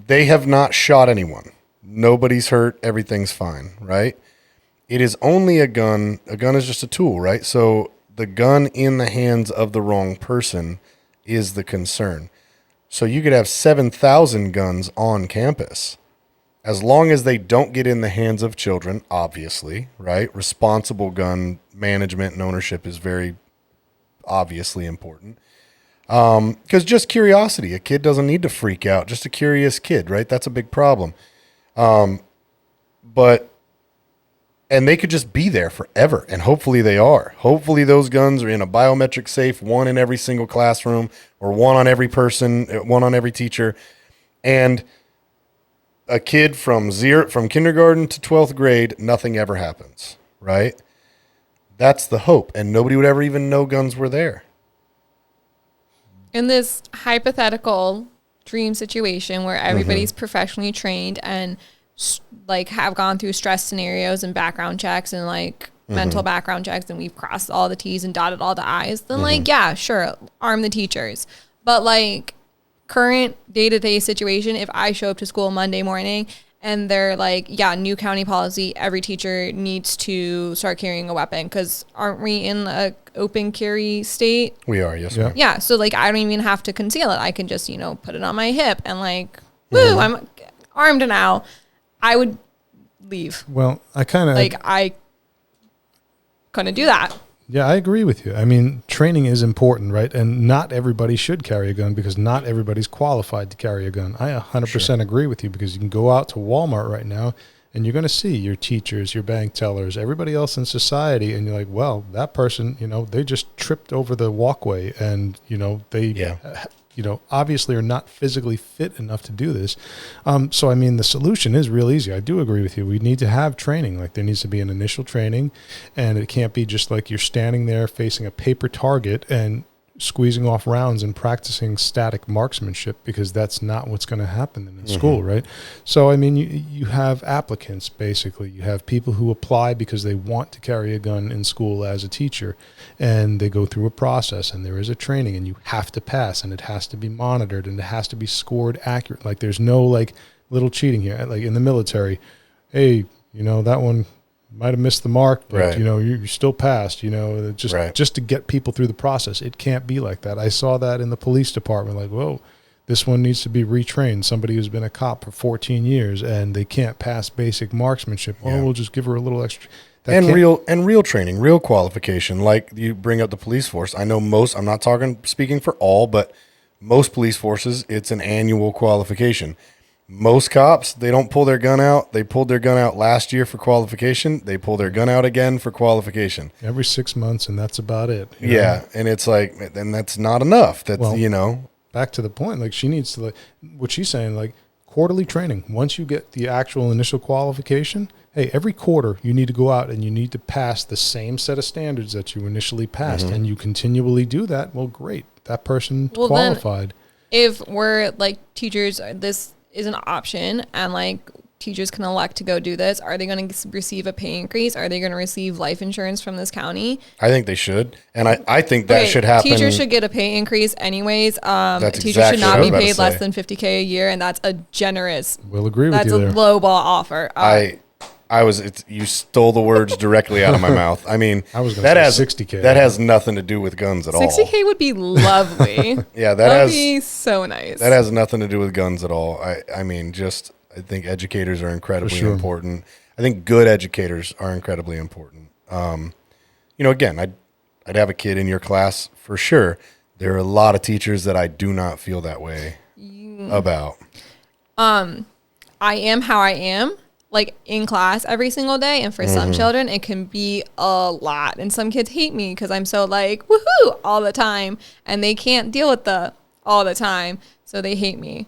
[SPEAKER 2] they have not shot anyone. Nobody's hurt. Everything's fine, right? It is only a gun. A gun is just a tool, right? So the gun in the hands of the wrong person is the concern. So you could have 7,000 guns on campus. As long as they don't get in the hands of children, obviously, right? Responsible gun management and ownership is very obviously important. Because just curiosity, a kid doesn't need to freak out. Just a curious kid, right? That's a big problem. And they could just be there forever, and hopefully they are. Hopefully those guns are in a biometric safe, 1 in every single classroom, or 1 on every person, 1 on every teacher. And a kid from kindergarten to 12th grade, nothing ever happens, right? That's the hope. And nobody would ever even know guns were there.
[SPEAKER 4] in this hypothetical dream situation where everybody's professionally trained and like have gone through stress scenarios and background checks and like mental background checks, and we've crossed all the T's and dotted all the I's, then like, yeah, sure, arm the teachers. But like current day-to-day situation, if I show up to school Monday morning and they're like, yeah, new county policy, every teacher needs to start carrying a weapon, because aren't we in a open carry state?
[SPEAKER 2] We are, yes,
[SPEAKER 3] Yeah.
[SPEAKER 2] ma'am.
[SPEAKER 4] Yeah, so like I don't even have to conceal it. I can just, you know, put it on my hip and like, woo, I'm armed now. I would leave.
[SPEAKER 3] Well, I kind of
[SPEAKER 4] Like I couldn't do that.
[SPEAKER 3] Yeah, I agree with you. I mean, training is important, right? And not everybody should carry a gun because not everybody's qualified to carry a gun. I 100% agree with you, because you can go out to Walmart right now and you're going to see your teachers, your bank tellers, everybody else in society. And you're like, well, that person, you know, they just tripped over the walkway and, you know, they, you know, obviously are not physically fit enough to do this. So, I mean, the solution is real easy. I do agree with you. We need to have training. Like there needs to be an initial training, and it can't be just like you're standing there facing a paper target and squeezing off rounds and practicing static marksmanship, because that's not what's going to happen in school, right? So, I mean, you have applicants, basically. You have people who apply because they want to carry a gun in school as a teacher, and they go through a process, and there is a training, and you have to pass, and it has to be monitored, and it has to be scored accurate. Like there's no like little cheating here. Like in the military, hey, you know, that one might have missed the mark, but
[SPEAKER 2] Right.
[SPEAKER 3] you know, you still passed, you know, just to get people through the process. It can't be like that. I saw that in the police department, like, whoa, this one needs to be retrained. Somebody who's been a cop for 14 years and they can't pass basic marksmanship.
[SPEAKER 2] Yeah.
[SPEAKER 3] Oh, we'll just give her a little extra.
[SPEAKER 2] And real training, real qualification. Like you bring up the police force. I know I'm not speaking for all, but most police forces, it's an annual qualification. Most cops, they don't pull their gun out. They pulled their gun out last year for qualification. They pull their gun out again for qualification.
[SPEAKER 3] Every 6 months, and that's about it. you know?
[SPEAKER 2] Yeah. And it's like, and that's not enough. That's,
[SPEAKER 3] Well,
[SPEAKER 2] you know,
[SPEAKER 3] Back to the point, like she needs to, like what she's saying, like quarterly training. Once you get the actual initial qualification, hey, every quarter you need to go out and you need to pass the same set of standards that you initially passed, and you continually do that. Well, great, that person
[SPEAKER 4] Well, then-
[SPEAKER 3] qualified.
[SPEAKER 4] If we're like teachers, this is an option, and like teachers can elect to go do this. Are they going to receive a pay increase? Are they going to receive life insurance from this county?
[SPEAKER 2] I think they should. And I think that
[SPEAKER 4] Okay,
[SPEAKER 2] should happen.
[SPEAKER 4] Teachers should get a pay increase anyes.
[SPEAKER 2] That's
[SPEAKER 4] Teachers
[SPEAKER 2] exactly
[SPEAKER 4] should not
[SPEAKER 2] what I was
[SPEAKER 4] be
[SPEAKER 2] about to
[SPEAKER 4] paid less
[SPEAKER 2] say.
[SPEAKER 4] than $50K a year, and that's a generous.
[SPEAKER 3] We'll agree with
[SPEAKER 4] That's
[SPEAKER 3] you
[SPEAKER 4] a
[SPEAKER 3] there.
[SPEAKER 4] low ball offer.
[SPEAKER 2] You stole the words directly out of my mouth. I mean,
[SPEAKER 3] I was gonna
[SPEAKER 2] that
[SPEAKER 3] say
[SPEAKER 2] has
[SPEAKER 3] 60K.
[SPEAKER 2] That has nothing to do with guns at all.
[SPEAKER 4] 60K would be lovely.
[SPEAKER 2] Yeah,
[SPEAKER 4] that would be so nice.
[SPEAKER 2] that has nothing to do with guns at all. I mean, I think educators are incredibly
[SPEAKER 3] sure.
[SPEAKER 2] important. I think good educators are incredibly important. You know, again, I'd have a kid in your class for sure. There are a lot of teachers that I do not feel that way about.
[SPEAKER 4] I am how I am, like in class every single day. And for some children, it can be a lot. And some kids hate me because I'm so like, woohoo, all the time. And they can't deal with the all the time. So they hate me.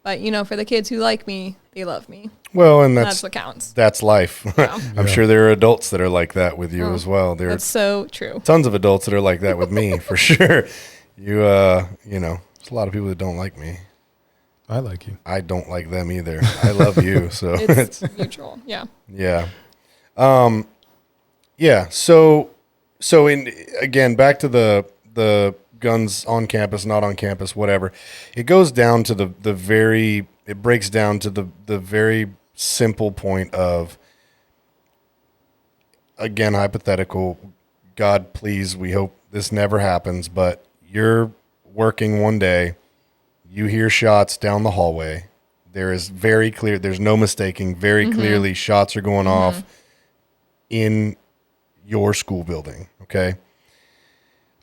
[SPEAKER 4] But, you know, for the kids who like me, they love me.
[SPEAKER 2] Well, and
[SPEAKER 4] That's
[SPEAKER 2] that's
[SPEAKER 4] what counts.
[SPEAKER 2] that's life. I'm sure there are adults that are like that with you as well. There are
[SPEAKER 4] That's so true.
[SPEAKER 2] tons of adults that are like that with me for sure. You know, there's a lot of people that don't like me.
[SPEAKER 3] I like you.
[SPEAKER 2] I don't like them either. I love you. So
[SPEAKER 4] It's mutual. Yeah.
[SPEAKER 2] yeah. Yeah. So again, back to the guns on campus, not on campus, whatever. It goes down to it breaks down to the very simple point of, again, hypothetical, God, please, we hope this never happens, but you're working one day, you hear shots down the hallway. There is very clear, there's no mistaking, very clearly shots are going off in your school building, okay?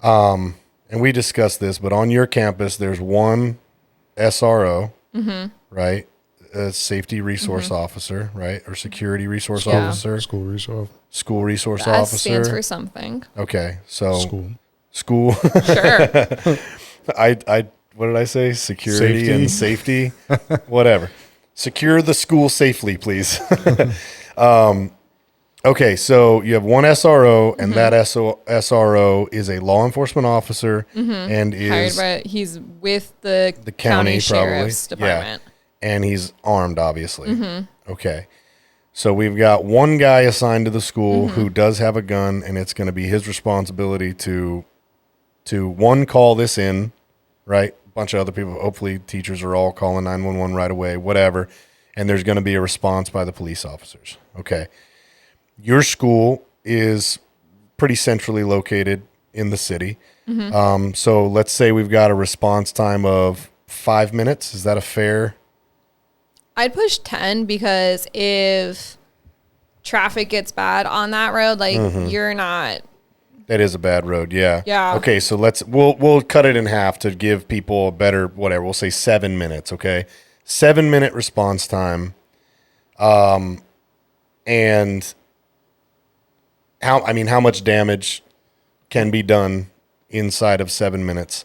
[SPEAKER 2] And we discussed this, but on your campus, there's one SRO, right? A safety resource officer, right? Or security resource
[SPEAKER 4] Yeah.
[SPEAKER 2] officer,
[SPEAKER 3] School resource.
[SPEAKER 2] school resource
[SPEAKER 4] S
[SPEAKER 2] officer.
[SPEAKER 4] stands for something.
[SPEAKER 2] Okay, so
[SPEAKER 3] School.
[SPEAKER 4] Sure.
[SPEAKER 2] I what did I say? Security
[SPEAKER 3] Safety.
[SPEAKER 2] and safety, whatever. Secure the school safely, please. Okay, so you have one SRO, and that SRO is a law enforcement officer and
[SPEAKER 4] Hired
[SPEAKER 2] is
[SPEAKER 4] by, he's with the
[SPEAKER 2] county,
[SPEAKER 4] county sheriff's
[SPEAKER 2] probably. Yeah.
[SPEAKER 4] department.
[SPEAKER 2] And he's armed, obviously. Okay. So we've got one guy assigned to the school who does have a gun, and it's going to be his responsibility to one, call this in, right? A bunch of other people, hopefully teachers are all calling 911 right away, whatever. And there's going to be a response by the police officers. Okay. Your school is pretty centrally located in the city. So let's say we've got a response time of 5 minutes. Is that a fair?
[SPEAKER 5] I'd push 10 because if traffic gets bad on that road, like you're not.
[SPEAKER 2] That is a bad road. Yeah.
[SPEAKER 5] Yeah.
[SPEAKER 2] Okay. So we'll cut it in half to give people a better, whatever. We'll say 7 minutes. Okay. 7 minute response time. And how much damage can be done inside of 7 minutes,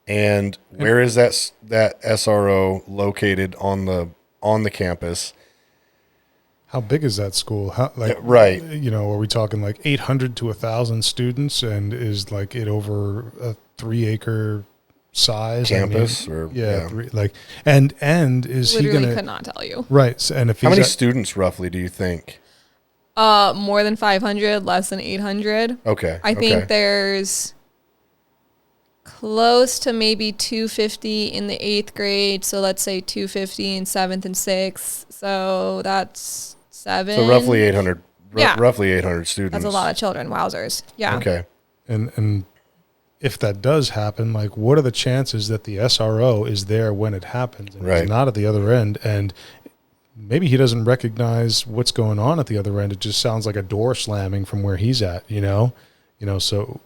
[SPEAKER 2] and where is that SRO located on the campus?
[SPEAKER 3] How big is that school? How, like,
[SPEAKER 2] Right.
[SPEAKER 3] You know, are we talking like 800 to 1,000 students, and is like it over a 3-acre size
[SPEAKER 2] Campus, or
[SPEAKER 3] yeah. Like, and is
[SPEAKER 5] Literally
[SPEAKER 3] he gonna
[SPEAKER 5] could not tell you.
[SPEAKER 3] right? So, and if
[SPEAKER 2] How
[SPEAKER 3] he's
[SPEAKER 2] many
[SPEAKER 3] at-
[SPEAKER 2] students roughly do you think?
[SPEAKER 5] More than 500, less than 800.
[SPEAKER 2] Okay.
[SPEAKER 5] I think
[SPEAKER 2] okay.
[SPEAKER 5] there's close to maybe 250 in the 8th grade. So let's say 250 in 7th and 6th. So that's 7.
[SPEAKER 2] So roughly 800.
[SPEAKER 5] Yeah.
[SPEAKER 2] Roughly 800 students.
[SPEAKER 5] That's a lot of children. Wowzers. Yeah.
[SPEAKER 2] Okay.
[SPEAKER 3] and if that does happen, like, what are the chances that the SRO is there when it happens and
[SPEAKER 2] Right.
[SPEAKER 3] he's not at the other end, and maybe he doesn't recognize what's going on at the other end? It just sounds like a door slamming from where he's at, you know. So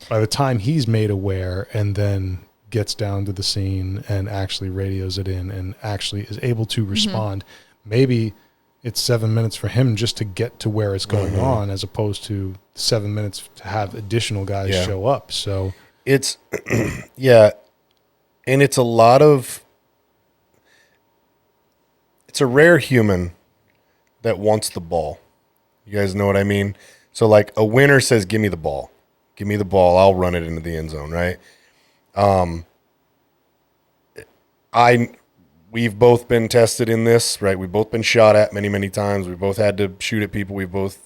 [SPEAKER 3] by the time he's made aware and then gets down to the scene and actually radios it in and actually is able to respond, maybe it's 7 minutes for him just to get to where it's going on, as opposed to 7 minutes to have additional guys
[SPEAKER 2] Yeah.
[SPEAKER 3] show up. So
[SPEAKER 2] It's yeah, and it's a rare human that wants the ball. You guys know what I mean? So like a winner says, "Give me the ball. Give me the ball. I'll run it into the end zone." Right? We've both been tested in this, right? We've both been shot at many, many times. We've both had to shoot at people. We've both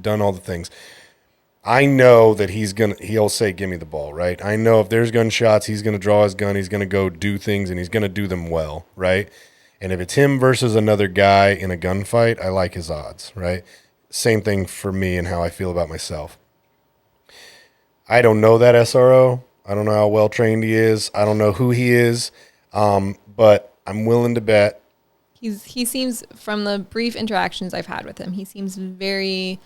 [SPEAKER 2] done all the things. I know that he'll say, "Give me the ball," right? I know if there's gunshots, he's going to draw his gun, he's going to go do things, and he's going to do them well, right? And if it's him versus another guy in a gunfight, I like his odds, right? Same thing for me and how I feel about myself. I don't know that SRO. I don't know how well trained he is. I don't know who he is, but I'm willing to bet.
[SPEAKER 5] He seems, from the brief interactions I've had with him, he seems very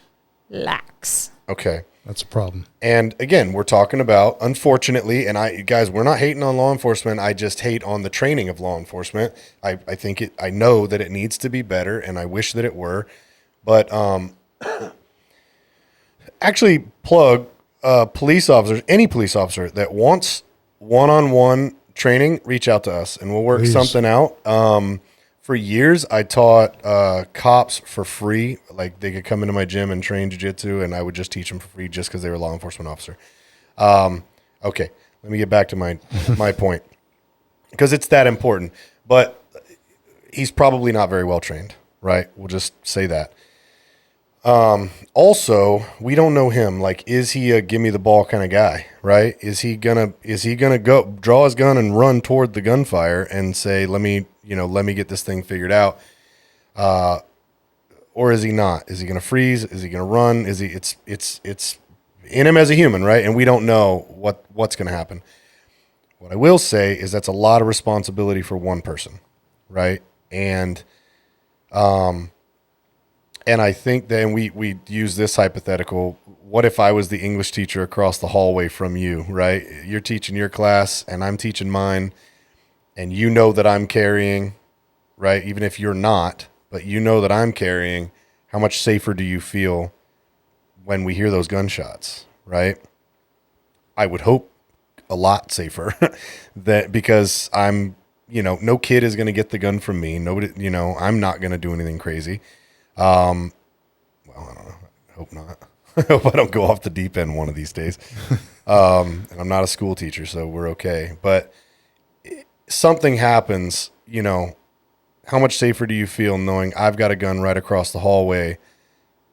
[SPEAKER 5] lax.
[SPEAKER 2] Okay.
[SPEAKER 3] that's a problem.
[SPEAKER 2] And again, we're talking about, unfortunately, and guys, we're not hating on law enforcement. I just hate on the training of law enforcement. I know that it needs to be better, and I wish that it were. But actually plug police officers, any police officer that wants one-on-one training, reach out to us and we'll work
[SPEAKER 3] Please.
[SPEAKER 2] something out. For years, I taught cops for free. Like, they could come into my gym and train jiu-jitsu, and I would just teach them for free just because they were a law enforcement officer. Okay, let me get back to my point, because it's that important. But he's probably not very well trained, right? We'll just say that. Also, we don't know him. Like, is he a give me the ball kind of guy, right? Is he gonna go draw his gun and run toward the gunfire and say, let me get this thing figured out? Or is he not? Is he gonna freeze? Is he gonna run? It's in him as a human, right? And we don't know what's gonna happen. What I will say is that's a lot of responsibility for one person, right? And I think then we use this hypothetical. What if I was the English teacher across the hallway from you, right? You're teaching your class and I'm teaching mine, and you know that I'm carrying, right? Even if you're not, but you know that I'm carrying. How much safer do you feel when we hear those gunshots, right? I would hope a lot safer because I'm, no kid is going to get the gun from me. Nobody, I'm not going to do anything crazy. Well, well, I don't know. I hope not. I hope I don't go off the deep end one of these days. And I'm not a school teacher, so we're okay. But something happens, you know, how much safer do you feel knowing I've got a gun right across the hallway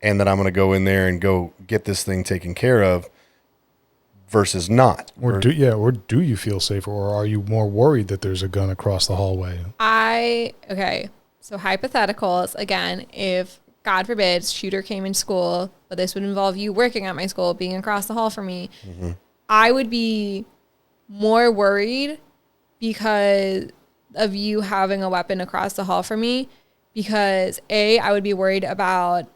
[SPEAKER 2] and that I'm going to go in there and go get this thing taken care of versus not?
[SPEAKER 3] Or do you feel safer, or are you more worried that there's a gun across the hallway?
[SPEAKER 5] Okay. So hypotheticals again, if God forbid shooter came in school, but this would involve you working at my school, being across the hall from me, I would be more worried because of you having a weapon across the hall from me, because I would be worried about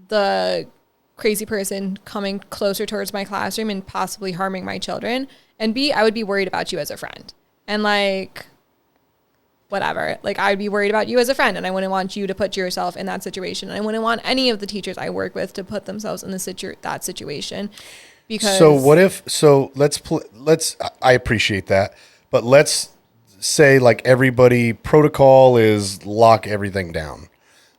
[SPEAKER 5] the crazy person coming closer towards my classroom and possibly harming my children, and B, I would be worried about you as a friend. And like, whatever, like I would be worried about you as a friend, and I wouldn't want you to put yourself in that situation. And I wouldn't want any of the teachers I work with to put themselves in that situation. Because
[SPEAKER 2] let's I appreciate that, but let's say like everybody protocol is lock everything down.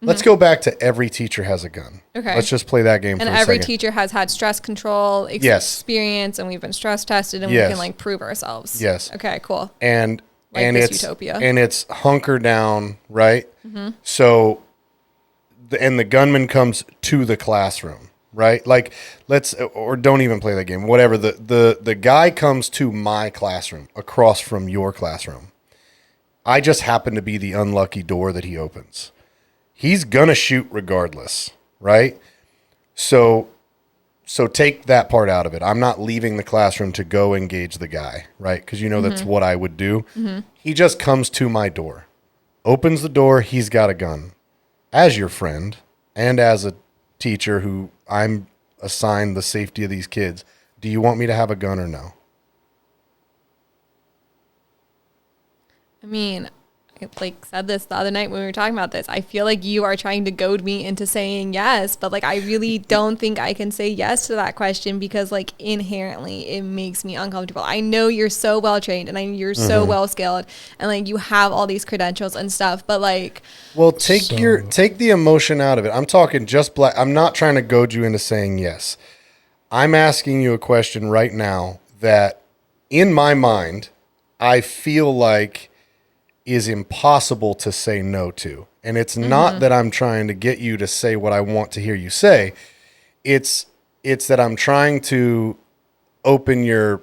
[SPEAKER 2] Let's go back to every teacher has a gun.
[SPEAKER 5] Okay.
[SPEAKER 2] Let's just play that game for a
[SPEAKER 5] and
[SPEAKER 2] second.
[SPEAKER 5] every teacher has had stress control experience, and we've been stress tested, and we can like prove ourselves.
[SPEAKER 2] Yes.
[SPEAKER 5] Okay, cool.
[SPEAKER 2] And
[SPEAKER 5] Like
[SPEAKER 2] and
[SPEAKER 5] this
[SPEAKER 2] it's
[SPEAKER 5] utopia.
[SPEAKER 2] and it's hunker down, right? So the gunman comes to the classroom, right? Like or don't even play that game. Whatever. The guy comes to my classroom across from your classroom. I just happen to be the unlucky door that he opens. He's gonna shoot regardless, right? So take that part out of it. I'm not leaving the classroom to go engage the guy, right? Because you know that's what I would do. He just comes to my door, opens the door. He's got a gun. As your friend and as a teacher who I'm assigned the safety of these kids, do you want me to have a gun or no?
[SPEAKER 5] I mean, I like said this the other night when we were talking about this. I feel like you are trying to goad me into saying yes, but like I really don't think I can say yes to that question, because like inherently it makes me uncomfortable. I know you're so well trained, and you're so well skilled, and like you have all these credentials and stuff, but like,
[SPEAKER 2] well, take the emotion out of it. I'm talking just black. I'm not trying to goad you into saying yes. I'm asking you a question right now that in my mind I feel like is impossible to say no to. And it's not that I'm trying to get you to say what I want to hear you say. It's that I'm trying to open your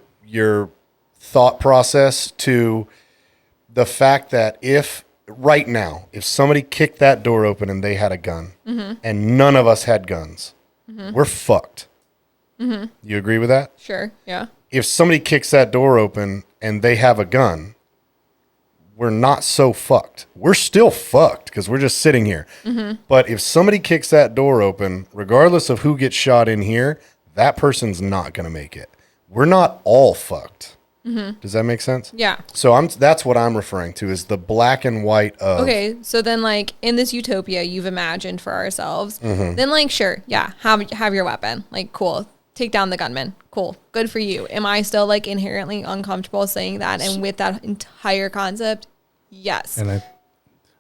[SPEAKER 2] thought process to the fact that if right now, if somebody kicked that door open and they had a gun and none of us had guns, we're fucked. You agree with that?
[SPEAKER 5] sure, yeah.
[SPEAKER 2] If somebody kicks that door open and they have a gun, we're not so fucked. We're still fucked because we're just sitting here. But if somebody kicks that door open, regardless of who gets shot in here, that person's not going to make it. We're not all fucked. Does that make sense?
[SPEAKER 5] Yeah.
[SPEAKER 2] So that's what I'm referring to is the black and white of.
[SPEAKER 5] Okay, so then like in this utopia you've imagined for ourselves, then like sure, yeah, have your weapon. Like cool. Take down the gunman. Cool. Good for you. Am I still like inherently uncomfortable saying that? And with that entire concept, yes.
[SPEAKER 3] And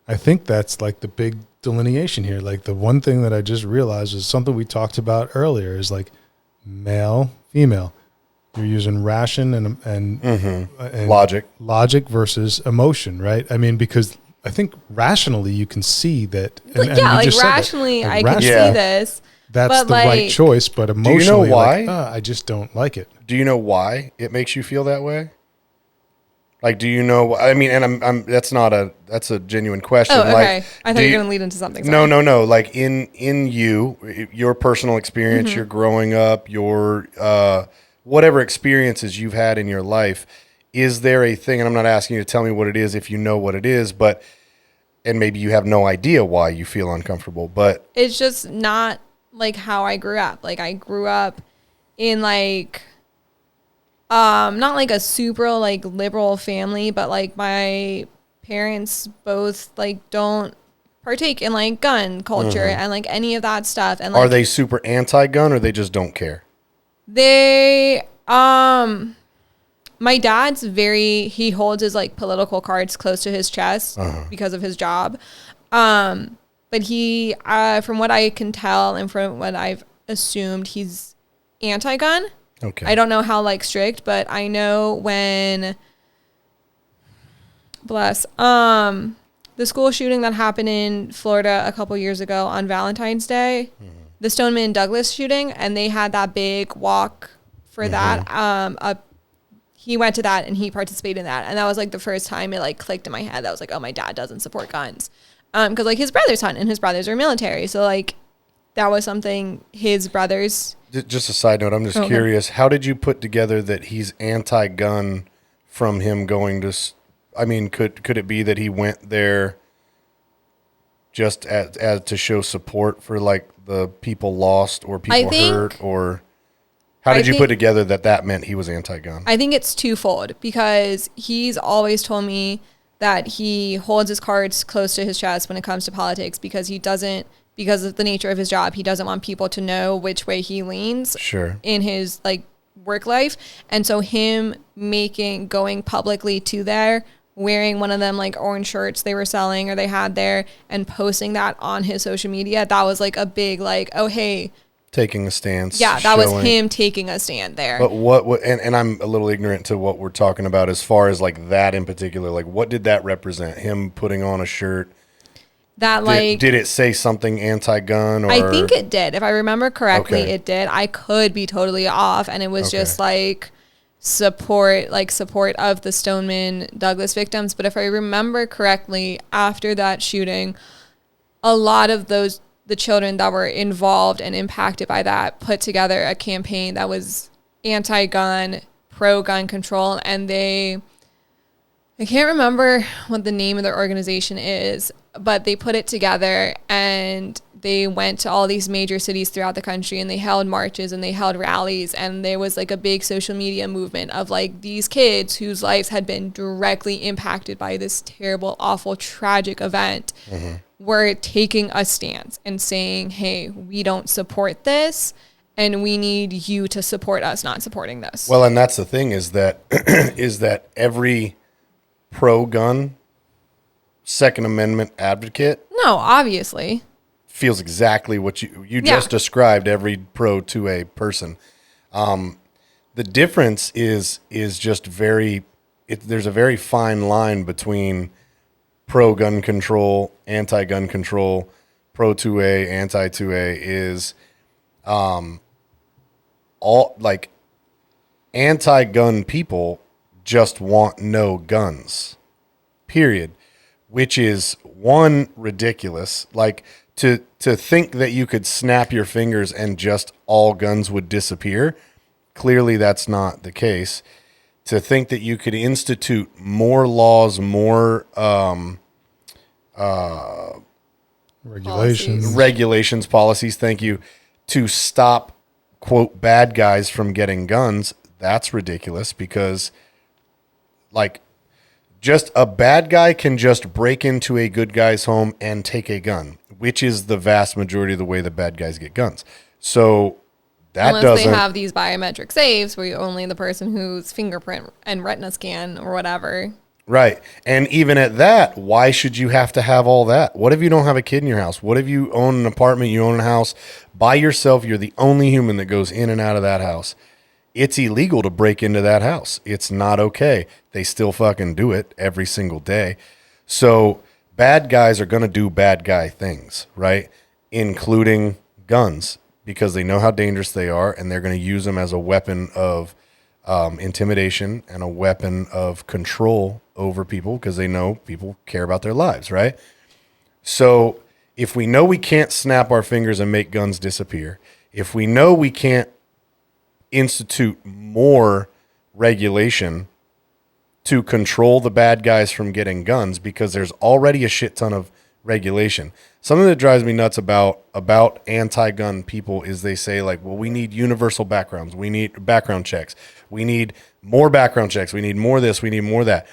[SPEAKER 3] I think that's like the big delineation here. Like the one thing that I just realized is something we talked about earlier is like male, female. You're using ration and logic versus emotion, right? I mean, because I think rationally you can see that.
[SPEAKER 5] Like, yeah, like rationally I can see this.
[SPEAKER 3] That's
[SPEAKER 5] but
[SPEAKER 3] the right choice, but emotionally,
[SPEAKER 2] do you know why?
[SPEAKER 3] Like, I just don't like it.
[SPEAKER 2] Do you know why it makes you feel that way? Like, do you know? I mean, and that's a genuine question.
[SPEAKER 5] Oh, okay.
[SPEAKER 2] Like,
[SPEAKER 5] I thought you were going to lead into something.
[SPEAKER 2] Sorry. No. Like in your personal experience, your growing up, your whatever experiences you've had in your life, is there a thing? And I'm not asking you to tell me what it is if you know what it is, but and maybe you have no idea why you feel uncomfortable, but
[SPEAKER 5] it's just not like how I grew up. Like I grew up in like not like a super like liberal family, but like my parents both like don't partake in like gun culture and like any of that stuff. And like,
[SPEAKER 2] are they super anti-gun or they just don't care?
[SPEAKER 5] They my dad's he holds his like political cards close to his chest because of his job. but he, from what I can tell and from what I've assumed, he's anti-gun.
[SPEAKER 2] Okay.
[SPEAKER 5] I don't know how like strict, but I know when, the school shooting that happened in Florida a couple years ago on Valentine's Day, the Stoneman Douglas shooting, and they had that big walk for that. He went to that and he participated in that, and that was like the first time it like clicked in my head. That was like, oh, my dad doesn't support guns, because like his brothers hunt and his brothers are military, so like that was something his brothers.
[SPEAKER 2] Just a side note, I'm just curious, how did you put together that he's anti-gun from him going to, I mean, could it be that he went there just as to show support for like the people lost or people hurt, or how did you put together that meant he was anti-gun?
[SPEAKER 5] I think it's twofold, because he's always told me that he holds his cards close to his chest when it comes to politics, because because of the nature of his job, he doesn't want people to know which way he leans in his like work life. And so him going publicly to there, wearing one of them like orange shirts they were selling or they had there, and posting that on his social media, that was like a big like, oh, hey,
[SPEAKER 2] taking a stance.
[SPEAKER 5] Yeah, that was him taking a stand there.
[SPEAKER 2] But what and I'm a little ignorant to what we're talking about as far as like that in particular. Like, what did that represent? Him putting on a shirt
[SPEAKER 5] that like
[SPEAKER 2] did it say something anti-gun? Or
[SPEAKER 5] I think it did. If I remember correctly, it did. I could be totally off, and it was just like support of the Stoneman Douglas victims. But if I remember correctly, after that shooting, a lot of the children that were involved and impacted by that put together a campaign that was anti-gun, pro-gun control, and I can't remember what the name of their organization is, but they put it together and they went to all these major cities throughout the country, and they held marches and they held rallies, and there was like a big social media movement of like these kids whose lives had been directly impacted by this terrible, awful, tragic event were taking a stance and saying, hey, we don't support this, and we need you to support us not supporting this.
[SPEAKER 2] Well, and that's the thing is that every pro-gun Second Amendment advocate,
[SPEAKER 5] no, obviously,
[SPEAKER 2] feels exactly what you just described. Every pro-2A person. The difference is just there's a very fine line between pro-gun control, anti-gun control, pro-2A, anti-2A is all like anti-gun people just want no guns, period, which is one, ridiculous. Like to think that you could snap your fingers and just all guns would disappear. Clearly that's not the case. To think that you could institute more laws, more regulations, policies, thank you, to stop, quote, bad guys from getting guns, that's ridiculous, because like just a bad guy can just break into a good guy's home and take a gun, which is the vast majority of the way that bad guys get guns. So
[SPEAKER 5] unless they have these biometric safes where only the person whose fingerprint and retina scan or whatever.
[SPEAKER 2] Right. And even at that, why should you have to have all that? What if you don't have a kid in your house? What if you own an apartment, you own a house by yourself? You're the only human that goes in and out of that house. It's illegal to break into that house. It's not okay. They still fucking do it every single day. So bad guys are going to do bad guy things, right? Including guns, because they know how dangerous they are, and they're going to use them as a weapon of intimidation and a weapon of control over people, because they know people care about their lives, right? So if we know we can't snap our fingers and make guns disappear, if we know we can't institute more regulation to control the bad guys from getting guns, because there's already a shit ton of regulation. Something that drives me nuts about anti-gun people is they say like, well, we need universal backgrounds. We need background checks. We need more background checks. We need more this. We need more that.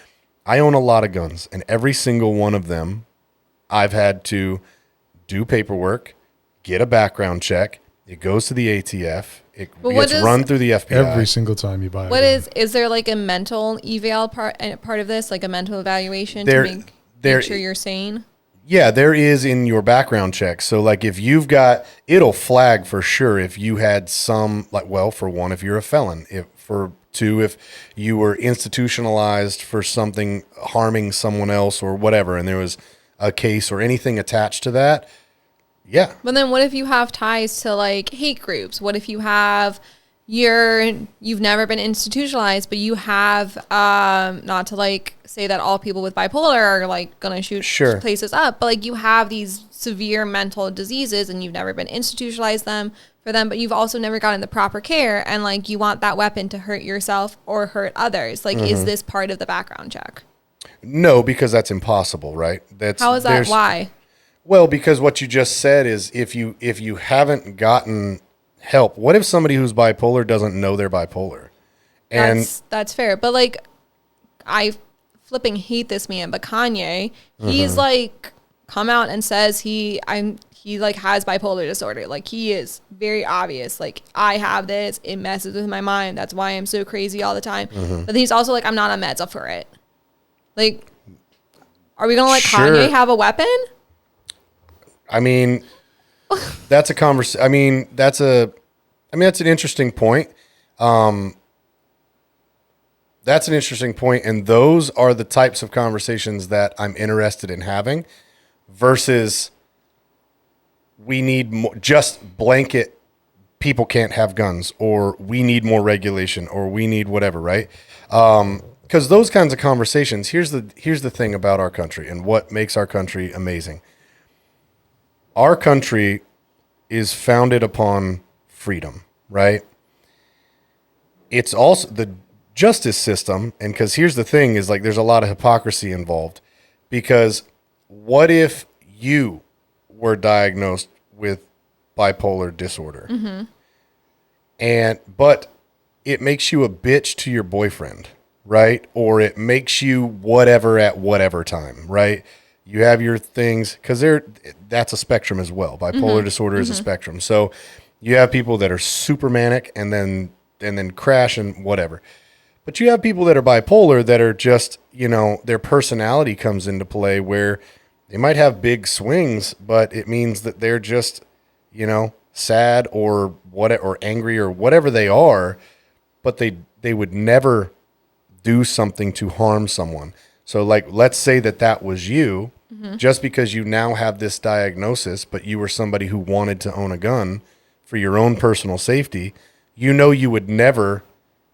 [SPEAKER 2] I own a lot of guns, and every single one of them I've had to do paperwork, get a background check. It goes to the ATF. It gets run through the FBI.
[SPEAKER 3] Every single time you buy
[SPEAKER 5] it. Is there like a mental eval part of this, like a mental evaluation to make sure you're sane?
[SPEAKER 2] Yeah, there is in your background check. So like if you've got, it'll flag for sure if you had some, like, well, for one, if you're a felon, if for two, if you were institutionalized for something harming someone else or whatever, and there was a case or anything attached to that. Yeah.
[SPEAKER 5] But then what if you have ties to like hate groups? What if you have you've never been institutionalized, but you have not to like say that all people with bipolar are like gonna shoot
[SPEAKER 2] Sure.
[SPEAKER 5] places up, but like you have these severe mental diseases and you've never been institutionalized for them, but you've also never gotten the proper care, and like you want that weapon to hurt yourself or hurt others. Like, is this part of the background check?
[SPEAKER 2] No, because that's impossible, right?
[SPEAKER 5] How is that? Why?
[SPEAKER 2] Well, because what you just said is if you haven't gotten help, what if somebody who's bipolar doesn't know they're bipolar? And
[SPEAKER 5] That's fair. But like, I flipping hate this man, but Kanye, he's like come out and says he like has bipolar disorder. Like, he is very obvious. Like, I have this, it messes with my mind. That's why I'm so crazy all the time. But he's also like, I'm not on meds for it. Like, are we gonna let
[SPEAKER 2] Sure.
[SPEAKER 5] Kanye have a weapon?
[SPEAKER 2] I mean, that's a conversation. I mean, that's an interesting point. That's an interesting point, and those are the types of conversations that I'm interested in having. Versus, we need more, just blanket. People can't have guns, or we need more regulation, or we need whatever, right? Because those kinds of conversations. Here's the thing about our country and what makes our country amazing. Our country is founded upon freedom, right? It's also the justice system, and because here's the thing is like there's a lot of hypocrisy involved, because what if you were diagnosed with bipolar disorder but it makes you a bitch to your boyfriend, right? Or it makes you whatever at whatever time, right? You have your things, because that's a spectrum as well. Bipolar disorder is a spectrum. So you have people that are super manic and then crash and whatever. But you have people that are bipolar that are just, their personality comes into play where they might have big swings, but it means that they're just, sad or angry or whatever they are, but they would never do something to harm someone. So like, let's say that was you, just because you now have this diagnosis, but you were somebody who wanted to own a gun for your own personal safety, you would never,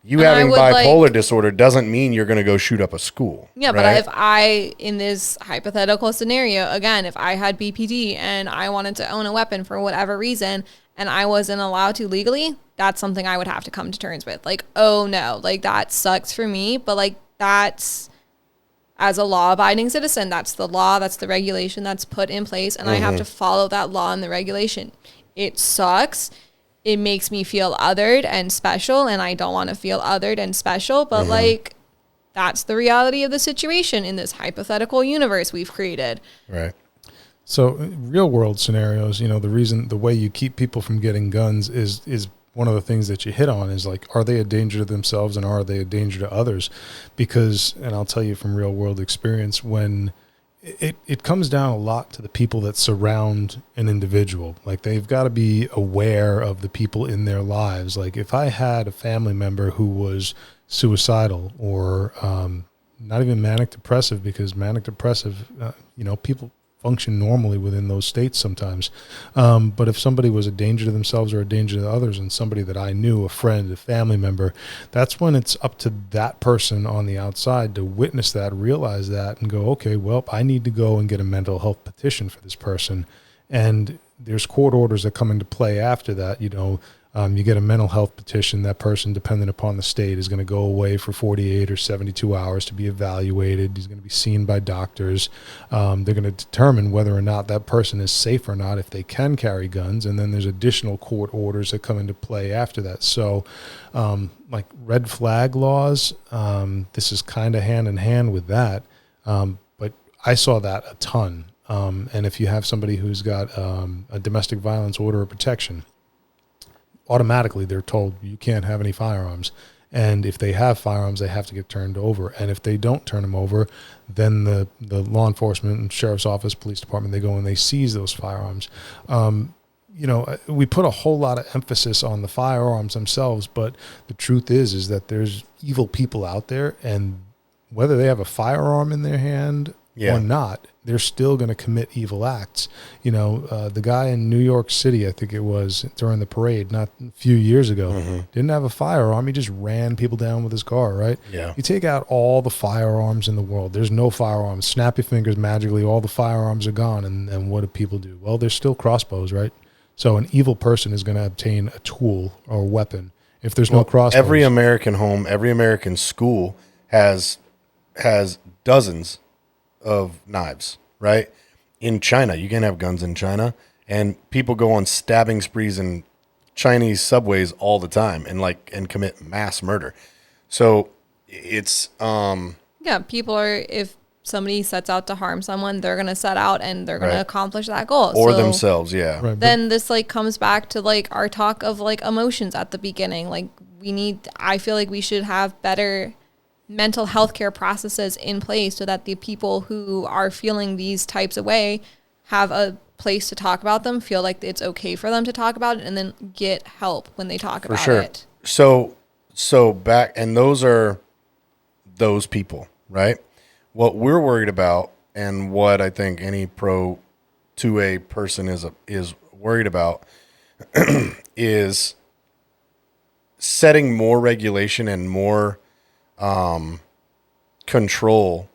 [SPEAKER 2] having bipolar disorder doesn't mean you're going to go shoot up a school.
[SPEAKER 5] Yeah,
[SPEAKER 2] right?
[SPEAKER 5] but if I, in this hypothetical scenario, again, if I had BPD and I wanted to own a weapon for whatever reason and I wasn't allowed to legally, that's something I would have to come to terms with. Like, oh no, like that sucks for me, but like that's, as a law-abiding citizen, that's the law, that's the regulation that's put in place, and I have to follow that law and the regulation. It sucks. It makes me feel othered and special, and I don't want to feel othered and special, but like, that's the reality of the situation in this hypothetical universe we've created.
[SPEAKER 2] Right.
[SPEAKER 3] So real world scenarios, the way you keep people from getting guns is one of the things that you hit on is like, are they a danger to themselves and are they a danger to others? Because, and I'll tell you from real world experience, when it comes down a lot to the people that surround an individual. Like, they've got to be aware of the people in their lives. Like, if I had a family member who was suicidal or not even manic depressive, because manic depressive, people function normally within those states sometimes. But if somebody was a danger to themselves or a danger to others, and somebody that I knew, a friend, a family member, that's when it's up to that person on the outside to witness that, realize that, and go, okay, well, I need to go and get a mental health petition for this person. And there's court orders that come into play after that. You get a mental health petition. That person, dependent upon the state, is going to go away for 48 or 72 hours to be evaluated. He's going to be seen by doctors. They're going to determine whether or not that person is safe or not, if they can carry guns. And then there's additional court orders that come into play after that. So like red flag laws, this is kind of hand in hand with that. But I saw that a ton. And if you have somebody who's got a domestic violence order of protection, automatically they're told you can't have any firearms. And if they have firearms, they have to get turned over. And if they don't turn them over, then the law enforcement and sheriff's office, police department, they go and they seize those firearms. We put a whole lot of emphasis on the firearms themselves, but the truth is that there's evil people out there, and whether they have a firearm in their hand or not, they're still going to commit evil acts. The guy in New York City, I think it was, during the parade, not a few years ago, didn't have a firearm. He just ran people down with his car, right?
[SPEAKER 2] Yeah.
[SPEAKER 3] You take out all the firearms in the world. There's no firearms. Snap your fingers magically, all the firearms are gone. And what do people do? Well, there's still crossbows, right? So an evil person is going to obtain a tool or a weapon. If there's no crossbows.
[SPEAKER 2] Every American home, every American school has dozens of knives, right? In China, you can have guns in China, and people go on stabbing sprees in Chinese subways all the time and commit mass murder. So it's
[SPEAKER 5] people are, if somebody sets out to harm someone, they're going to set out and they're going to accomplish that goal.
[SPEAKER 2] Or themselves, yeah.
[SPEAKER 3] Right.
[SPEAKER 5] Then this comes back to our talk of emotions at the beginning. I feel like we should have better mental health care processes in place so that the people who are feeling these types of way have a place to talk about them, feel like it's okay for them to talk about it, and then get help when they talk about it.
[SPEAKER 2] So back, and those are those people, right? What we're worried about, and what I think any pro 2A person is worried about, is setting more regulation and more control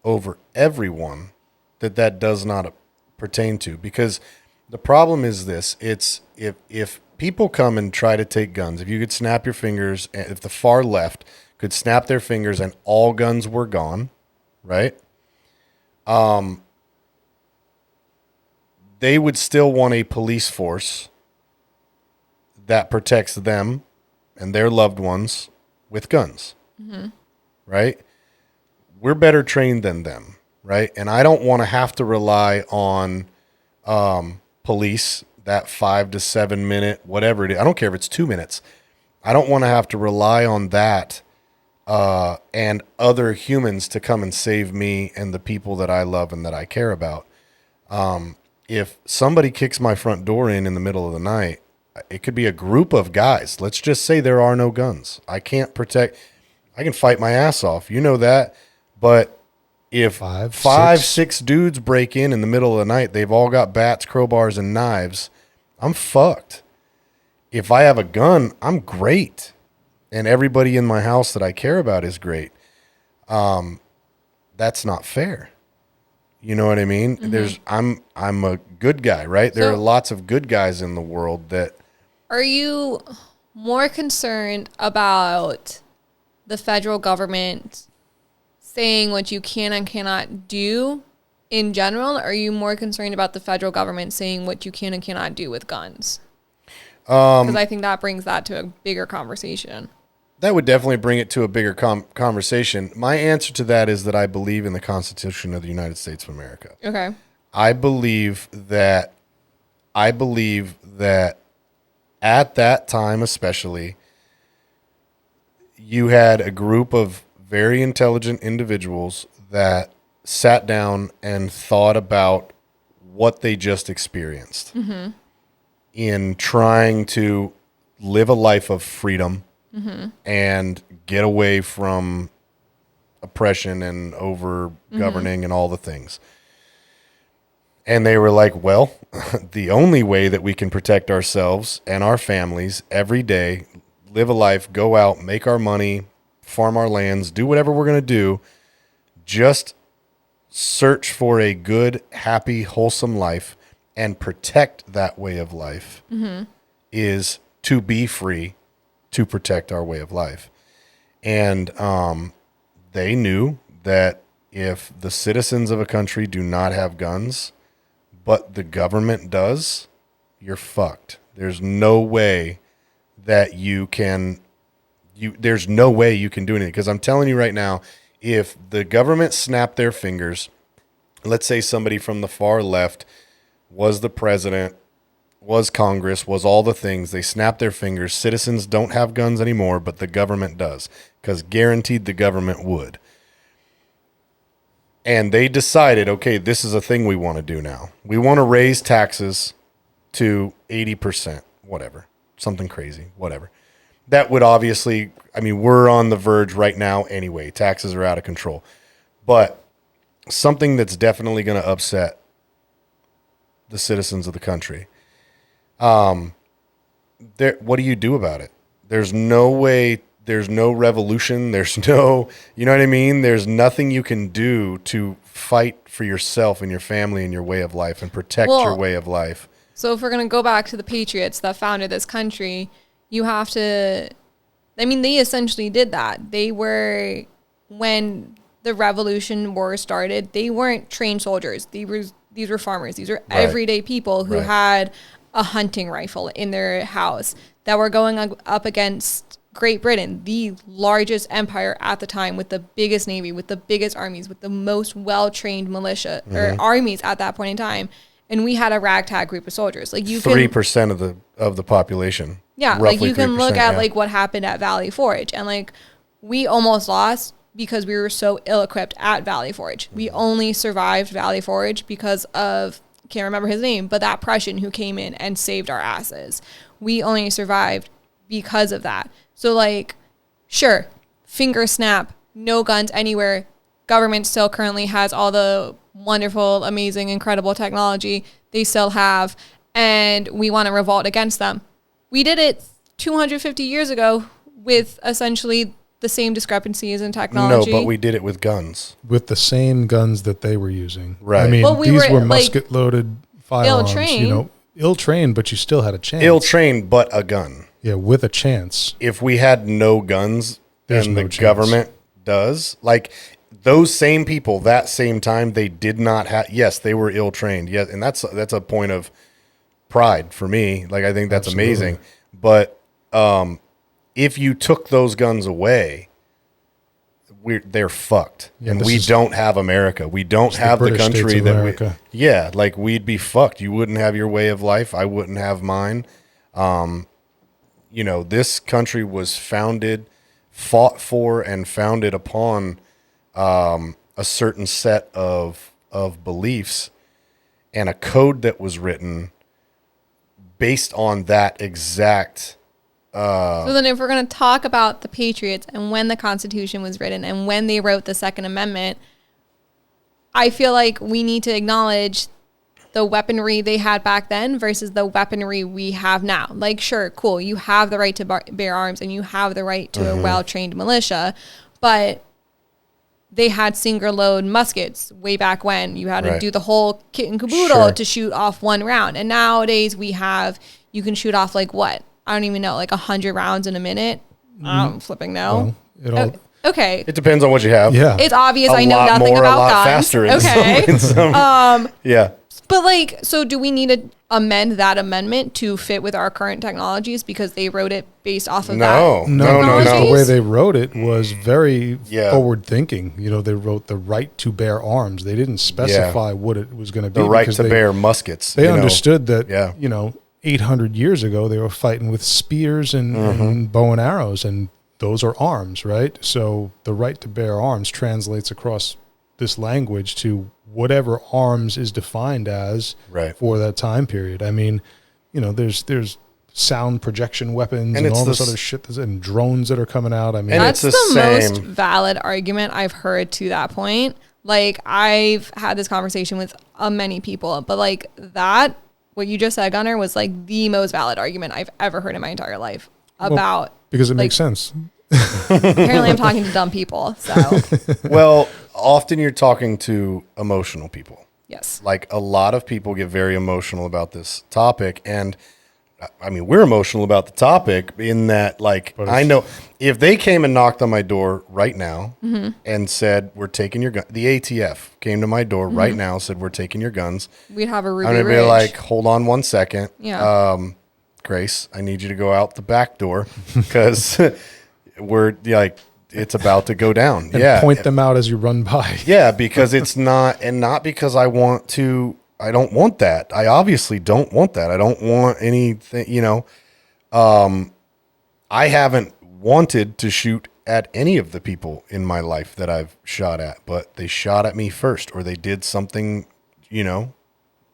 [SPEAKER 2] over everyone that does not pertain to. Because the problem is this: it's if people come and try to take guns, if you could snap your fingers, if the far left could snap their fingers and all guns were gone, right? They would still want a police force that protects them and their loved ones with guns, right? We're better trained than them, right? And I don't want to have to rely on police, that 5 to 7 minute, whatever it is. I don't care if it's 2 minutes. I don't want to have to rely on that and other humans to come and save me and the people that I love and that I care about. If somebody kicks my front door in the middle of the night, it could be a group of guys. Let's just say there are no guns. I can fight my ass off. You know that. But if five, six dudes break in the middle of the night, they've all got bats, crowbars, and knives, I'm fucked. If I have a gun, I'm great. And everybody in my house that I care about is great. That's not fair. You know what I mean? I'm a good guy, right? There are lots of good guys in the world that.
[SPEAKER 5] Are you more concerned about the federal government saying what you can and cannot do in general? Or are you more concerned about the federal government saying what you can and cannot do with guns? Because I think that brings that to a bigger conversation.
[SPEAKER 2] That would definitely bring it to a bigger conversation. My answer to that is that I believe in the Constitution of the United States of America.
[SPEAKER 5] Okay.
[SPEAKER 2] I believe that at that time, especially, you had a group of very intelligent individuals that sat down and thought about what they just experienced in trying to live a life of freedom and get away from oppression and over governing and all the things. And they were like, well, the only way that we can protect ourselves and our families every day, live a life, go out, make our money, farm our lands, do whatever we're going to do, just search for a good, happy, wholesome life and protect that way of life is to be free, to protect our way of life. And they knew that if the citizens of a country do not have guns, but the government does, you're fucked. There's no way that there's no way you can do anything. Because I'm telling you right now, if the government snapped their fingers, let's say somebody from the far left was the president was Congress, was all the things. They snapped their fingers. Citizens don't have guns anymore, but the government does, because guaranteed the government would. And they decided, okay, this is a thing we want to do now. We want to raise taxes to 80%, whatever, something crazy, whatever. That would obviously, I mean, we're on the verge right now anyway. Taxes are out of control. But something that's definitely going to upset the citizens of the country. What do you do about it? There's no way, there's no revolution, there's no, you know what I mean? There's nothing you can do to fight for yourself and your family and your way of life and protect your way of life.
[SPEAKER 5] So if we're going to go back to the patriots that founded this country, you have to, I mean, they essentially did that. They were, when the Revolution War started, they weren't trained soldiers. These were farmers. These were everyday people who had a hunting rifle in their house that were going up against Great Britain, the largest empire at the time, with the biggest navy, with the biggest armies, with the most well-trained militia or armies at that point in time. And we had a ragtag group of soldiers. Like, you
[SPEAKER 2] 3% of the population.
[SPEAKER 5] Yeah, like you can look at like what happened at Valley Forge, and like we almost lost because we were so ill-equipped at Valley Forge. We only survived Valley Forge because of, can't remember his name, but that Prussian who came in and saved our asses. We only survived because of that. So like, sure, finger snap, no guns anywhere. Government still currently has all the wonderful, amazing, incredible technology they still have, and we want to revolt against them. We did it 250 years ago with essentially the same discrepancies in technology.
[SPEAKER 2] No, but we did it with guns.
[SPEAKER 3] With the same guns that they were using.
[SPEAKER 2] Right.
[SPEAKER 3] I mean,
[SPEAKER 5] Well, we
[SPEAKER 3] these
[SPEAKER 5] were,
[SPEAKER 3] were musket-loaded firearms.
[SPEAKER 5] ill-trained.
[SPEAKER 3] You know, ill-trained, but you still had a chance.
[SPEAKER 2] Ill-trained, but a gun.
[SPEAKER 3] Yeah, with a chance.
[SPEAKER 2] If we had no guns,
[SPEAKER 3] There's
[SPEAKER 2] and
[SPEAKER 3] no
[SPEAKER 2] the
[SPEAKER 3] chance.
[SPEAKER 2] government does, like those same people, that same time, they did not have. Yes, they were ill-trained. Yes, and that's a point of pride for me. Like, I think that's
[SPEAKER 3] Absolutely.
[SPEAKER 2] amazing. But if you took those guns away, they're fucked.
[SPEAKER 3] Yeah,
[SPEAKER 2] And
[SPEAKER 3] this
[SPEAKER 2] we
[SPEAKER 3] is-
[SPEAKER 2] don't have America. We don't
[SPEAKER 3] the
[SPEAKER 2] have the
[SPEAKER 3] British States
[SPEAKER 2] country
[SPEAKER 3] of
[SPEAKER 2] that
[SPEAKER 3] America.
[SPEAKER 2] we. Yeah, like we'd be fucked. You wouldn't have your way of life. I wouldn't have mine. You know, this country was fought for and founded upon a certain set of beliefs and a code that was written based on that exact.
[SPEAKER 5] So then if we're going to talk about the Patriots and when the Constitution was written and when they wrote the Second Amendment, I feel like we need to acknowledge the weaponry they had back then versus the weaponry we have now. Like, sure, cool, you have the right to bear arms and you have the right to a well-trained militia, but they had single load muskets way back when. You had to
[SPEAKER 2] Right.
[SPEAKER 5] do the whole kit and caboodle
[SPEAKER 2] Sure.
[SPEAKER 5] to shoot off one round. And nowadays you can shoot off like what? I don't even know, like 100 rounds in a minute. I don't flipping know.
[SPEAKER 3] Well, it all,
[SPEAKER 5] Okay.
[SPEAKER 2] It depends on what you have.
[SPEAKER 3] yeah.
[SPEAKER 5] It's obvious
[SPEAKER 2] A
[SPEAKER 5] I know
[SPEAKER 2] lot
[SPEAKER 5] nothing
[SPEAKER 2] more,
[SPEAKER 5] about
[SPEAKER 2] a lot
[SPEAKER 5] guns.
[SPEAKER 2] faster in
[SPEAKER 5] Okay.
[SPEAKER 2] some. Yeah.
[SPEAKER 5] But like, so do we need to amend that amendment to fit with our current technologies because they wrote it based off of
[SPEAKER 2] No.
[SPEAKER 5] that?
[SPEAKER 3] No, the
[SPEAKER 5] technologies?
[SPEAKER 3] way they wrote it was very
[SPEAKER 2] Yeah.
[SPEAKER 3] forward thinking. You know, they wrote the right to bear arms. They didn't specify what it was going to be.
[SPEAKER 2] The right
[SPEAKER 3] because
[SPEAKER 2] to
[SPEAKER 3] they,
[SPEAKER 2] bear muskets.
[SPEAKER 3] They
[SPEAKER 2] you know.
[SPEAKER 3] understood that,
[SPEAKER 2] Yeah.
[SPEAKER 3] 800 years ago, they were fighting with spears and bow and arrows, and those are arms, right? So the right to bear arms translates across this language to whatever arms is defined as
[SPEAKER 2] Right.
[SPEAKER 3] for that time period. I mean, there's sound projection weapons
[SPEAKER 2] And
[SPEAKER 3] and
[SPEAKER 2] it's
[SPEAKER 3] all this
[SPEAKER 2] this-
[SPEAKER 3] other shit, and drones that are coming out. I mean,
[SPEAKER 2] And
[SPEAKER 5] That's
[SPEAKER 2] it's
[SPEAKER 5] the
[SPEAKER 2] the
[SPEAKER 5] most
[SPEAKER 2] same-
[SPEAKER 5] valid argument I've heard to that point. Like, I've had this conversation with many people, but like that, what you just said, Gunnar, was like the most valid argument I've ever heard in my entire life about.
[SPEAKER 3] because it
[SPEAKER 5] like,
[SPEAKER 3] makes sense.
[SPEAKER 5] Apparently, I'm talking to dumb people. So,
[SPEAKER 2] Well, often you're talking to emotional people.
[SPEAKER 5] yes.
[SPEAKER 2] Like a lot of people get very emotional about this topic, and I mean we're emotional about the topic in that, like,
[SPEAKER 3] But
[SPEAKER 2] I
[SPEAKER 3] it's-
[SPEAKER 2] know if they came and knocked on my door right now
[SPEAKER 5] Mm-hmm.
[SPEAKER 2] and said we're taking your gun, the ATF came to my door
[SPEAKER 5] Mm-hmm.
[SPEAKER 2] right now, said we're taking your guns.
[SPEAKER 5] We'd have a Ruby
[SPEAKER 2] I'm gonna
[SPEAKER 5] Ridge.
[SPEAKER 2] be like, hold on one second,
[SPEAKER 5] Yeah.
[SPEAKER 2] Grace, I need you to go out the back door because we're like it's about to go down.
[SPEAKER 3] And
[SPEAKER 2] Yeah,
[SPEAKER 3] point them out as you run by.
[SPEAKER 2] yeah, because it's not, and not because I want to I don't want that. I obviously don't want that. I don't want anything, I haven't wanted to shoot at any of the people in my life that I've shot at, but they shot at me first, or they did something,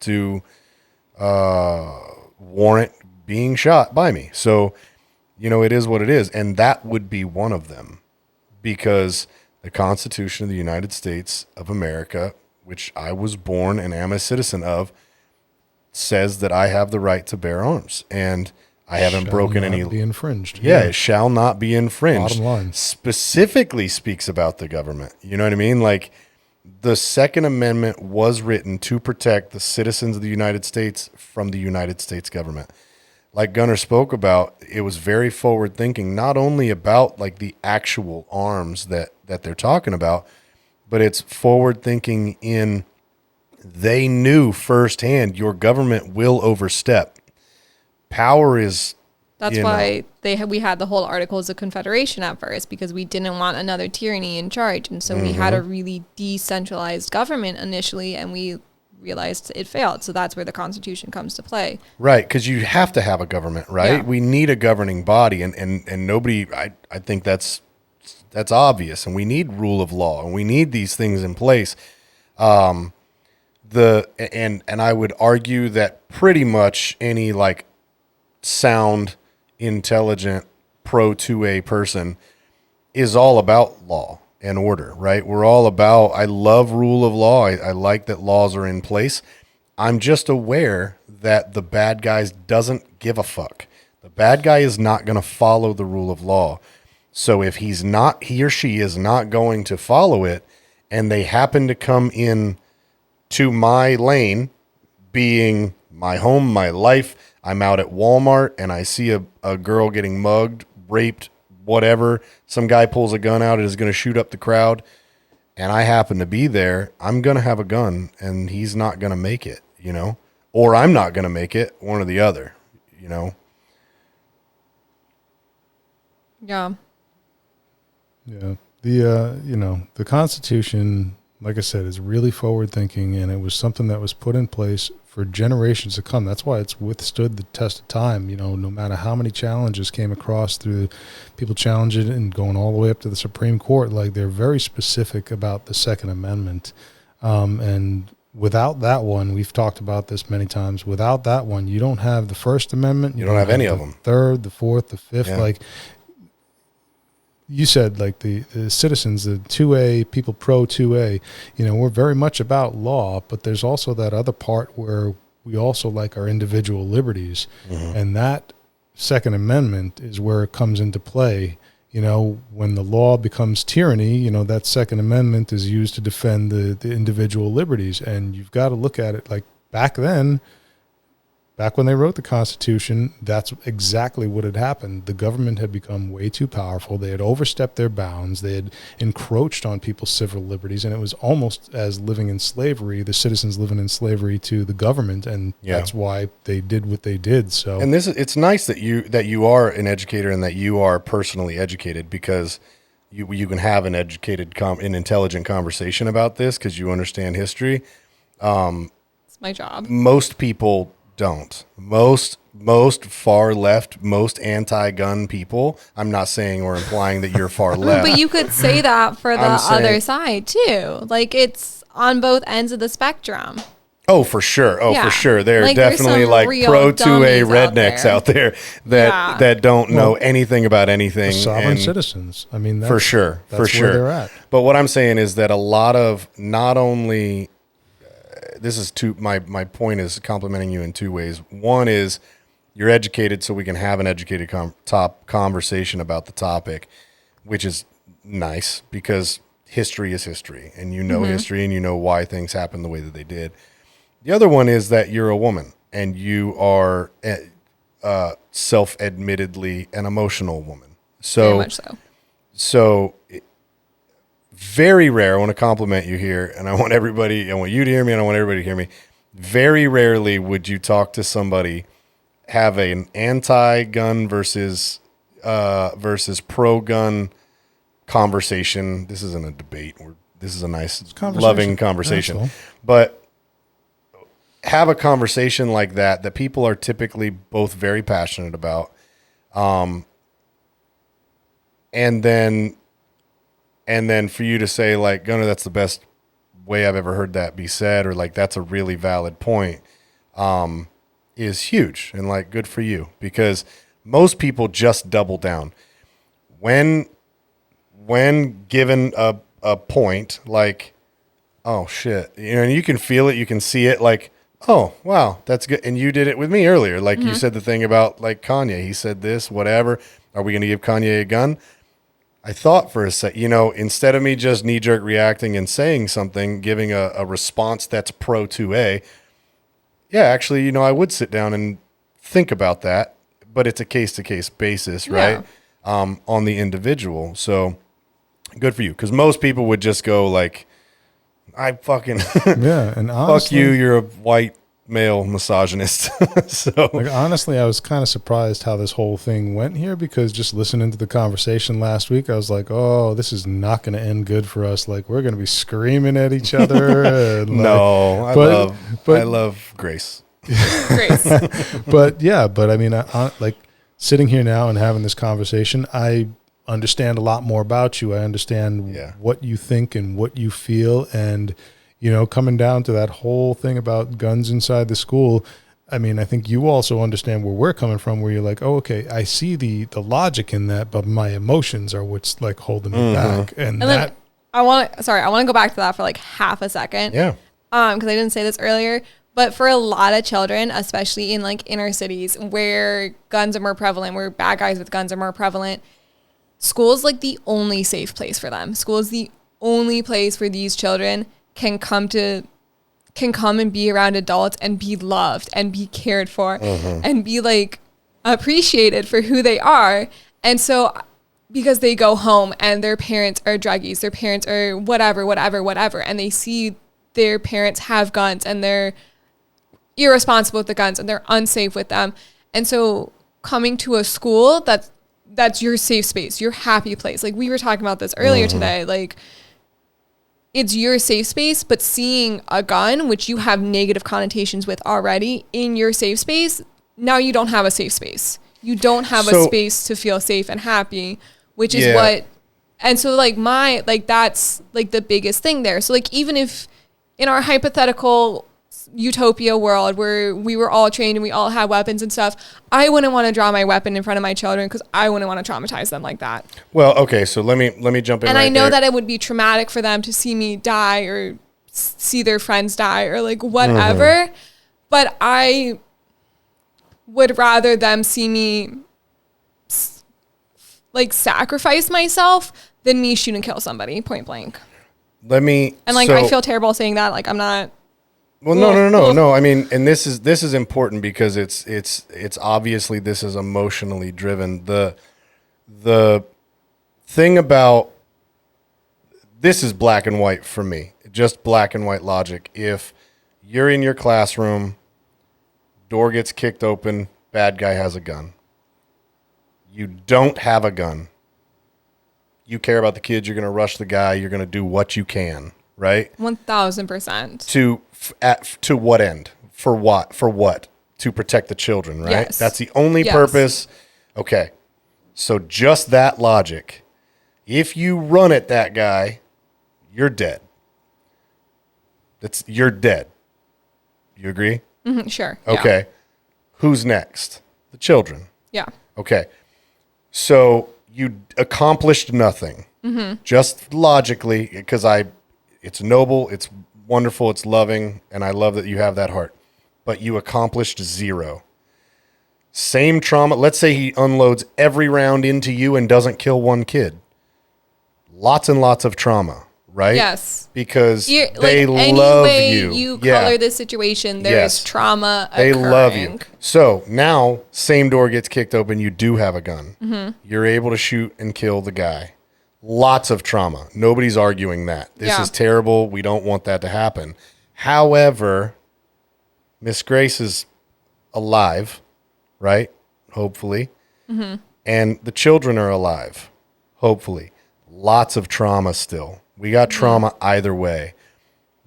[SPEAKER 2] to warrant being shot by me. So, it is what it is. And that would be one of them, because the Constitution of the United States of America, which I was born and am a citizen of, says that I have the right to bear arms. And I haven't broken any.
[SPEAKER 3] Be infringed.
[SPEAKER 2] Yeah, it shall not be infringed.
[SPEAKER 3] Bottom line.
[SPEAKER 2] Specifically speaks about the government. You know what I mean? Like, the Second Amendment was written to protect the citizens of the United States from the United States government. Like Gunnar spoke about, it was very forward thinking, not only about like the actual arms that they're talking about, but it's forward thinking in they knew firsthand your government will overstep. Power is.
[SPEAKER 5] That's why we had the whole Articles of Confederation at first, because we didn't want another tyranny in charge. And so we had a really decentralized government initially, and we realized it failed. So that's where the Constitution comes to play.
[SPEAKER 2] Right, because you have to have a government, right?
[SPEAKER 5] Yeah.
[SPEAKER 2] We need a governing body, and nobody, I think that's obvious, and we need rule of law, and we need these things in place. And I would argue that pretty much any like sound, intelligent, pro 2A person is all about law and order, right? We're all about, I love rule of law. I like that laws are in place. I'm just aware that the bad guy doesn't give a fuck. The bad guy is not going to follow the rule of law. So if he or she is not going to follow it, and they happen to come in to my lane, being my home, my life, I'm out at Walmart and I see a girl getting mugged, raped, whatever. Some guy pulls a gun out and is going to shoot up the crowd, and I happen to be there. I'm going to have a gun, and he's not going to make it, or I'm not going to make it, one or the other,
[SPEAKER 5] Yeah.
[SPEAKER 3] Yeah. The Constitution, like I said, is really forward thinking, and it was something that was put in place for generations to come. That's why it's withstood the test of time. No matter how many challenges came across through people challenging it and going all the way up to the Supreme Court, like they're very specific about the Second Amendment. And without that one, we've talked about this many times, without that one, you don't have the First Amendment.
[SPEAKER 2] You don't have any of
[SPEAKER 3] the
[SPEAKER 2] them.
[SPEAKER 3] Third, the Fourth, the Fifth,
[SPEAKER 2] Yeah.
[SPEAKER 3] like you said, like the citizens, the 2A, people pro 2A, we're very much about law, but there's also that other part where we also like our individual liberties. And that Second Amendment is where it comes into play. When the law becomes tyranny, that Second Amendment is used to defend the individual liberties. And you've got to look at it like back then, back when they wrote the Constitution, that's exactly what had happened. The government had become way too powerful. They had overstepped their bounds. They had encroached on people's civil liberties, and it was almost as living in slavery, the citizens living in slavery to the government, and that's why they did what they did. So,
[SPEAKER 2] and it's nice that you are an educator and that you are personally educated, because you can have an educated, an intelligent conversation about this because you understand history.
[SPEAKER 5] It's my job.
[SPEAKER 2] Most people don't. Most far left, most anti-gun people. I'm not saying or implying that you're far left.
[SPEAKER 5] But you could say that for the other side too. Like, it's on both ends of the spectrum.
[SPEAKER 2] Oh, for sure.
[SPEAKER 5] Yeah.
[SPEAKER 2] For sure. There are
[SPEAKER 5] Like, there's
[SPEAKER 2] definitely
[SPEAKER 5] some
[SPEAKER 2] like
[SPEAKER 5] real
[SPEAKER 2] pro 2A
[SPEAKER 5] dummies
[SPEAKER 2] rednecks out there that don't know anything about anything.
[SPEAKER 3] sovereign citizens. I mean,
[SPEAKER 2] for sure.
[SPEAKER 3] That's where they're at.
[SPEAKER 2] But what I'm saying is that a lot of, not only this is my point is complimenting you in two ways. One is you're educated, so we can have an educated conversation about the topic, which is nice because history is history, and history, and you know why things happen the way that they did. The other one is that you're a woman, and you are self-admittedly an emotional woman. So
[SPEAKER 5] Very much so.
[SPEAKER 2] So very rare. I want to compliment you here, and I want you to hear me, and I want everybody to hear me. Very rarely would you talk to somebody, have an anti-gun versus pro-gun conversation. This isn't a debate. This is a nice, loving conversation. But have a conversation like that people are typically both very passionate about, and then for you to say like, Gunnar, that's the best way I've ever heard that be said, or like that's a really valid point, is huge, and like good for you, because most people just double down when given a point, like, oh shit, and you can feel it, you can see it, like, oh wow, that's good. And you did it with me earlier, like you said the thing about like Kanye, he said this, whatever, are we going to give Kanye a gun? I thought for a sec, instead of me just knee-jerk reacting and saying something, giving a response that's pro 2A, yeah, actually, I would sit down and think about that, but it's a case-to-case basis, right? On the individual. So good for you, because most people would just go like, I fucking
[SPEAKER 3] Yeah, and honestly,
[SPEAKER 2] fuck you, you're a white male misogynist. So
[SPEAKER 3] like honestly, I was kind of surprised how this whole thing went here, because just listening to the conversation last week, I was like, oh, this is not going to end good for us. Like, we're going to be screaming at each other. And like,
[SPEAKER 2] no, I love Grace.
[SPEAKER 4] Grace.
[SPEAKER 3] but I mean, like sitting here now and having this conversation, I understand a lot more about you. I understand what you think and what you feel. And, coming down to that whole thing about guns inside the school, I mean, I think you also understand where we're coming from, where you're like, oh, okay, I see the logic in that, but my emotions are what's like holding me back. And that,
[SPEAKER 5] then I want to go back to that for like half a second.
[SPEAKER 2] Yeah.
[SPEAKER 5] Because I didn't say this earlier, but for a lot of children, especially in like inner cities where guns are more prevalent, where bad guys with guns are more prevalent, school is like the only safe place for them. School is the only place where these children can come and be around adults and be loved and be cared for and be like appreciated for who they are. And so because they go home and their parents are druggies, their parents are whatever, and they see their parents have guns and they're irresponsible with the guns and they're unsafe with them. And so coming to a school that's your safe space, your happy place. Like we were talking about this earlier today, like it's your safe space, but seeing a gun, which you have negative connotations with already, in your safe space, now you don't have a safe space. You don't have a space to feel safe and happy, which is what, and so like that's like the biggest thing there. So like even if in our hypothetical utopia world where we were all trained and we all had weapons and stuff, I wouldn't want to draw my weapon in front of my children because I wouldn't want to traumatize them like that.
[SPEAKER 2] Well, okay, so let me jump in.
[SPEAKER 5] And
[SPEAKER 2] right
[SPEAKER 5] I know
[SPEAKER 2] there.
[SPEAKER 5] that it would be traumatic for them to see me die or see their friends die or like whatever, but I would rather them see me like sacrifice myself than me shoot and kill somebody point blank. I feel terrible saying that. Like I'm not.
[SPEAKER 2] Well, no. I mean, and this is important because it's obviously this is emotionally driven. The thing about this is black and white for me, just black and white logic. If you're in your classroom, door gets kicked open, bad guy has a gun. You don't have a gun. You care about the kids. You're going to rush the guy. You're going to do what you can, right?
[SPEAKER 5] 1000%.
[SPEAKER 2] To what end? For what? To protect the children, right?
[SPEAKER 5] Yes.
[SPEAKER 2] That's the only purpose. Okay. So just that logic. If you run at that guy, you're dead. You're dead. You agree?
[SPEAKER 5] Mm-hmm, sure.
[SPEAKER 2] Okay.
[SPEAKER 5] Yeah.
[SPEAKER 2] Who's next? The children.
[SPEAKER 5] Yeah.
[SPEAKER 2] Okay. So you accomplished nothing. Just logically, because it's noble, it's wonderful, it's loving, and I love that you have that heart. But you accomplished zero. Same trauma. Let's say he unloads every round into you and doesn't kill one kid. Lots and lots of trauma, right?
[SPEAKER 5] Yes.
[SPEAKER 2] Because they
[SPEAKER 5] any
[SPEAKER 2] love
[SPEAKER 5] way
[SPEAKER 2] you.
[SPEAKER 5] You color this situation, there's trauma
[SPEAKER 2] They
[SPEAKER 5] occurring.
[SPEAKER 2] love you. So now, same door gets kicked open. You do have a gun. You're able to shoot and kill the guy. Lots of trauma. Nobody's arguing that. This is terrible. We don't want that to happen. However, Miss Grace is alive, right? Hopefully. And the children are alive, hopefully. Lots of trauma still. We got trauma either way.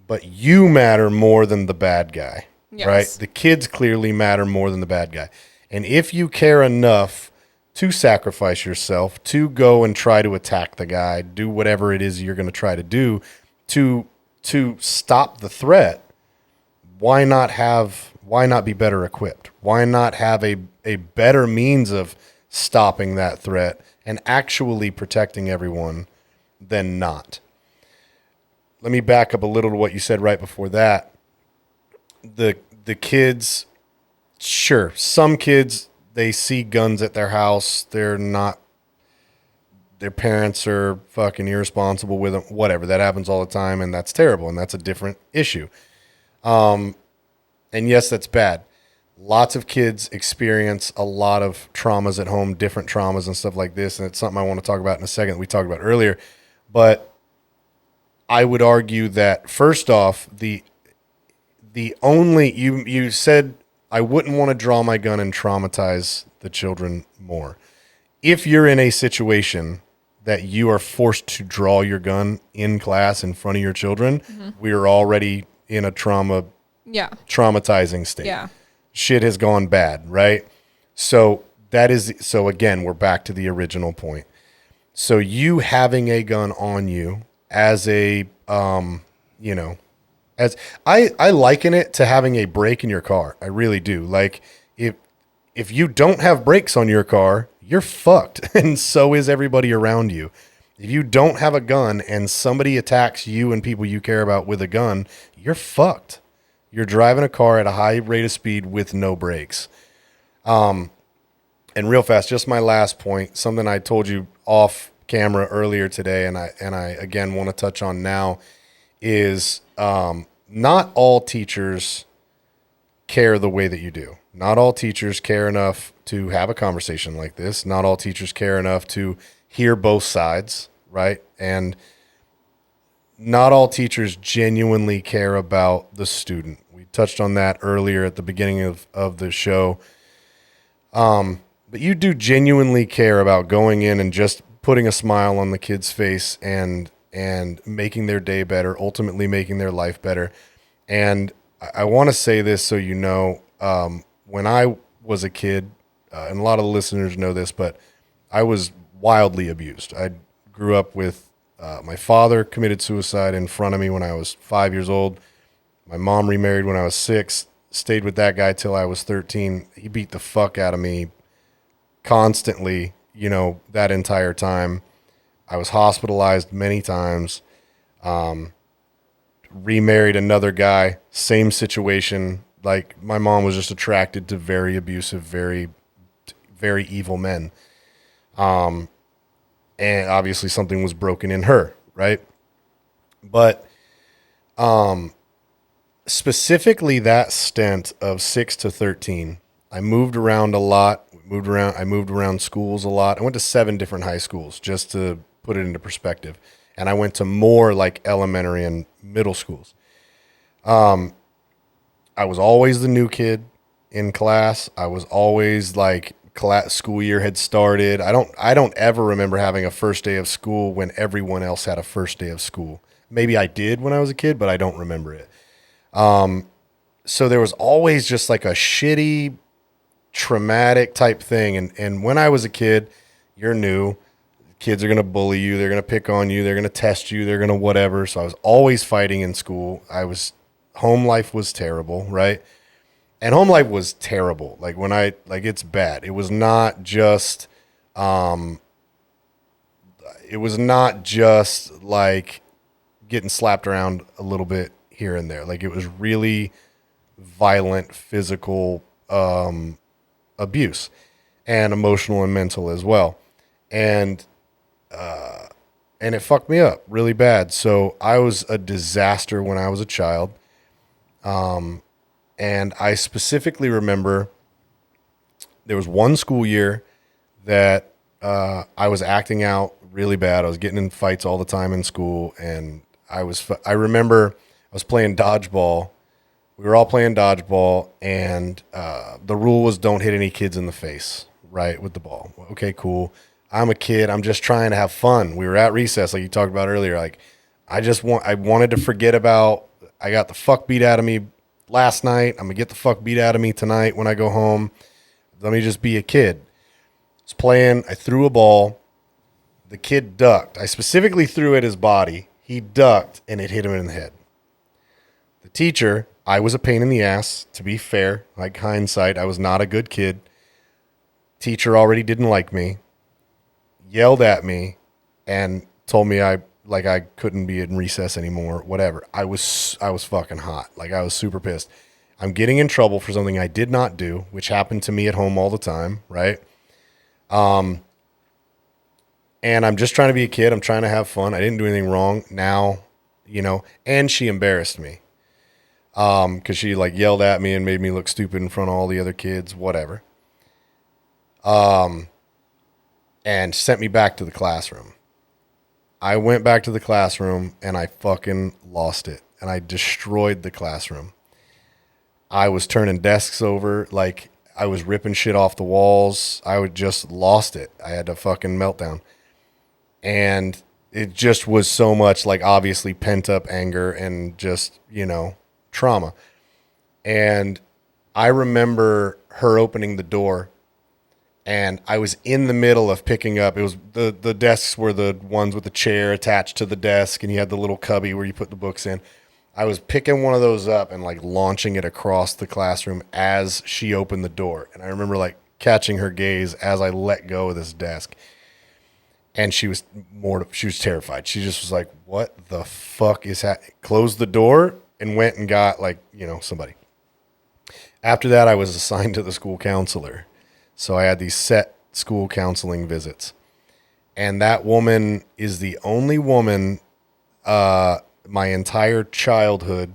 [SPEAKER 2] But you matter more than the bad guy.
[SPEAKER 4] Yes.
[SPEAKER 2] right? The kids clearly matter more than the bad guy. And if you care enough to sacrifice yourself, to go and try to attack the guy, do whatever it is you're going to try to do to stop the threat, why not be better equipped? Why not have a better means of stopping that threat and actually protecting everyone than not? Let me back up a little to what you said right before that. The kids, sure, some kids, they see guns at their house. Their parents are fucking irresponsible with them, whatever. That happens all the time, and that's terrible, and that's a different issue. And yes, that's bad. Lots of kids experience a lot of traumas at home, different traumas and stuff like this, and it's something I want to talk about in a second that we talked about earlier. But I would argue that, first off, the only, you said I wouldn't want to draw my gun and traumatize the children more. If you're in a situation that you are forced to draw your gun in class in front of your children, we are already in a traumatizing state.
[SPEAKER 4] Yeah.
[SPEAKER 2] Shit has gone bad, right? So again, we're back to the original point. So you having a gun on you as a, as I liken it to having a brake in your car. I really do. Like if you don't have brakes on your car, you're fucked. And so is everybody around you. If you don't have a gun and somebody attacks you and people you care about with a gun, you're fucked. You're driving a car at a high rate of speed with no brakes. And real fast, just my last point, something I told you off camera earlier today, and I again want to touch on now, is not all teachers care the way that you do. Not all teachers care enough to have a conversation like this. Not all teachers care enough to hear both sides, right? And not all teachers genuinely care about the student. We touched on that earlier at the beginning of the show. But you do genuinely care about going in and just putting a smile on the kid's face and making their day better, ultimately making their life better. And I want to say this so you know, when I was a kid, and a lot of the listeners know this, but I was wildly abused. I grew up with my father committed suicide in front of me when I was 5 years old. My mom remarried when I was 6, stayed with that guy till I was 13. He beat the fuck out of me constantly, that entire time. I was hospitalized many times. Remarried another guy, same situation. Like, my mom was just attracted to very abusive, very, very evil men. And obviously something was broken in her, right? But specifically that stint of 6 to 13, I moved around a lot. I moved around schools a lot. I went to 7 different high schools, just to put it into perspective. And I went to more like elementary and middle schools. I was always the new kid in class. I was always like, school year had started. I don't ever remember having a first day of school when everyone else had a first day of school. Maybe I did when I was a kid, but I don't remember it. So there was always just like a shitty, traumatic type thing. And when I was a kid, you're new. Kids are going to bully you. They're going to pick on you. They're going to test you. They're going to whatever. So I was always fighting in school. Home life was terrible, right? And home life was terrible. Like it's bad. It was not just like getting slapped around a little bit here and there. Like, it was really violent physical abuse, and emotional and mental as well. And it fucked me up really bad. So I was a disaster when I was a child. And I specifically remember there was one school year that I was acting out really bad. I was getting in fights all the time in school, and I remember I was playing dodgeball. We were all playing dodgeball, and the rule was don't hit any kids in the face, right, with the ball. Okay, cool. I'm a kid. I'm just trying to have fun. We were at recess, like you talked about earlier. Like, I wanted to forget about, I got the fuck beat out of me last night. I'm going to get the fuck beat out of me tonight when I go home. Let me just be a kid. I was playing. I threw a ball. The kid ducked. I specifically threw at his body. He ducked, and it hit him in the head. The teacher, I was a pain in the ass, to be fair. Like hindsight, I was not a good kid. Teacher already didn't like me. Yelled at me and told me I couldn't be in recess anymore, whatever. I was fucking hot. Like, I was super pissed. I'm getting in trouble for something I did not do, which happened to me at home all the time, right? And I'm just trying to be a kid. I'm trying to have fun. I didn't do anything wrong. Now, and she embarrassed me. Because she like yelled at me and made me look stupid in front of all the other kids, whatever. And sent me back to the classroom. I went back to the classroom and I fucking lost it. And I destroyed the classroom. I was turning desks over, like I was ripping shit off the walls. I would just lost it. I had a fucking meltdown. And it just was so much like obviously pent up anger and just, trauma. And I remember her opening the door and I was in the middle of picking up. It was the desks were the ones with the chair attached to the desk and you had the little cubby where you put the books in. I was picking one of those up and like launching it across the classroom as she opened the door. And I remember like catching her gaze as I let go of this desk. And she was terrified. She just was like, what the fuck is happening? Closed the door and went and got somebody. After that, I was assigned to the school counselor. So I had these set school counseling visits. And that woman is the only woman, my entire childhood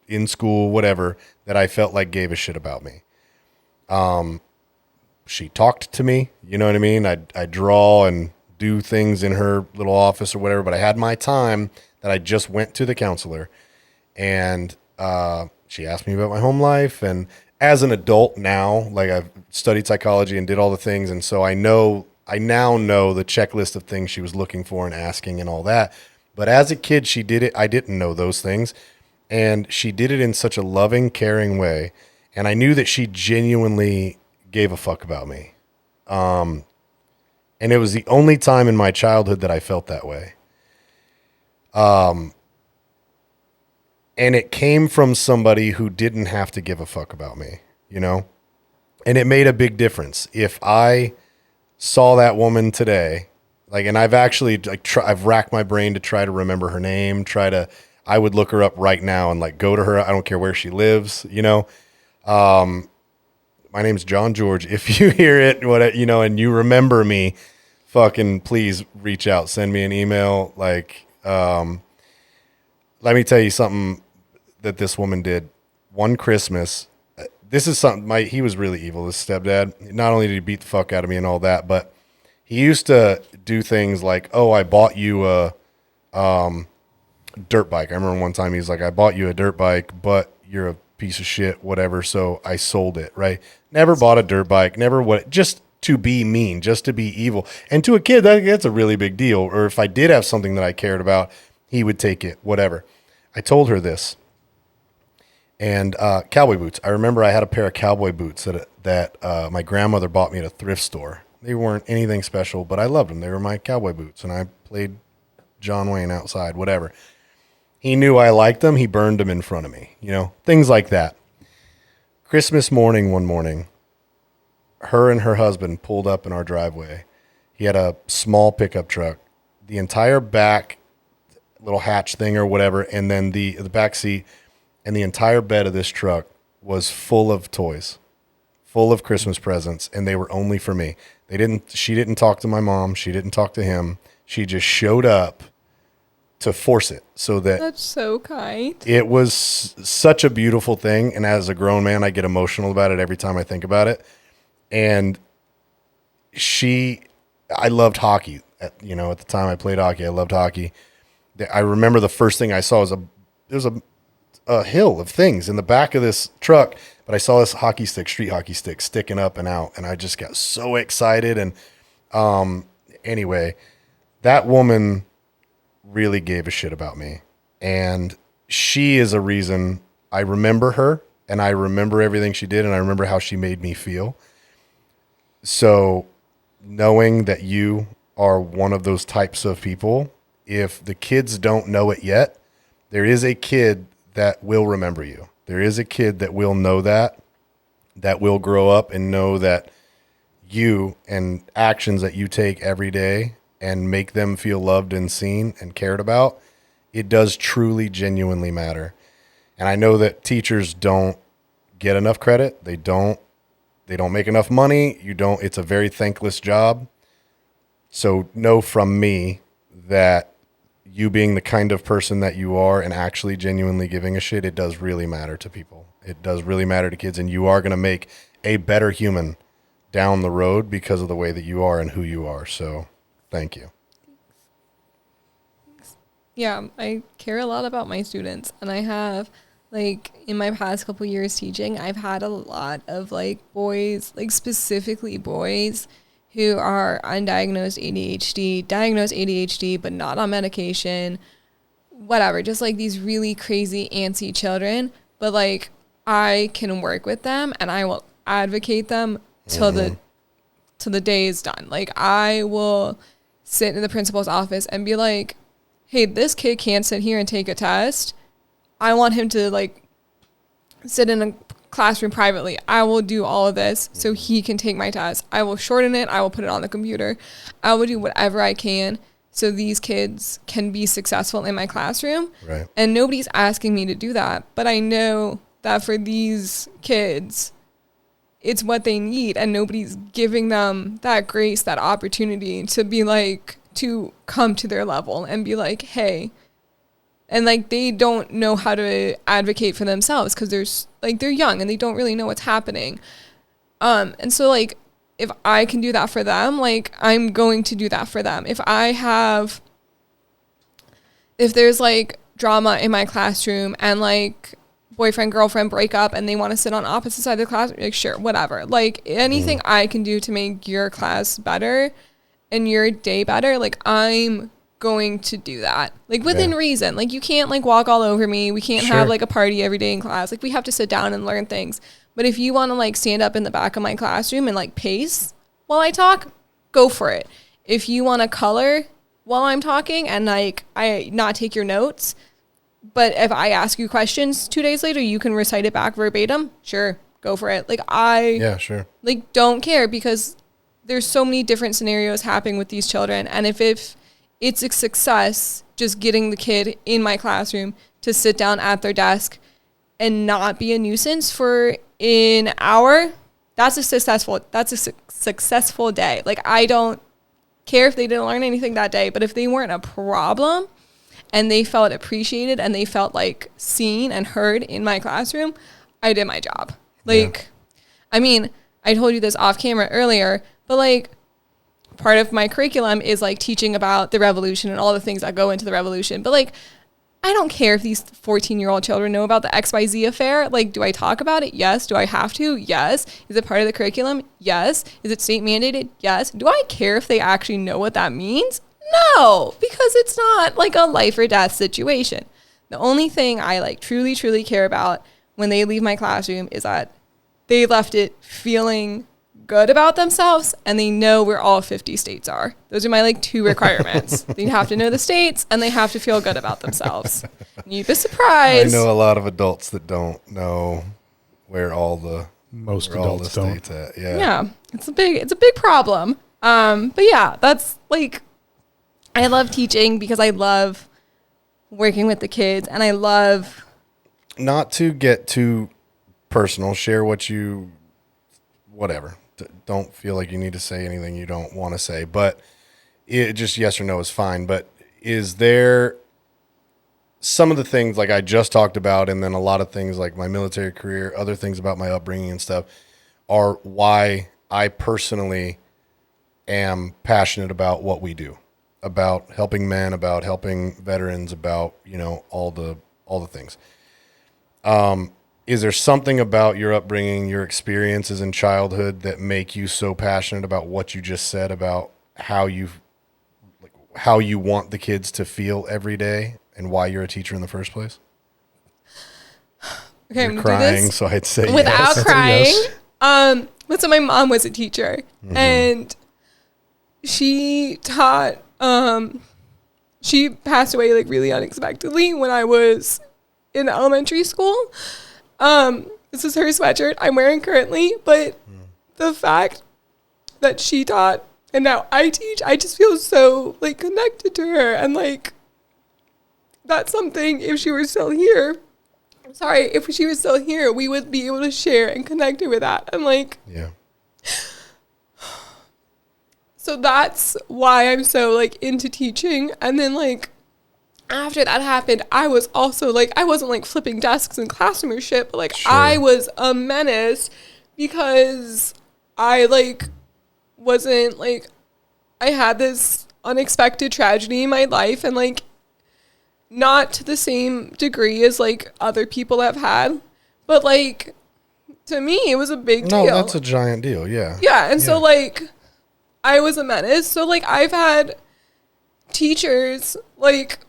[SPEAKER 2] in school, whatever, that I felt like gave a shit about me. She talked to me, you know what I mean? I draw and do things in her little office or whatever, but I had my time that I just went to the counselor and she asked me about my home life. And as an adult now, like I've studied psychology and did all the things. And so I now know the checklist of things she was looking for and asking and all that. But as a kid, she did it. I didn't know those things. And she did it in such a loving, caring way. And I knew that she genuinely gave a fuck about me. And it was the only time in my childhood that I felt that way. And it came from somebody who didn't have to give a fuck about me, And it made a big difference. If I saw that woman today, and I've actually I've racked my brain to try to remember her name, I would look her up right now and go to her. I don't care where she lives, my name's John George. If you hear it, and you remember me, fucking please reach out, send me an email. Let me tell you something that this woman did one Christmas. This is something he was really evil, this stepdad. Not only did he beat the fuck out of me and all that, but he used to do things like, oh, I bought you a dirt bike. I remember one time he's like, I bought you a dirt bike, but you're a piece of shit, whatever. So I sold it, right? Never bought a dirt bike, just to be mean, just to be evil. And to a kid, that's a really big deal. Or if I did have something that I cared about, he would take it, whatever. I told her this. And cowboy boots. I remember I had a pair of cowboy boots that my grandmother bought me at a thrift store. They weren't anything special, but I loved them. They were my cowboy boots, and I played John Wayne outside, whatever. He knew I liked them. He burned them in front of me, things like that. Christmas morning, one morning, her and her husband pulled up in our driveway. He had a small pickup truck. The entire back little hatch thing or whatever, and then the back seat and the entire bed of this truck was full of toys, full of Christmas presents, and they were only for me. She didn't talk to my mom. She didn't talk to him. She just showed up to force it so that
[SPEAKER 4] That's so kind.
[SPEAKER 2] it was such a beautiful thing. And as a grown man, I get emotional about it every time I think about it. And I loved hockey. At the time I played hockey, I loved hockey. I remember the first thing I saw was there was a hill of things in the back of this truck, but I saw this street hockey stick sticking up and out, and I just got so excited. And anyway, that woman really gave a shit about me, and she is a reason I remember her, and I remember everything she did, and I remember how she made me feel. So knowing that you are one of those types of people, if the kids don't know it yet, there is a kid that will remember you. There is a kid that will know that will grow up and know that you and actions that you take every day and make them feel loved and seen and cared about, it does truly, genuinely matter. And I know that teachers don't get enough credit. They don't make enough money. It's a very thankless job. So know from me that you being the kind of person that you are and actually genuinely giving a shit, it does really matter to people. It does really matter to kids, and you are going to make a better human down the road because of the way that you are and who you are. So thank you.
[SPEAKER 5] Yeah, I care a lot about my students, and I have, like, in my past couple years teaching, I've had a lot of, like, boys, like, specifically boys who are undiagnosed ADHD, diagnosed ADHD, but not on medication, whatever, just, like, these really crazy, antsy children, but, like, I can work with them, and I will advocate them till the day is done. Like, I will sit in the principal's office and be like, hey, this kid can't sit here and take a test. I want him to, like, sit in a classroom privately. I will do all of this so he can take my test. I will shorten it. I will put it on the computer. I will do whatever I can so these kids can be successful in my classroom.
[SPEAKER 2] Right.
[SPEAKER 5] And nobody's asking me to do that. But I know that for these kids, it's what they need. And nobody's giving them that grace, that opportunity to be like, to come to their level and be like, hey, and like they don't know how to advocate for themselves because they're young and they don't really know what's happening. And so like if I can do that for them, like I'm going to do that for them. If there's like drama in my classroom and like boyfriend, girlfriend break up and they want to sit on opposite side of the class, like sure, whatever. Like anything I can do to make your class better and your day better, like I'm going to do that, like within reason. Like you can't like walk all over me. We can't have like a party every day in class. Like we have to sit down and learn things. But if you want to like stand up in the back of my classroom and like pace while I talk, go for it. If you want to color while I'm talking and like I not take your notes, but if I ask you questions 2 days later, you can recite it back verbatim, sure, go for it. Like like don't care because there's so many different scenarios happening with these children. And if it's a success, just getting the kid in my classroom to sit down at their desk and not be a nuisance for an hour, that's a successful day. Like I don't care if they didn't learn anything that day, but if they weren't a problem and they felt appreciated and they felt like seen and heard in my classroom, I did my job. Like, I mean, I told you this off camera earlier, but like part of my curriculum is like teaching about the revolution and all the things that go into the revolution. But like, I don't care if these 14-year-old children know about the XYZ affair. Like, do I talk about it? Yes. Do I have to? Yes. Is it part of the curriculum? Yes. Is it state mandated? Yes. Do I care if they actually know what that means? No, because it's not like a life or death situation. The only thing I like truly, truly care about when they leave my classroom is that they left it feeling good about themselves and they know where all 50 states are. Those are my like 2 requirements. They have to know the states and they have to feel good about themselves. You'd be surprised.
[SPEAKER 2] I know a lot of adults that don't know where all the
[SPEAKER 3] adults don't.
[SPEAKER 2] states at.
[SPEAKER 5] Yeah, it's a big problem. But yeah, that's like, I love teaching because I love working with the kids and I love.
[SPEAKER 2] Not to get too personal, share whatever. Don't feel like you need to say anything you don't want to say, but it just yes or no is fine. But is there some of the things like I just talked about, and then a lot of things like my military career, other things about my upbringing and stuff are why I personally am passionate about what we do, about helping men, about helping veterans, about, you know, all the things. Is there something about your upbringing, your experiences in childhood that make you so passionate about what you just said about how you want the kids to feel every day and why you're a teacher in the first place?
[SPEAKER 4] Okay, I'm
[SPEAKER 2] You're
[SPEAKER 4] gonna do
[SPEAKER 2] crying,
[SPEAKER 4] this
[SPEAKER 2] so I'd say
[SPEAKER 4] without
[SPEAKER 2] yes.
[SPEAKER 4] crying.
[SPEAKER 3] Yes.
[SPEAKER 4] But so my mom was a teacher, and she taught. She passed away like really unexpectedly when I was in elementary school. This is her sweatshirt I'm wearing currently, but the fact that she taught and now I teach, I just feel so like connected to her, and like that's something, if she were still here, if she was still here, we would be able to share and connect her with that. And like,
[SPEAKER 2] Yeah.
[SPEAKER 4] so that's why I'm so like into teaching. And then like after that happened, I was also like, I wasn't like flipping desks in classroom or shit, but like
[SPEAKER 2] Sure.
[SPEAKER 4] I was a menace because I like wasn't like, I had this unexpected tragedy in my life, and like not to the same degree as like other people have had, but like to me it was a big
[SPEAKER 2] No,
[SPEAKER 4] deal.
[SPEAKER 2] that's a giant deal. Yeah.
[SPEAKER 4] Yeah, and so like I was a menace. So like I've had teachers like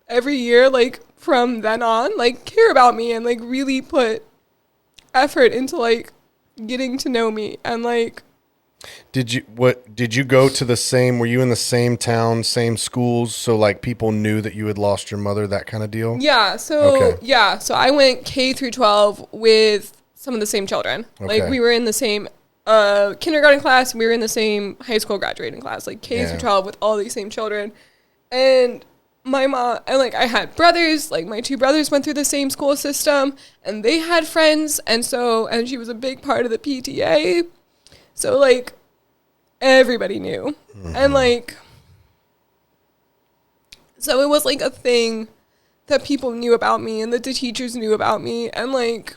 [SPEAKER 4] every year, like from then on, like care about me and like really put effort into like getting to know me. And like
[SPEAKER 2] Did you go to the same, were you in the same town, same schools, so like people knew that you had lost your mother, that kind of deal?
[SPEAKER 4] yeah, so
[SPEAKER 2] Okay.
[SPEAKER 4] yeah, so I went K through 12 with some of the same children. Like
[SPEAKER 2] Okay.
[SPEAKER 4] we were in the same kindergarten class, we were in the same high school graduating class, like K
[SPEAKER 2] Yeah.
[SPEAKER 4] through 12 with all these same children. And my mom, and like I had brothers, like my two brothers went through the same school system, and they had friends, and she was a big part of the PTA. So like everybody knew. And like so it was like a thing that people knew about me and that the teachers knew about me, and like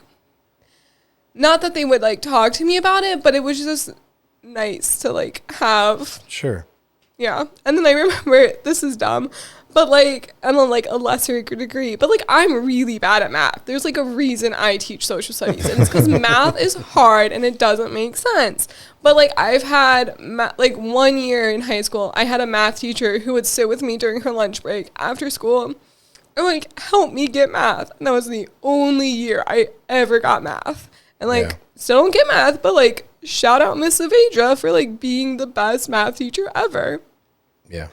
[SPEAKER 4] not that they would like talk to me about it, but it was just nice to like have.
[SPEAKER 2] Sure.
[SPEAKER 4] Yeah. And then I remember, this is dumb, but like, I'm on like a lesser degree, but like I'm really bad at math. There's like a reason I teach social studies, and it's because math is hard and it doesn't make sense. But like I've had, like 1 year in high school, I had a math teacher who would sit with me during her lunch break after school and like help me get math. And that was the only year I ever got math. And like,
[SPEAKER 2] Yeah.
[SPEAKER 4] still don't get math, but like, shout out Miss Avedra for like being the best math teacher ever.
[SPEAKER 2] Yeah.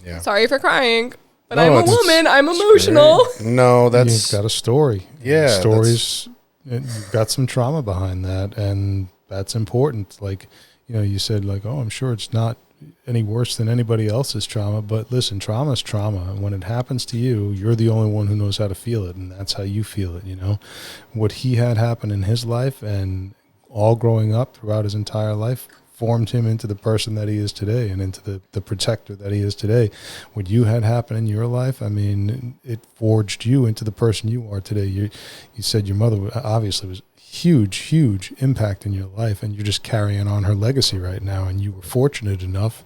[SPEAKER 2] Yeah.
[SPEAKER 4] Sorry for crying, but
[SPEAKER 2] No,
[SPEAKER 4] I'm a
[SPEAKER 2] it's-
[SPEAKER 4] woman. I'm emotional.
[SPEAKER 2] No,
[SPEAKER 3] You've
[SPEAKER 2] that's
[SPEAKER 3] got a story.
[SPEAKER 2] Yeah,
[SPEAKER 3] Stories. You've got some trauma behind that, and that's important. Like, you know, you said like, oh, I'm sure it's not any worse than anybody else's trauma, but listen, trauma is trauma. And when it happens to you, you're the only one who knows how to feel it, and that's how you feel it, you know. What he had happen in his life and all growing up throughout his entire life formed him into the person that he is today, and into the protector that he is today. What you had happen in your life, I mean, it forged you into the person you are today. You said your mother obviously was huge impact in your life, and you're just carrying on her legacy right now. And you were fortunate enough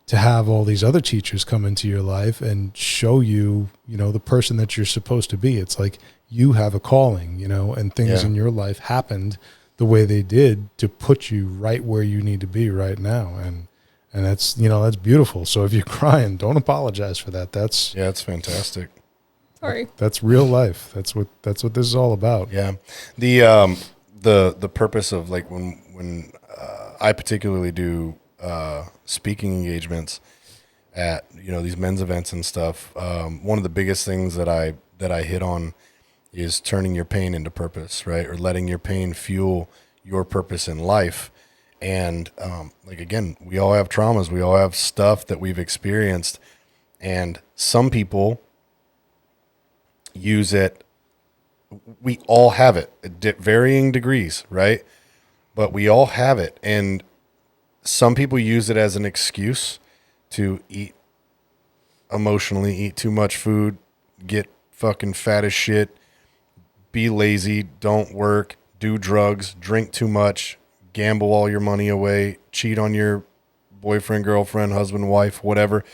[SPEAKER 3] to have all these other teachers come into your life and show you, you know, the person that you're supposed to be. It's like you have a calling, you know, and things
[SPEAKER 2] Yeah.
[SPEAKER 3] in your life happened the way they did to put you right where you need to be right now. And that's, you know, that's beautiful. So if you're crying, don't apologize for that. That's
[SPEAKER 2] it's fantastic.
[SPEAKER 4] Sorry.
[SPEAKER 3] that's real life. That's what this is all about.
[SPEAKER 2] Yeah. The purpose of like when I particularly do speaking engagements at, you know, these men's events and stuff, one of the biggest things that I hit on is turning your pain into purpose, right? Or letting your pain fuel your purpose in life. And like, again, we all have traumas. We all have stuff that we've experienced. And some people use it. We all have it at varying degrees, right? But we all have it. And some people use it as an excuse to eat emotionally, eat too much food, get fucking fat as shit, be lazy, don't work, do drugs, drink too much, gamble all your money away, cheat on your boyfriend, girlfriend, husband, wife, whatever,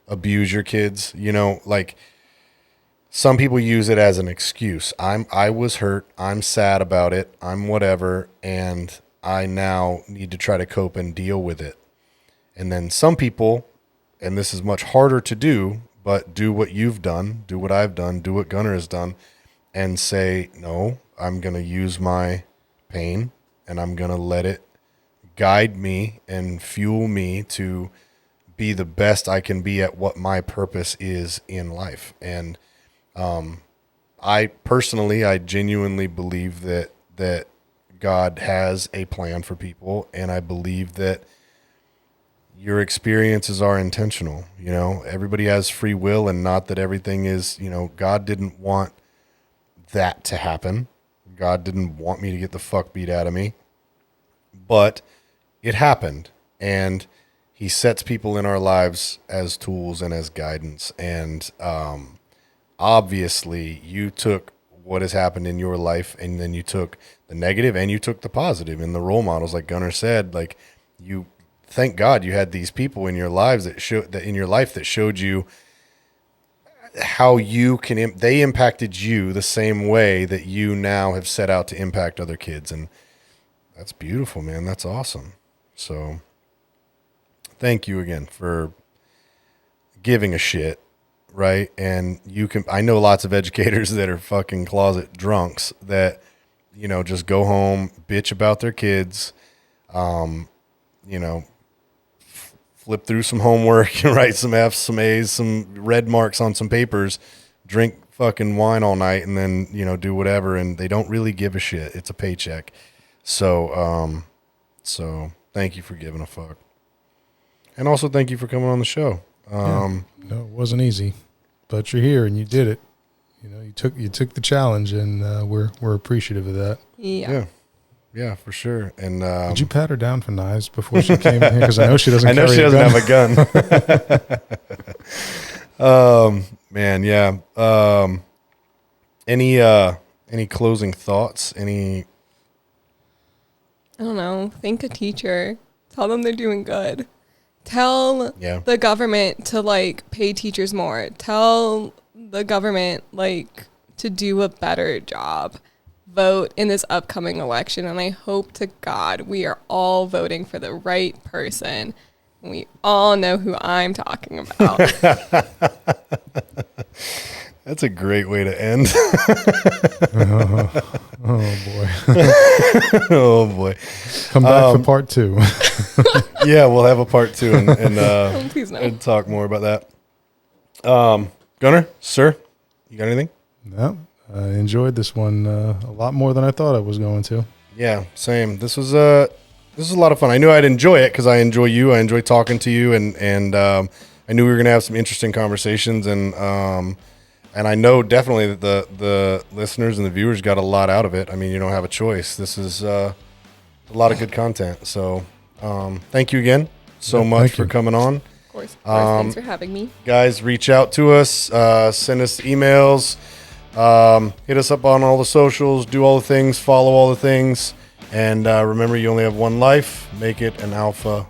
[SPEAKER 2] abuse your kids, you know, like some people use it as an excuse. I was hurt, I'm sad about it, I'm whatever, and I now need to try to cope and deal with it. And then some people, and this is much harder to do, but do what you've done, do what I've done, do what Gunnar has done, and say, no, I'm going to use my pain and I'm going to let it guide me and fuel me to be the best I can be at what my purpose is in life. And I genuinely believe that God has a plan for people, and I believe that your experiences are intentional. You know, everybody has free will, and not that everything is, you know, God didn't want that to happen. God didn't want me to get the fuck beat out of me, but it happened, and he sets people in our lives as tools and as guidance. And obviously you took what has happened in your life, and then you took the negative and you took the positive, and the role models, like Gunnar said, like, you, thank God you had these people in your lives that showed you how you can, they impacted you the same way that you now have set out to impact other kids. And that's beautiful, man. That's awesome. So thank you again for giving a shit, right? And I know lots of educators that are fucking closet drunks that, you know, just go home, bitch about their kids, you know, flip through some homework and write some F's, some A's, some red marks on some papers, drink fucking wine all night, and then, you know, do whatever. And they don't really give a shit. It's a paycheck. So thank you for giving a fuck. And also thank you for coming on the show.
[SPEAKER 3] No, it wasn't easy, but you're here and you did it. You know, you took the challenge, and we're appreciative of that.
[SPEAKER 2] Yeah, for sure. And
[SPEAKER 3] did you pat her down for knives before she came in here? Because I know she doesn't.
[SPEAKER 2] I know
[SPEAKER 3] carry
[SPEAKER 2] she
[SPEAKER 3] a
[SPEAKER 2] doesn't
[SPEAKER 3] gun.
[SPEAKER 2] have a gun. Man, yeah. Any closing thoughts? I
[SPEAKER 5] don't know. Thank a teacher. Tell them they're doing good. Tell
[SPEAKER 2] Yeah.
[SPEAKER 5] the government to like pay teachers more. Tell the government like to do a better job. Vote in this upcoming election, and I hope to God we are all voting for the right person. We all know who I'm talking about.
[SPEAKER 2] That's a great way to end.
[SPEAKER 3] Oh boy!
[SPEAKER 2] Oh boy!
[SPEAKER 3] Come back for part 2.
[SPEAKER 2] Yeah, we'll have a part 2
[SPEAKER 5] Oh, please no.
[SPEAKER 2] and talk more about that. Gunnar, sir, you got anything?
[SPEAKER 3] No, I enjoyed this one a lot more than I thought I was going to.
[SPEAKER 2] Yeah, same. This was a lot of fun. I knew I'd enjoy it because I enjoy you. I enjoy talking to you, and I knew we were gonna have some interesting conversations, and I know definitely that the listeners and the viewers got a lot out of it. I mean, you don't have a choice. This is a lot of good content. So thank you again so much for coming on.
[SPEAKER 5] Of course. Thanks for having me.
[SPEAKER 2] Guys, reach out to us, send us emails, hit us up on all the socials, do all the things, follow all the things, and remember, you only have one life. Make it an alpha